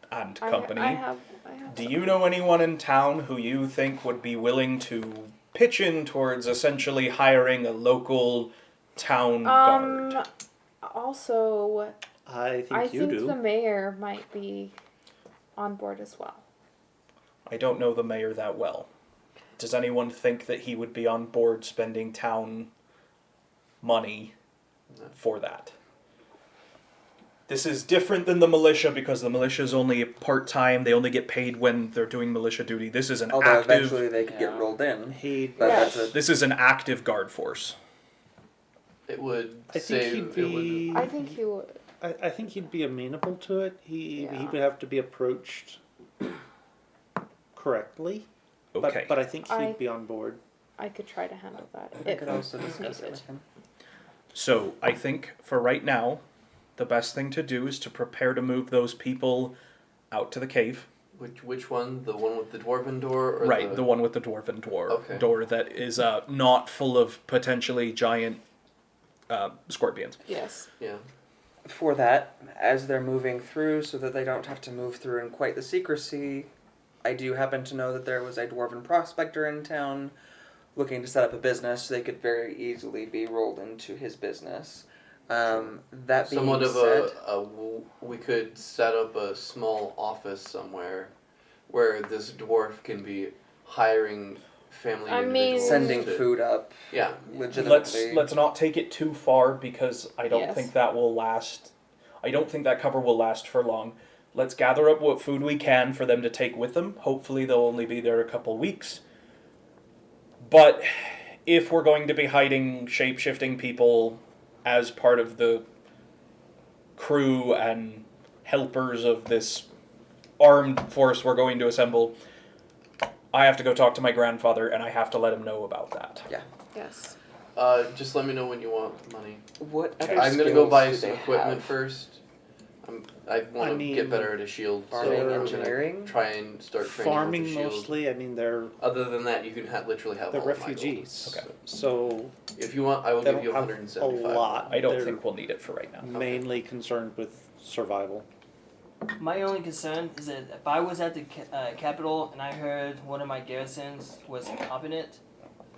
and company. I have Do you know anyone in town who you think would be willing to pitch in towards essentially hiring a local town guard? Also, I think I you think do. the mayor might be on board as well. I don't know the mayor that well. Does anyone think that he would be on board spending town money No. for that? This is different than the militia because the militia is only part-time. They only get paid when they're doing militia duty. This is an Although active... eventually they could get Yeah. rolled in. He, But Yes. that's a, This is an active guard force. It would I think save. he'd It be. I think he would. I think he'd be amenable to it. He Yeah. would have to be approached correctly. Okay. But I think he'd I- be on board. I could try to handle that. I if could also discuss it needed. with him. So I think for right now, the best thing to do is to prepare to move those people out to the cave. which one? The one with the dwarven door, or Right, the one with the dwarven Okay. door that is not full of potentially giant scorpions. Yes. Yeah. For that, as they're moving through, so that they don't have to move through in quite the secrecy, I do happen to know that there was a dwarven prospector in town looking to set up a business. They could very easily be rolled into his business. That being Somewhat of said, we could set up a small office somewhere where this dwarf can be hiring family I mean- individuals sending to, food up Yeah. legitimately. Let's not take it too far because I don't Yes. think that will last. I don't think that cover will last for long. Let's gather up what food we can for them to take with them. Hopefully they'll only be there a couple weeks. But if we're going to be hiding shape-shifting people as part of the crew and helpers of this armed force we're going to assemble, I have to go talk to my grandfather and I have to let him know about that. Yes. Just let me know when you want money. What Okay. other I'm gonna go skills buy do some they equipment have? first. I want to mean, get better at a shield, so Farming, I'm gonna engineering? try and start training Farming with a shield. mostly. I mean, they're Other than that, you can literally have they're all of my refugees. Okay. So If you want, I will they give don't you have 175. a lot. I don't They're think we'll need it for right now. mainly concerned with survival. My only concern is that if I was at the capital and I heard one of my garrisons was incompetent,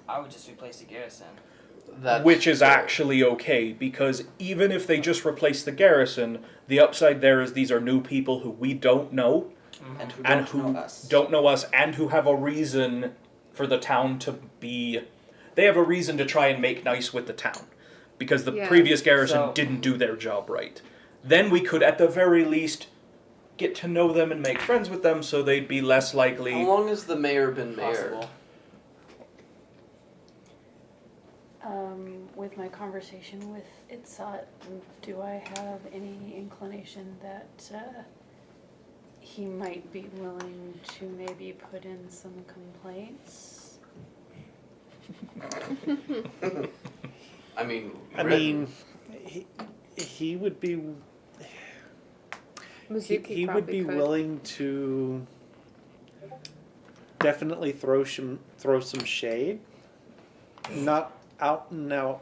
I would just replace the garrison. That's which is fair. actually okay, because even if they just replace the garrison, the upside there is these are new people who we don't know, And who and don't who know us. don't know us, and who have a reason for the town to be. They have a reason to try and make nice with the town, because the Yeah. previous garrison So- didn't do their job right. Then we could, at the very least, get to know them and make friends with them, so they'd be less likely. How long has the mayor been mayor? Possible. With my conversation with Itzat, do I have any inclination that he might be willing to maybe put in some complaints? I mean, I mean, he would be Mizuki he would probably be could. willing to definitely throw some shade, not out and out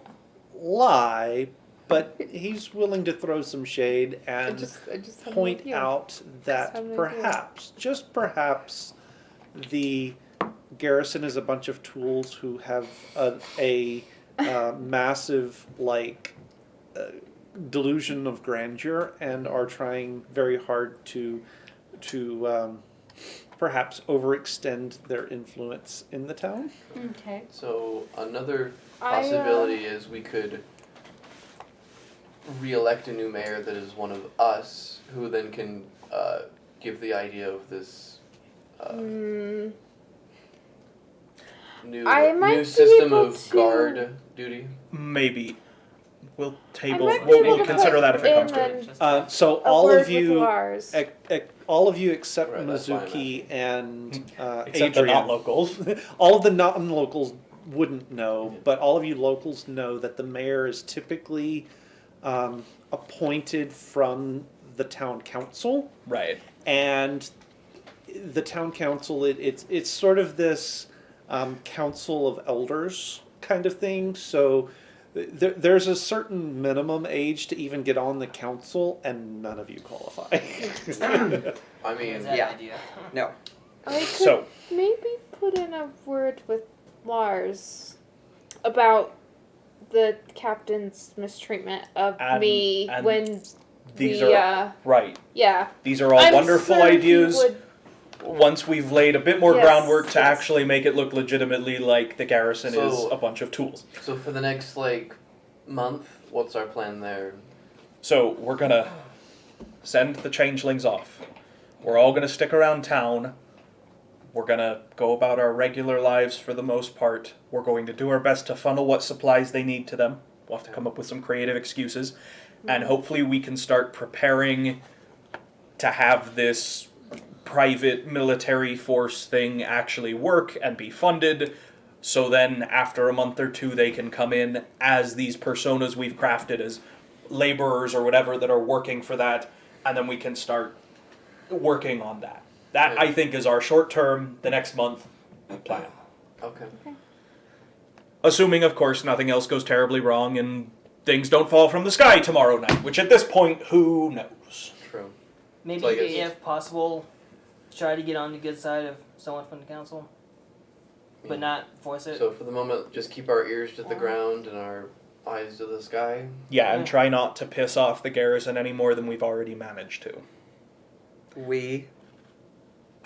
lie, but he's willing to throw some shade I and just had an point idea. out that had an idea. perhaps, just perhaps, the garrison is a bunch of tools who have a massive delusion of grandeur and are trying very hard to perhaps overextend their influence in the town. Okay. so another I, possibility is we could re-elect a new mayor that is one of us, who then can give the idea of this Mm, new I might new be system able of to- guard duty. Maybe. We'll table. might be We'll, able we'll to consider put that if it comes in to an- it. So a all word of with you, Lars. all of you except Right, that's fine Mizuki and Except the Adrian. not locals. All of the non-locals wouldn't know, but all of you locals know that the mayor is typically appointed from the town council, Right. and the town council it's sort of this council of elders kind of thing. So there's a certain minimum age to even get on the council, and none of you qualify. I mean, Is that Yeah. idea? No. I could So, maybe put in a word with Lars about the captain's mistreatment of And- me and when these we, are right. yeah. These are all I'm wonderful sure he ideas. would- Once we've laid a bit more Yes, groundwork to yes. actually make it look legitimately like the garrison is So- a bunch of tools. so for the next month, what's our plan there? So we're gonna send the changelings off. We're all gonna stick around town. We're gonna go about our regular lives for the most part. We're going to do our best to funnel what supplies they need to them. We'll have to come up with some creative excuses. And hopefully we can start preparing to have this private military force thing actually work and be funded. So then after a month or two they can come in as these personas we've crafted as laborers or whatever that are working for that, and then we can start working on that. That, Yeah. I think, is our short term, the next month plan. Okay. Assuming, of course, nothing else goes terribly wrong and things don't fall from the sky tomorrow night, which at this point, who knows? True. Maybe So I guess- if possible, try to get on the good side of someone from the council, Yeah. but not force it. So for the moment, just keep our ears to the ground and our eyes to the sky. Yeah, and Yeah. try not to piss off the garrison any more than we've already managed to. We.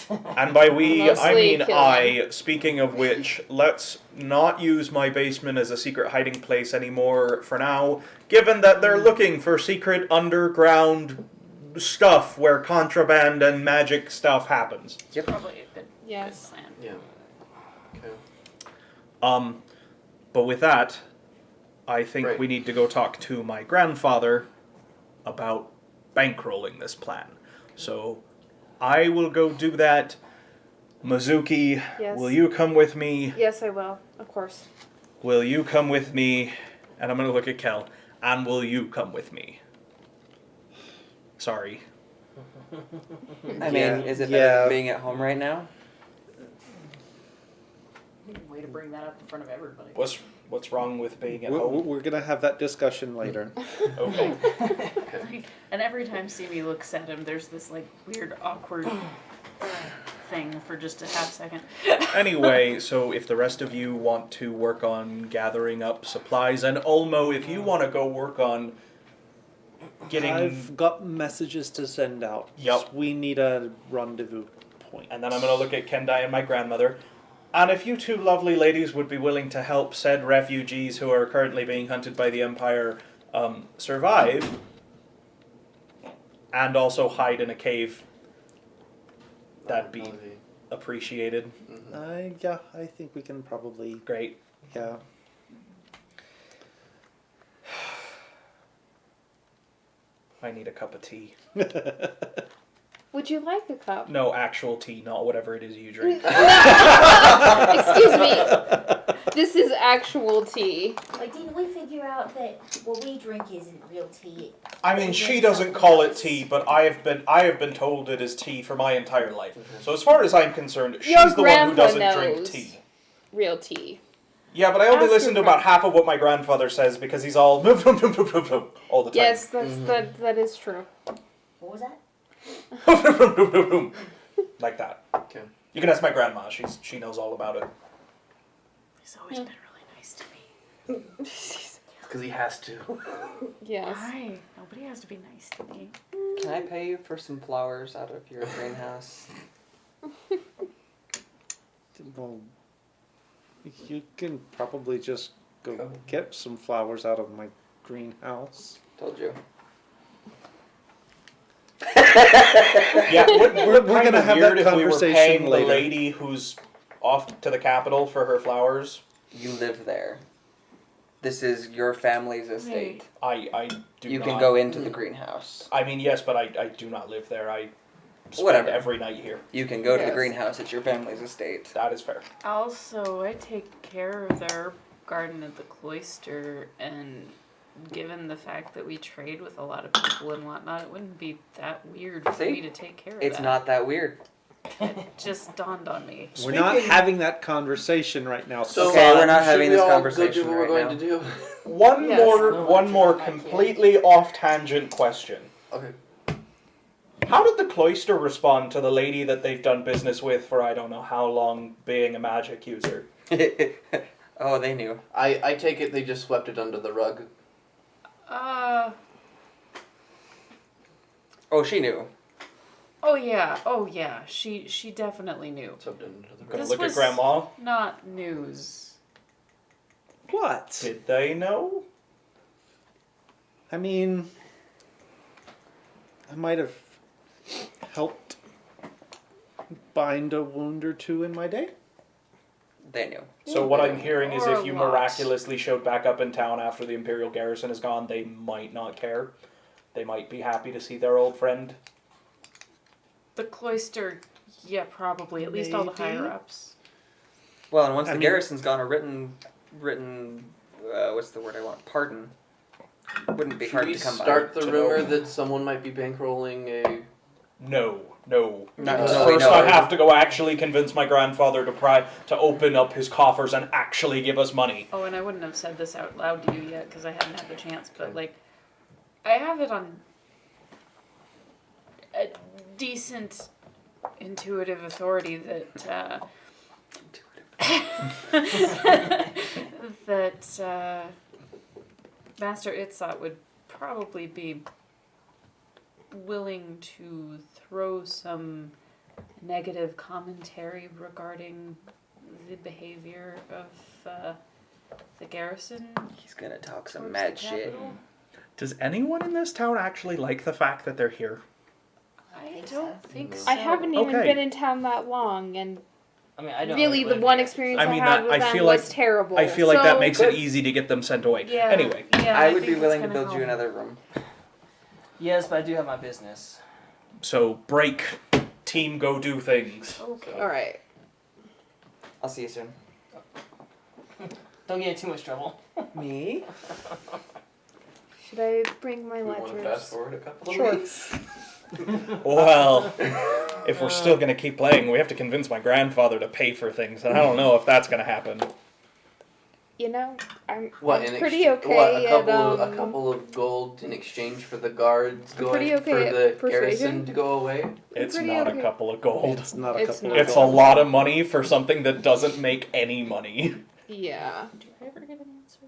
And by we, I Mostly mean killing. I. Speaking of which, let's not use my basement as a secret hiding place anymore for now, given that they're looking for secret underground stuff where contraband and magic stuff happens. Yep. Probably a good Yes. plan. Yeah. Okay. But with that, I think Right. we need to go talk to my grandfather about bankrolling this plan. So I will go do that. Mizuki, Yes. will you come with me? Yes, I will. Of course. Will you come with me? And I'm going to look at Kel. And will you come with me? Sorry. I mean, Yeah. is it better Yeah. than being at home right now? Way to bring that up in front of everybody. What's wrong with being at We're, home? we're gonna have that discussion later. Okay. And every time Simi looks at him, there's this like weird awkward thing for just a half second. Anyway, so if the rest of you want to work on gathering up supplies, and Ulmo, if you want to go work on getting... I've got messages to send out. Yup. We need a rendezvous point. And then I'm going to look at Kendai and my grandmother. And if you two lovely ladies would be willing to help said refugees who are currently being hunted by the Empire survive, and also hide in a cave, that'd be appreciated. Yeah, I think we can probably. Great. Yeah. I need a cup of tea. Would you like a cup? No, actual tea, not whatever it is you drink. Excuse me. This is actual tea. Wait, didn't we figure out that what we drink isn't real tea? I mean, she doesn't call it tea, but I have been told it is tea for my entire life. So as far as I'm concerned, she's Your the one who grandpa doesn't drink knows. tea. Real tea. Yeah, but I only Ask listen to your about half of what my grandfather says because he's all all the time. Yes, that is true. What was that? Like that. Okay. You can ask my grandma. She knows all about it. He's always been really nice to me. Because he has to. Yes. Why? Nobody has to be nice to me. Can I pay you for some flowers out of your greenhouse? Well, you can probably just go get some flowers out of my greenhouse. Told you. Yeah, we're gonna gonna have weird that if we were conversation paying later. the lady who's off to the capital for her flowers. You live there. This is your family's estate. I do You not. can go into the greenhouse. I mean, yes, but I do not live there. I spend Whatever. every night here. You can go to the Yes. greenhouse. It's your family's estate. That is fair. Also, I take care of their garden at the cloister, and given the fact that we trade with a lot of people and whatnot, it wouldn't be that weird for See? me to take care of It's that. not that weird. It just dawned on me. We're not having that conversation right now. So, Okay, we're not should having we this all go conversation do what we're right going to do? One Yes. one more completely off tangent question. Okay. How did the cloister respond to the lady that they've done business with for I don't know how long being a magic user? Oh, they knew. I take it they just swept it under the rug. Oh, she knew. Oh yeah. She definitely knew. Swept it under the Gonna rug. This look was- at Grandma. Not news. What? Did they know? I mean, I might have helped bind a wound or two in my day. They knew. So what I'm hearing is Or if a you lot. miraculously showed back up in town after the Imperial garrison is gone, they might not care. They might be happy to see their old friend. The cloister, yeah, probably. At least all the Maybe. higher ups. Well, and once I the mean- garrison's gone, a written, what's the word I want? Pardon. Wouldn't be Should hard we to come start by. the to rumor know. that someone might be bankrolling a... No. Not Because until we first know. I have to go actually convince my grandfather to open up his coffers and actually give us money. Oh, and I wouldn't have said this out loud to you yet because I hadn't had the chance, but like, I have it on a decent intuitive authority that that Master Itzat would probably be willing to throw some negative commentary regarding the behavior of the garrison. He's gonna talk some towards mad the shit. capital. Does anyone in this town actually like the fact that they're here? I don't think so. I haven't even Okay. been in town that long, and I mean, I don't really, the live one here. experience I I, mean, had that- with I them feel was like- terrible. I feel like that So- makes it easy to get them sent away. Yeah. Anyway, Yeah, I would think be it's willing to gonna build you help. another room. Yes, but I do have my business. so break, team, go do things. Okay. All right. I'll see you soon. Don't get in too much trouble. Me? Should I bring my We want to fast letters? forward a couple of Sure. weeks. Well, if we're still gonna keep playing, we have to convince my grandfather to pay for things, and I don't know if that's gonna happen. you know, I'm What? pretty okay What? A at couple of gold in exchange for the guards I'm going pretty okay for at the persuasion. garrison to go away. It's pretty not okay. a couple of gold. It's not a It's couple not. of It's a gold. lot of money for something that doesn't make any money. Yeah. Do I ever get an answer?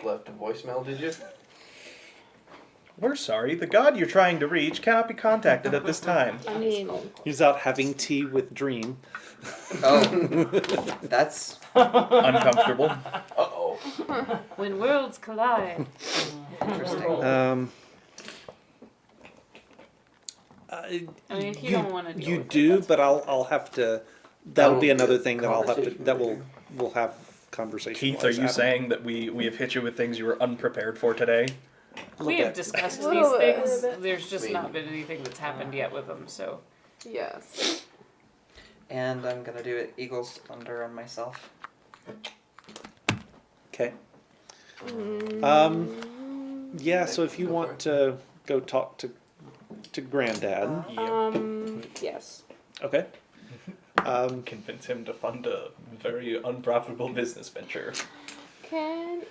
Left a voicemail, did you? We're sorry, the god you're trying to reach cannot be contacted at this time. I mean, He's out having tea with Dream. Oh, that's Uncomfortable. Uh-oh. When worlds collide. interesting. I mean, if you don't want to deal You with it, do, that's but I'll have to. That'll be another thing that I'll have to. Conversation. That we'll have conversation. Keith, are you saying that we have hit you with things you were unprepared for today? We have discussed A these little bit. things. There's just I mean- not been anything that's happened yet with them, so. yes. And I'm gonna do it Eagle's Thunder on myself. Okay. Mm, Yeah. So if you Go for want it. to go talk to Granddad, yes. okay. Convince him to fund a very unprofitable business venture. Can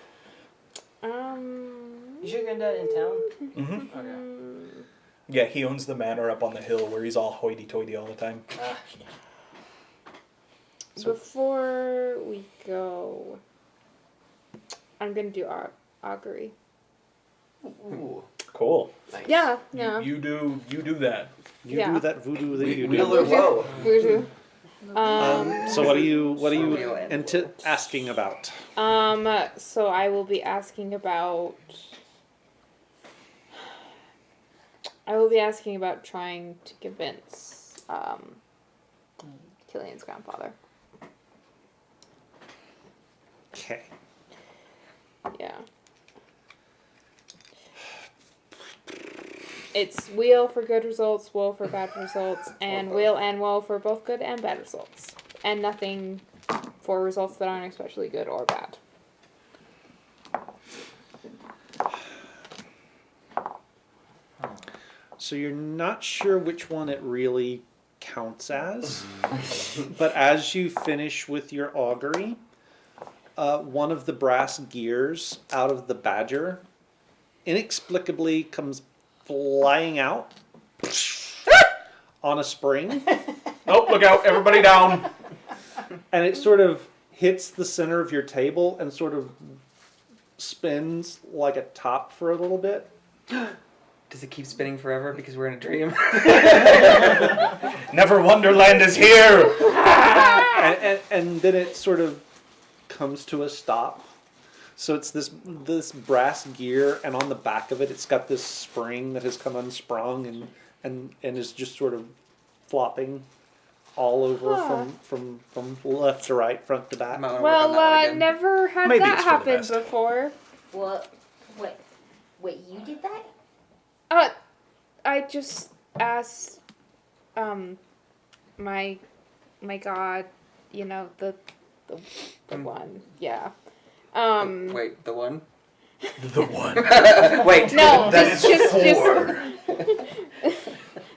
Is your granddad in town? Mm-hmm. Okay. Yeah, he owns the manor up on the hill where he's all hoity-toity all the time. Before we go, I'm gonna do augury. Ooh. Cool. Nice. Yeah, yeah. You do that. You Yeah. do that voodoo that you do. Wheeler Woe. Voodoo. So what are you Real and asking about? So I will be asking about. I will be asking about trying to convince Killian's grandfather. Okay. Yeah. It's wheel for good results, woe for bad results, and wheel and woe for both good and bad results. And nothing for results that aren't especially good or bad. So you're not sure which one it really counts as, but as you finish with your augury, one of the brass gears out of the badger inexplicably comes flying out on a spring, Oh, look out! Everybody down! and it sort of hits the center of your table and sort of spins like a top for a little bit. Does it keep spinning forever because we're in a dream? Never Wonderland is here! And then it sort of comes to a stop. So it's this brass gear, and on the back of it, it's got this spring that has come unsprung and is just sort of flopping all over from left to right, front to back. Might wanna work on that one again. Never had Maybe that it's for the happen best. before. What? Wait, you did that? I just asked, my god, you know, the one, yeah. Wait, the one? The one. Wait, No, That is just four.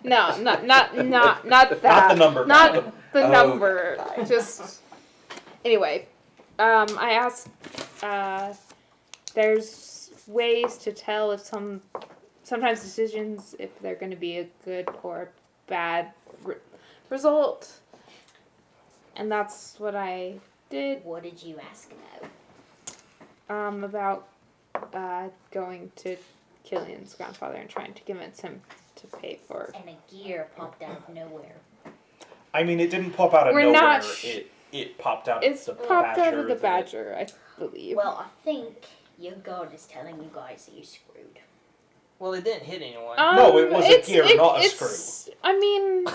no, not that. Not the number. Not the Oh. number. Just anyway. I asked. There's ways to tell if sometimes decisions if they're going to be a good or bad result, and that's what I did. What did you ask about? About going to Killian's grandfather and trying to convince him to pay for. And a gear popped out of nowhere. I mean, it didn't pop out of We're nowhere. not It popped out It's of the popped badger. out of the that- badger, I believe. Well, I think your god is telling you guys that you're screwed. Well, it didn't hit anyone. No, it was a gear, not a it's- I mean,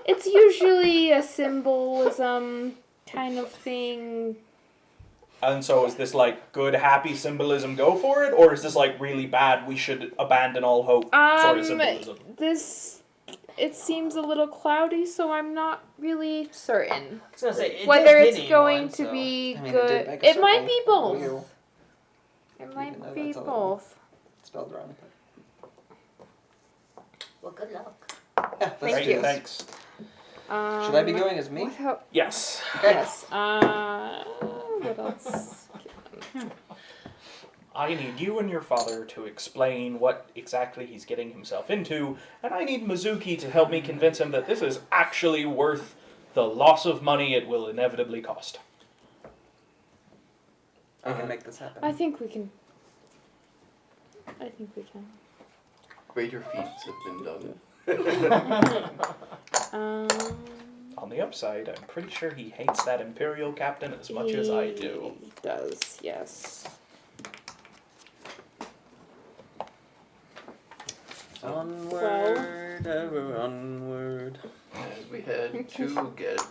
it's usually a symbolism kind of thing. And so is this like good, happy symbolism, go for it? Or is this like really bad, we should abandon all hope sort of symbolism? It seems a little cloudy, so I'm not really certain I was gonna say, it whether didn't it's hit going anyone, to so- be I mean, good. it did make a It might circle be on the both. wheel. It Even might though be that's a little- both. Spelled wrong. Well, good luck. Yeah, let's Thank do you. this. Thanks. Should I be going as me? What help? Yes. Yes. What else? I need you and your father to explain what exactly he's getting himself into, and I need Mizuki to help me convince him that this is actually worth the loss of money it will inevitably cost. I can make this happen. I think we can. Greater feats have been done. On the upside, I'm pretty sure he hates that Imperial captain as much as I do. He does, yes. Onward, ever onward. As we head to get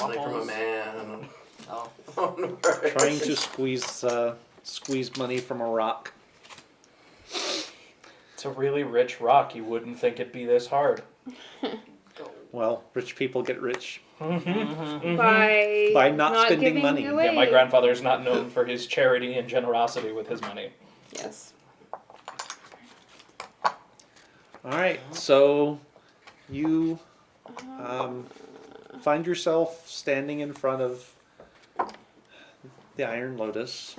money from a man. Oh. Onward. Trying to squeeze money from a rock. It's a really rich rock. You wouldn't think it'd be this hard. Well, rich people get rich. By not spending giving money. Away. Yeah, my grandfather's not known for his charity and generosity with his money. Yes. All right, so you find yourself standing in front of the Iron Lotus.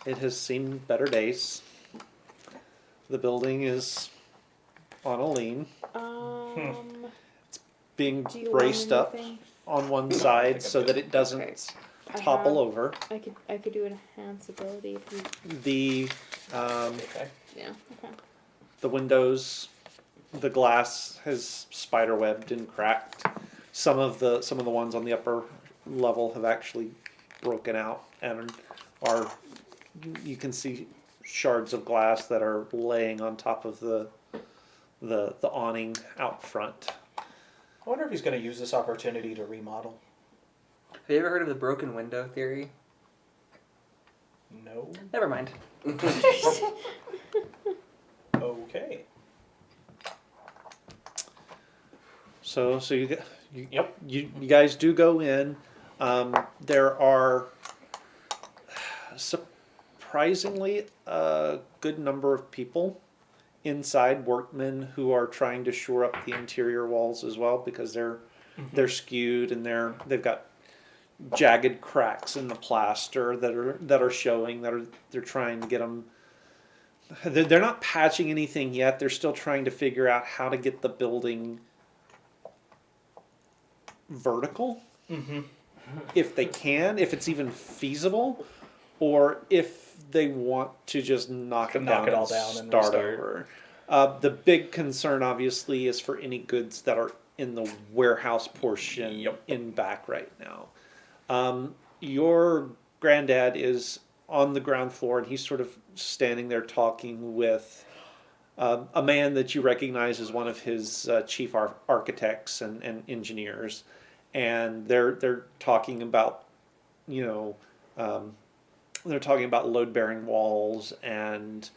It has seen better days. The building is on a lean, being Do you braced want up anything? on one side so that it doesn't Okay. topple over. I could do enhance ability if you. The Okay. Yeah. Okay. the windows, the glass has spider webbed and cracked. Some of the ones on the upper level have actually broken out and are, you can see shards of glass that are laying on top of the awning out front. I wonder if he's going to use this opportunity to remodel. Have you ever heard of the broken window theory? No. Never mind. Okay. So Yep. you guys do go in. There are surprisingly a good number of people inside, workmen who are trying to shore up the interior walls as well because they're skewed and they've got jagged cracks in the plaster that are showing they're trying to get them. They're not patching anything yet. They're still trying to figure out how to get the building vertical, if they can, if it's even feasible, or if they want to just knock it Knock down it all and down and start restart. over. The big concern, obviously, is for any goods that are in the warehouse portion Yep. in back right now. Your granddad is on the ground floor, and he's sort of standing there talking with a man that you recognize as one of his chief architects and engineers, and they're talking about, they're talking about load-bearing walls and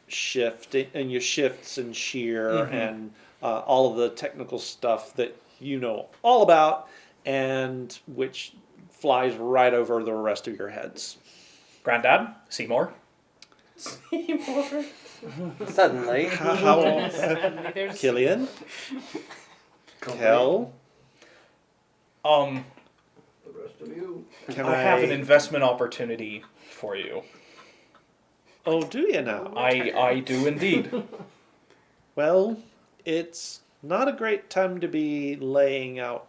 shifts and shear and all of the technical stuff that you know all about, and which flies right over the rest of your heads. Granddad, Seymour. Suddenly. How Killian? Kel? The rest of you. Can I have an investment opportunity for you. Oh, do you now? I do indeed. Well, it's not a great time to be laying out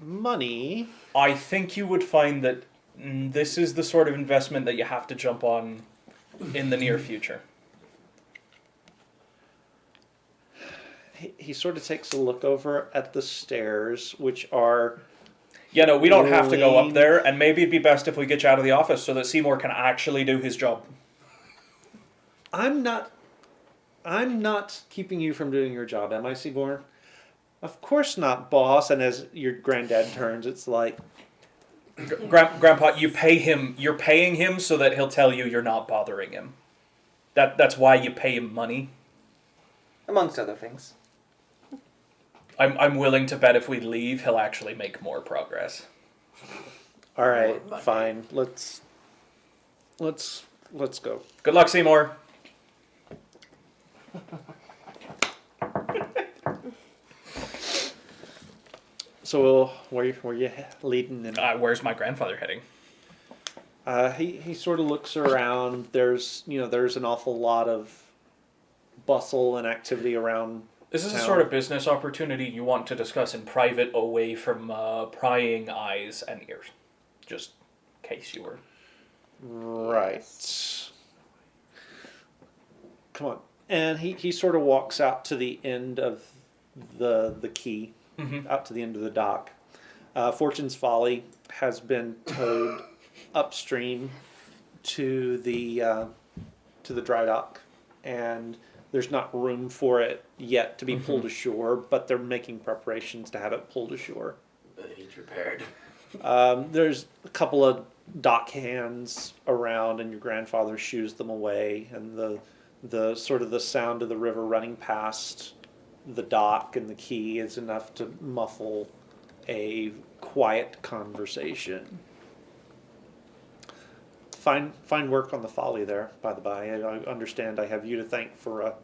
money. I think you would find that this is the sort of investment that you have to jump on in the near future. He sort of takes a look over at the stairs, which are... Yeah, no, we don't have to go up Lean. there, and maybe it'd be best if we get you out of the office so that Seymour can actually do his job. I'm not keeping you from doing your job, am I, Seaborn? Of course not, boss. And as your granddad turns, it's like, Grandpa, you're paying him so that he'll tell you you're not bothering him. That's why you pay him money. Amongst other things. I'm willing to bet if we leave, he'll actually make more progress. all right, More money. fine. Let's go. Good luck, So where you leading? And Where's my grandfather heading? he sort of looks around. There's an awful lot of bustle and activity around. This is a town. sort of business opportunity you want to discuss in private, away from prying eyes and ears. Just in case you were. Right. Come on. And he sort of walks out to the end of the quay, out to the end of the dock. Fortune's Folly has been towed upstream to the dry dock, and there's not room for it yet to be pulled ashore, but they're making preparations to have it pulled ashore. He's repaired. There's a couple of dock hands around, and your grandfather shoos them away, and the sort of the sound of the river running past the dock and the quay is enough to muffle a quiet conversation. Fine work on the Folly there, by the by. I understand I have you to thank for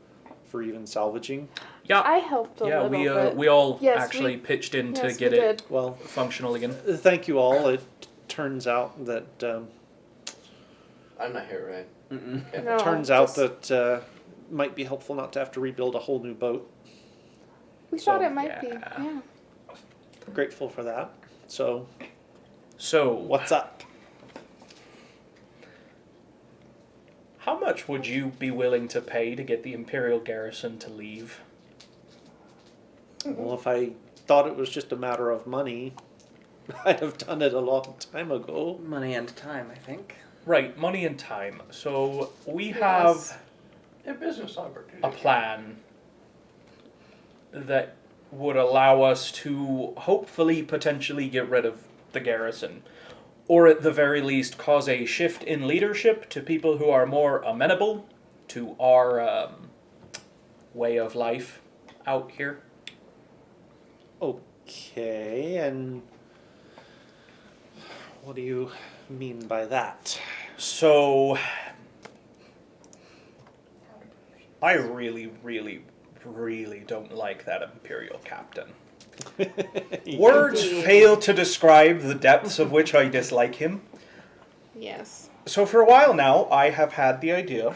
even salvaging. Yeah. I helped a little bit. We all Yes, actually we- pitched in to yes, get we it did. Well, functional again. thank you all. It turns out that I'm not here, right? Okay. No, turns out just- that might be helpful not to have to rebuild a whole new boat. we thought so, it might be. yeah. Yeah. Grateful for that. So, So, what's up? how much would you be willing to pay to get the Imperial garrison to leave? Well, if I thought it was just a matter of money, I'd have done it a long time ago. Money and time, I think. Right, money and time. So, we Yes. have A business opportunity. a plan that would allow us to hopefully potentially get rid of the garrison, or at the very least cause a shift in leadership to people who are more amenable to our way of life out here. Okay, and what do you mean by that? So, I really, really, really don't like that Imperial captain. Words fail to describe the depths of which I dislike him. Yes. So for a while now, I have had the idea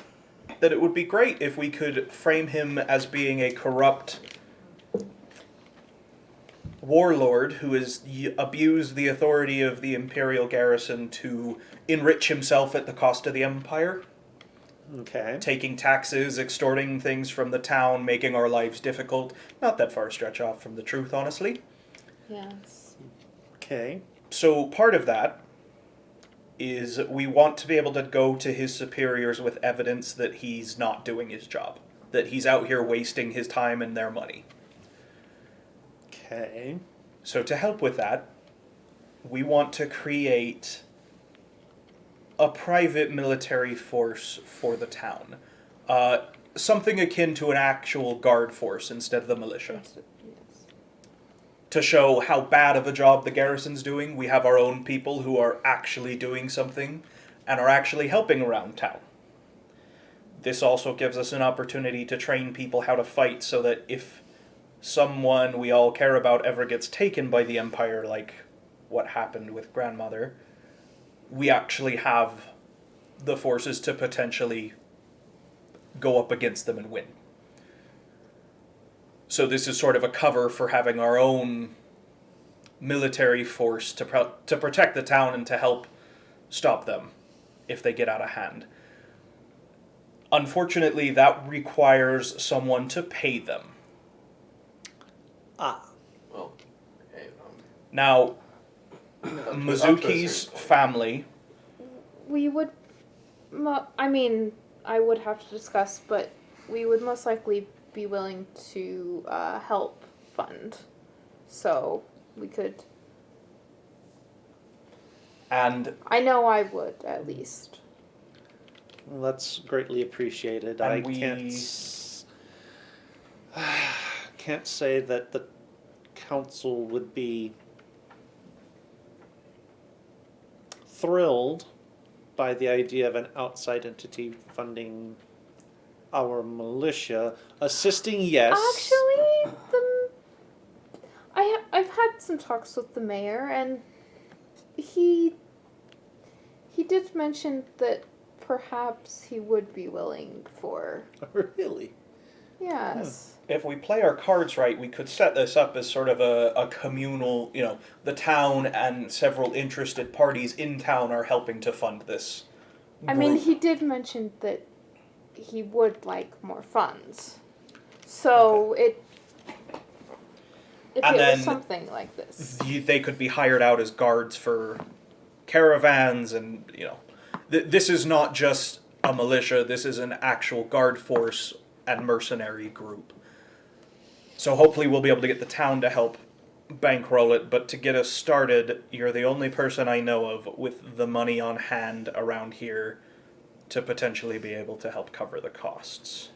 that it would be great if we could frame him as being a corrupt warlord who has abused the authority of the Imperial garrison to enrich himself at the cost of the Empire, Okay. taking taxes, extorting things from the town, making our lives difficult. Not that far a stretch off from the truth, honestly. Yes. Okay. So part of that is we want to be able to go to his superiors with evidence that he's not doing his job, that he's out here wasting his time and their money. Okay. So to help with that, we want to create a private military force for the town. Something akin to an actual guard force instead of the militia. Yes. To show how bad of a job the garrison's doing, we have our own people who are actually doing something and are actually helping around town. This also gives us an opportunity to train people how to fight so that if someone we all care about ever gets taken by the Empire, like what happened with Grandmother, we actually have the forces to potentially go up against them and win. So this is sort of a cover for having our own military force to protect the town and to help stop them if they get out of hand. Unfortunately, that requires someone to pay them. Ah. Well, hey, Now, up to a Mizuki's certain point. family, We would. I mean, I would have to discuss, but we would most likely be willing to help fund. So we could. and I know I would, at least. Well, that's greatly appreciated. And I we- can't say that the council would be thrilled by the idea of an outside entity funding our militia. Assisting, yes. Actually, I've had some talks with the mayor, and he did mention that perhaps he would be willing for. Really? Yes. If we play our cards right, we could set this up as sort of a communal, the town and several interested parties in town are helping to fund this. I mean, group. he did mention that he would like more funds. So if And it then was something like this. They could be hired out as guards for caravans, and this is not just a militia. This is an actual guard force and mercenary group. So hopefully we'll be able to get the town to help bankroll it. But to get us started, you're the only person I know of with the money on hand around here to potentially be able to help cover the costs.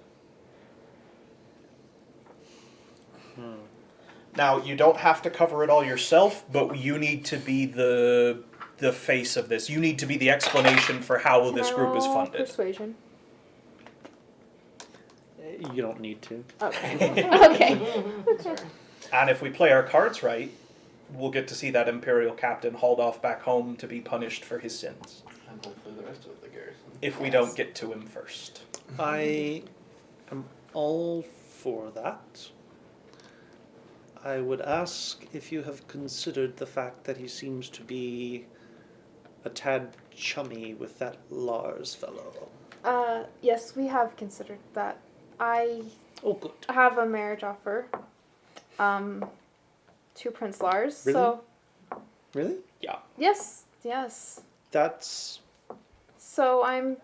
Now, you don't have to cover it all yourself, but you need to be the face of this. You need to be the explanation for how this group is funded. Persuasion. You don't need to. Okay. Okay. And if we play our cards right, we'll get to see that Imperial captain hauled off back home to be punished for his sins. And hopefully the rest of the garrison. If we don't get to him first. I am all for that. I would ask if you have considered the fact that he seems to be a tad chummy with that Lars fellow. Yes, we have considered that. I Oh, good. have a marriage offer. To Prince Lars. Really? So Really? yes. That's... So I'm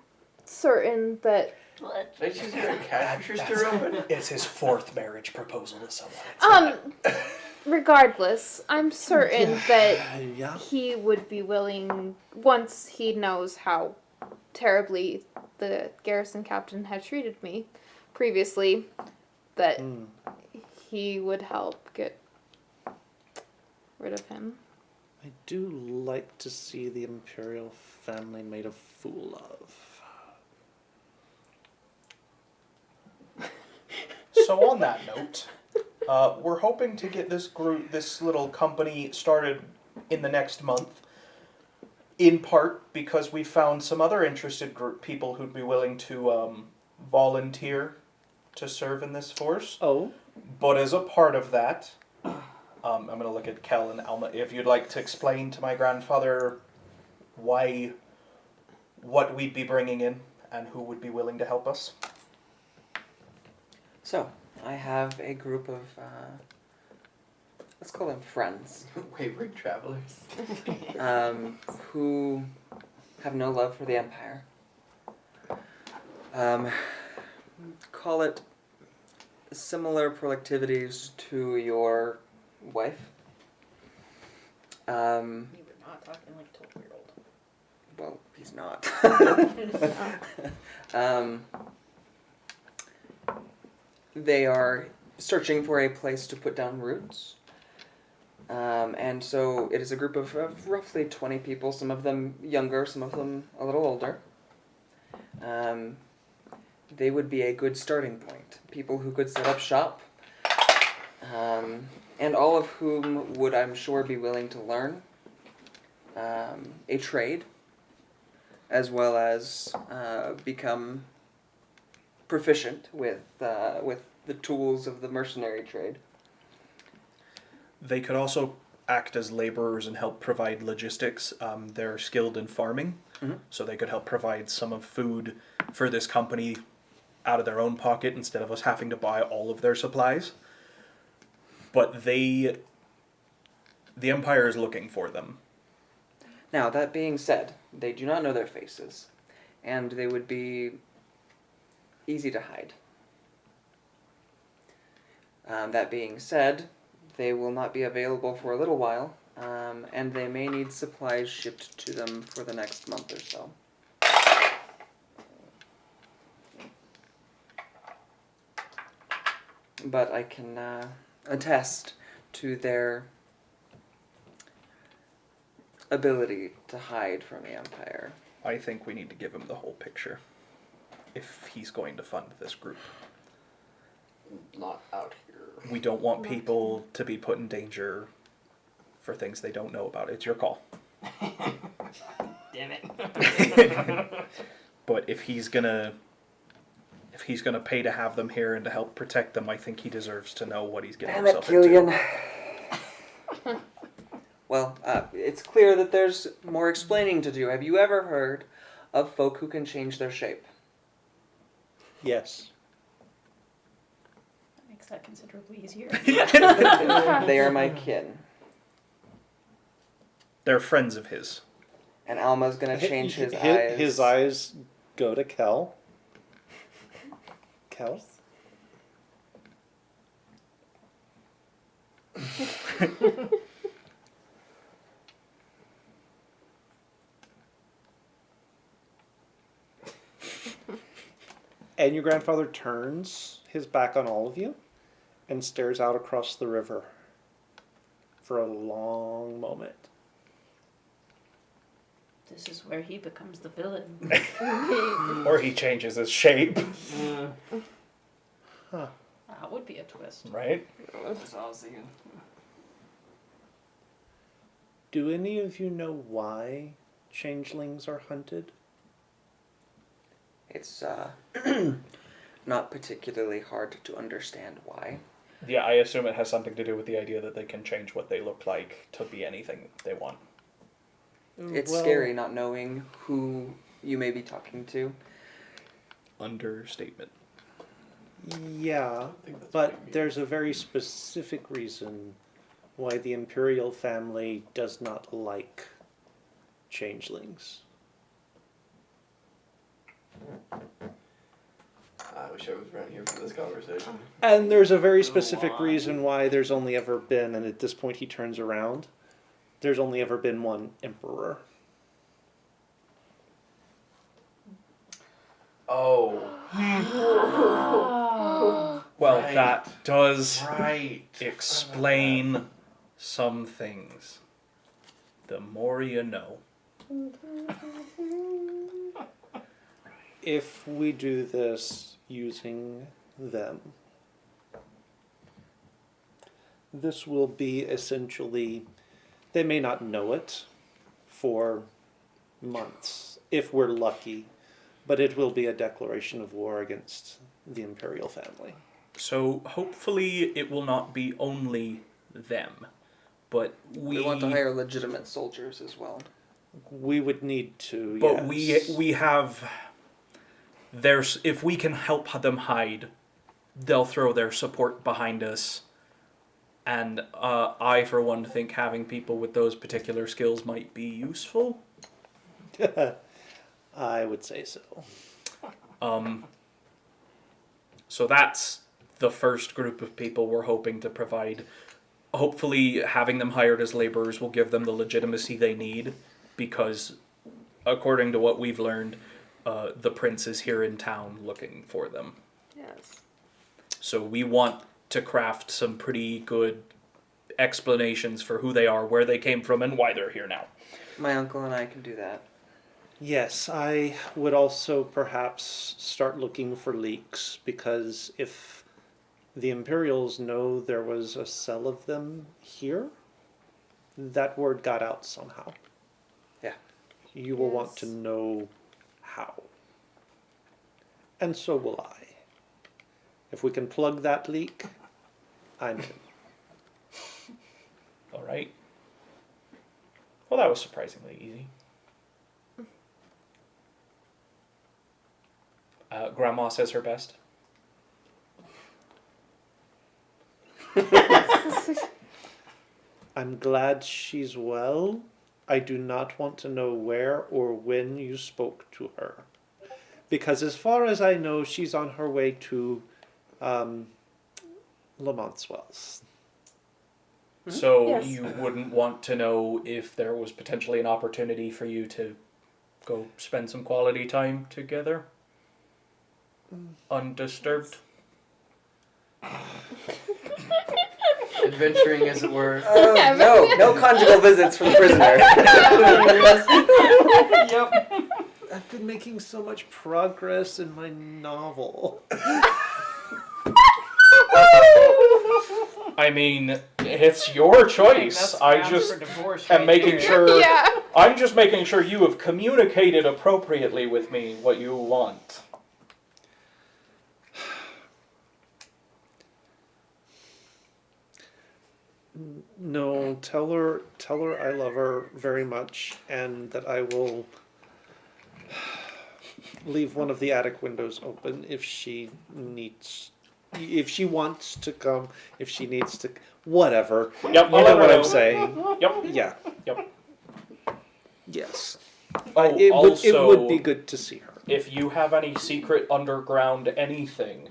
certain that Did I just hear a cash register open? It's his fourth marriage proposal to someone. regardless, I'm certain that yeah. he would be willing, once he knows how terribly the garrison captain had treated me previously, that he would help get rid of him. I do like to see the Imperial family made a fool of. So on that note, we're hoping to get this little company started in the next month. In part because we found some other interested people who'd be willing to volunteer to serve in this force. Oh? But as a part of that, I'm going to look at Kel and Alma. If you'd like to explain to my grandfather what we'd be bringing in and who would be willing to help us. So, I have a group of, let's call them friends, Wayward travelers. who have no love for the Empire. Call it similar proclivities to your wife. You were not talking like a 12-year-old. Well, he's not. They are searching for a place to put down roots. And so it is a group of roughly 20 people, some of them younger, some of them a little older. They would be a good starting point. People who could set up shop, and all of whom would, I'm sure, be willing to learn a trade, as well as become proficient with the tools of the mercenary trade. They could also act as laborers and help provide logistics. They're skilled in farming, so they could help provide some of food for this company out of their own pocket instead of us having to buy all of their supplies. But the Empire is looking for them. Now, that being said, they do not know their faces, and they would be easy to hide. That being said, they will not be available for a little while, and they may need supplies shipped to them for the next month or so. But I can attest to their ability to hide from the Empire. I think we need to give him the whole picture if he's going to fund this group. Not out here. we don't want people to be put in danger for things they don't know about. It's your call. Damn it. But if he's gonna pay to have them here and to help protect them, I think he deserves to know what he's getting Damn it, himself into. Killian. Well, it's clear that there's more explaining to do. Have you ever heard of folk who can change their shape? Yes. That makes that considerably easier. They are my kin. They're friends of his. And Alma's gonna change his eyes. His eyes go to Kel. Kel? And your grandfather turns his back on all of you and stares out across the river for a long moment. This is where he becomes the villain. Or he changes his shape, That would be a twist. right? That's what I was thinking. Do any of you know why changelings are hunted? It's not particularly hard to understand why. Yeah, I assume it has something to do with the idea that they can change what they look like to be anything they want. It's Well, scary not knowing who you may be talking to. Understatement. Yeah, but there's a very specific reason why the Imperial family does not like changelings. I wish I was around here for this conversation. And there's a very specific reason why there's only ever been, and at this point he turns around, there's only ever been one emperor. Oh. Well, Right. that does Right. explain some things. The more you know. If we do this using them, this will be essentially, they may not know it for months, if we're lucky, but it will be a declaration of war against the Imperial family. So hopefully it will not be only them, but We want to hire legitimate soldiers as well. We would need to, But yes. we have. There's if we can help them hide, they'll throw their support behind us. And I, for one, think having people with those particular skills might be useful. I would say so. So that's the first group of people we're hoping to provide. Hopefully, having them hired as laborers will give them the legitimacy they need, because, according to what we've learned, the prince is here in town looking for them. Yes. So we want to craft some pretty good explanations for who they are, where they came from, and why they're here now. My uncle and I can do that. Yes, I would also perhaps start looking for leaks, because if the Imperials know there was a cell of them here, that word got out somehow. Yeah. You will want Yes. to know how. And so will I. If we can plug that leak, I'm in. All right. Well, that was surprisingly easy. Grandma says her best. I'm glad she's well. I do not want to know where or when you spoke to her. Because as far as I know, she's on her way to Lamont's Wells. So Yes. you wouldn't want to know if there was potentially an opportunity for you to go spend some quality time together? Undisturbed? Adventuring, as it were. No conjugal visits from the prisoner. Yep. I've been making so much progress in my novel. I mean, it's your choice. That's I grounds just for divorce am right making there. sure. Yeah. I'm just making sure you have communicated appropriately with me what you want. No, tell her I love her very much, and that I will leave one of the attic windows open if she wants to come, if she needs to, whatever. Yep, You I'll know let her what I'm know. saying? Yep. Yeah. Yep. Yes. Oh, it also, would be good to see her. if you have any secret underground anything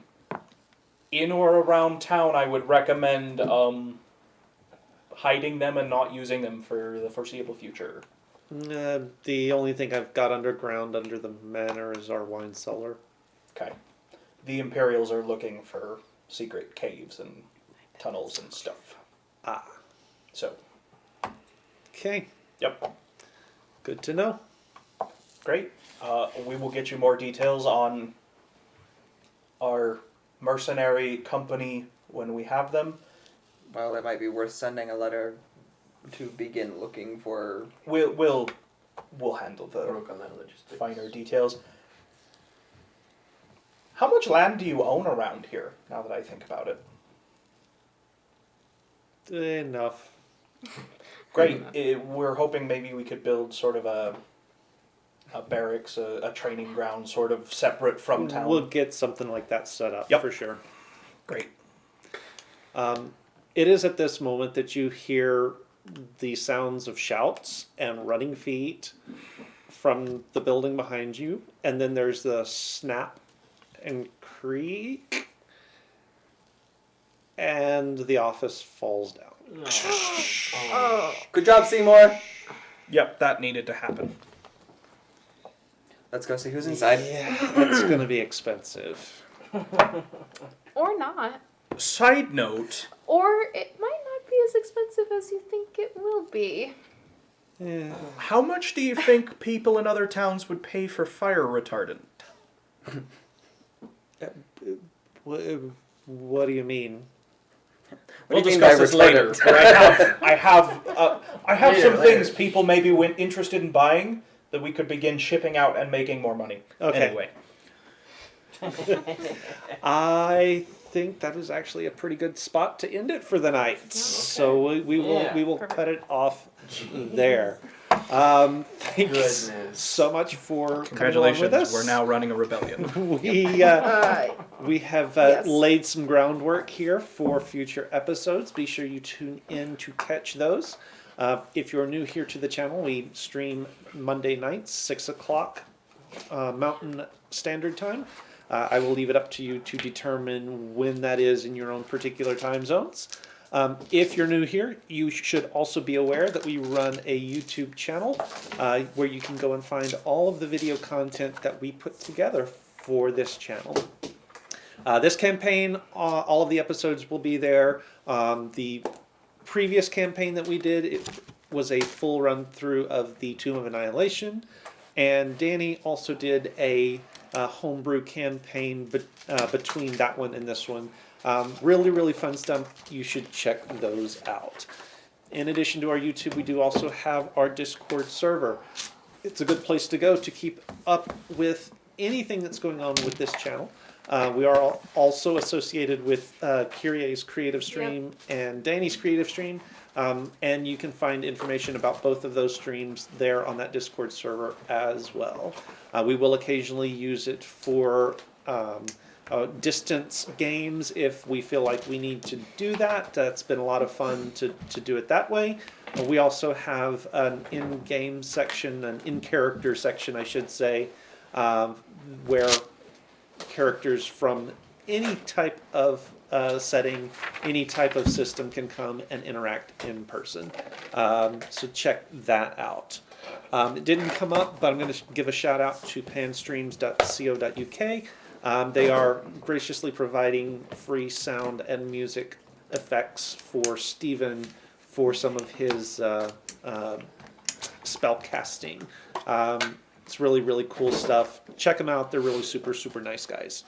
in or around town, I would recommend hiding them and not using them for the foreseeable future. The only thing I've got underground under the manor is our wine cellar. Okay. The Imperials are looking for secret caves and tunnels and stuff. Ah. So, Okay. yep. Good to know. Great. We will get you more details on our mercenary company when we have them. Well, it might be worth sending a letter to begin looking for. We'll handle the Work on that logistics. finer details. How much land do you own around here, now that I think about it? Enough. Great. We're hoping maybe we could build sort of a barracks, a training ground, sort of separate from town. We'll get something like that set up Yep. for sure. Great. It is at this moment that you hear the sounds of shouts and running feet from the building behind you, and then there's the snap and creak, and the office falls down. Oh. Good job, Seymour. Yep, that needed to happen. Let's go see who's inside. Yeah, that's gonna be expensive. Or not. Side note, Or it might not be as expensive as you think it will be. Yeah. how much do you think people in other towns would pay for fire retardant? What do you mean? We'll do you mean discuss by this later. retardant? But I have some Later. things people maybe went interested in buying that we could begin shipping out and making more money. Okay. Anyway, I think that is actually a pretty good spot to end it for the night. So we will Perfect. cut it off there. Thanks Goodness. so much for coming along congratulations. with us. We're now running a rebellion. We have Yes. laid some groundwork here for future episodes. Be sure you tune in to catch those. If you're new here to the channel, we stream Monday nights, 6 o'clock Mountain Standard Time. I will leave it up to you to determine when that is in your own particular time zones. If you're new here, you should also be aware that we run a YouTube channel where you can go and find all of the video content that we put together for this channel. This campaign, all of the episodes will be there. The previous campaign that we did, it was a full run through of the Tomb of Annihilation, and Danny also did a homebrew campaign between that one and this one. Really fun stuff. You should check those out. In addition to our YouTube, we do also have our Discord server. It's a good place to go to keep up with anything that's going on with this channel. We are also associated with Kyrie's Creative Stream and Danny's Creative Stream. And you can find information about both of those streams there on that Discord server as well. We will occasionally use it for distance games if we feel like we need to do that. It's been a lot of fun to do it that way. We also have an in-game section, an in-character section, I should say, where characters from any type of setting, any type of system can come and interact in person. So check that out. It didn't come up, but I'm going to give a shout out to panstreams.co.uk. They are graciously providing free sound and music effects for Stephen for some of his spell casting. It's really cool stuff. Check them out. They're really super nice guys.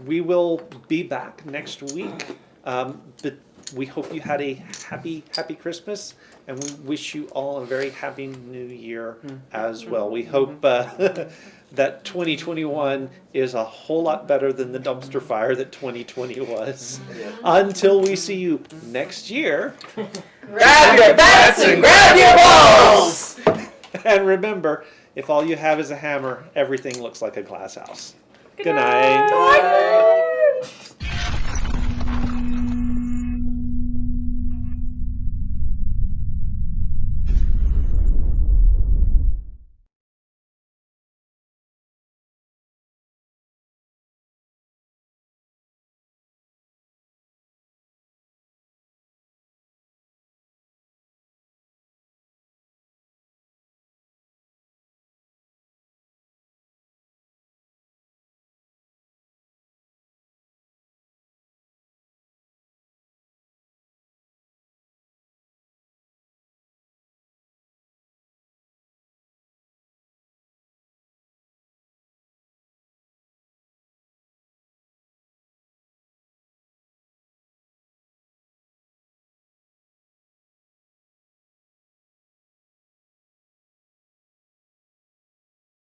We will be back next week But we hope you had a happy Christmas, and we wish you all a very happy New Year as well. We hope that 2021 is a whole lot better than the dumpster fire that 2020 was. Until we see you next year. Grab your bats and grab your balls! And remember, if all you have is a hammer, everything looks like a glass house. Good night.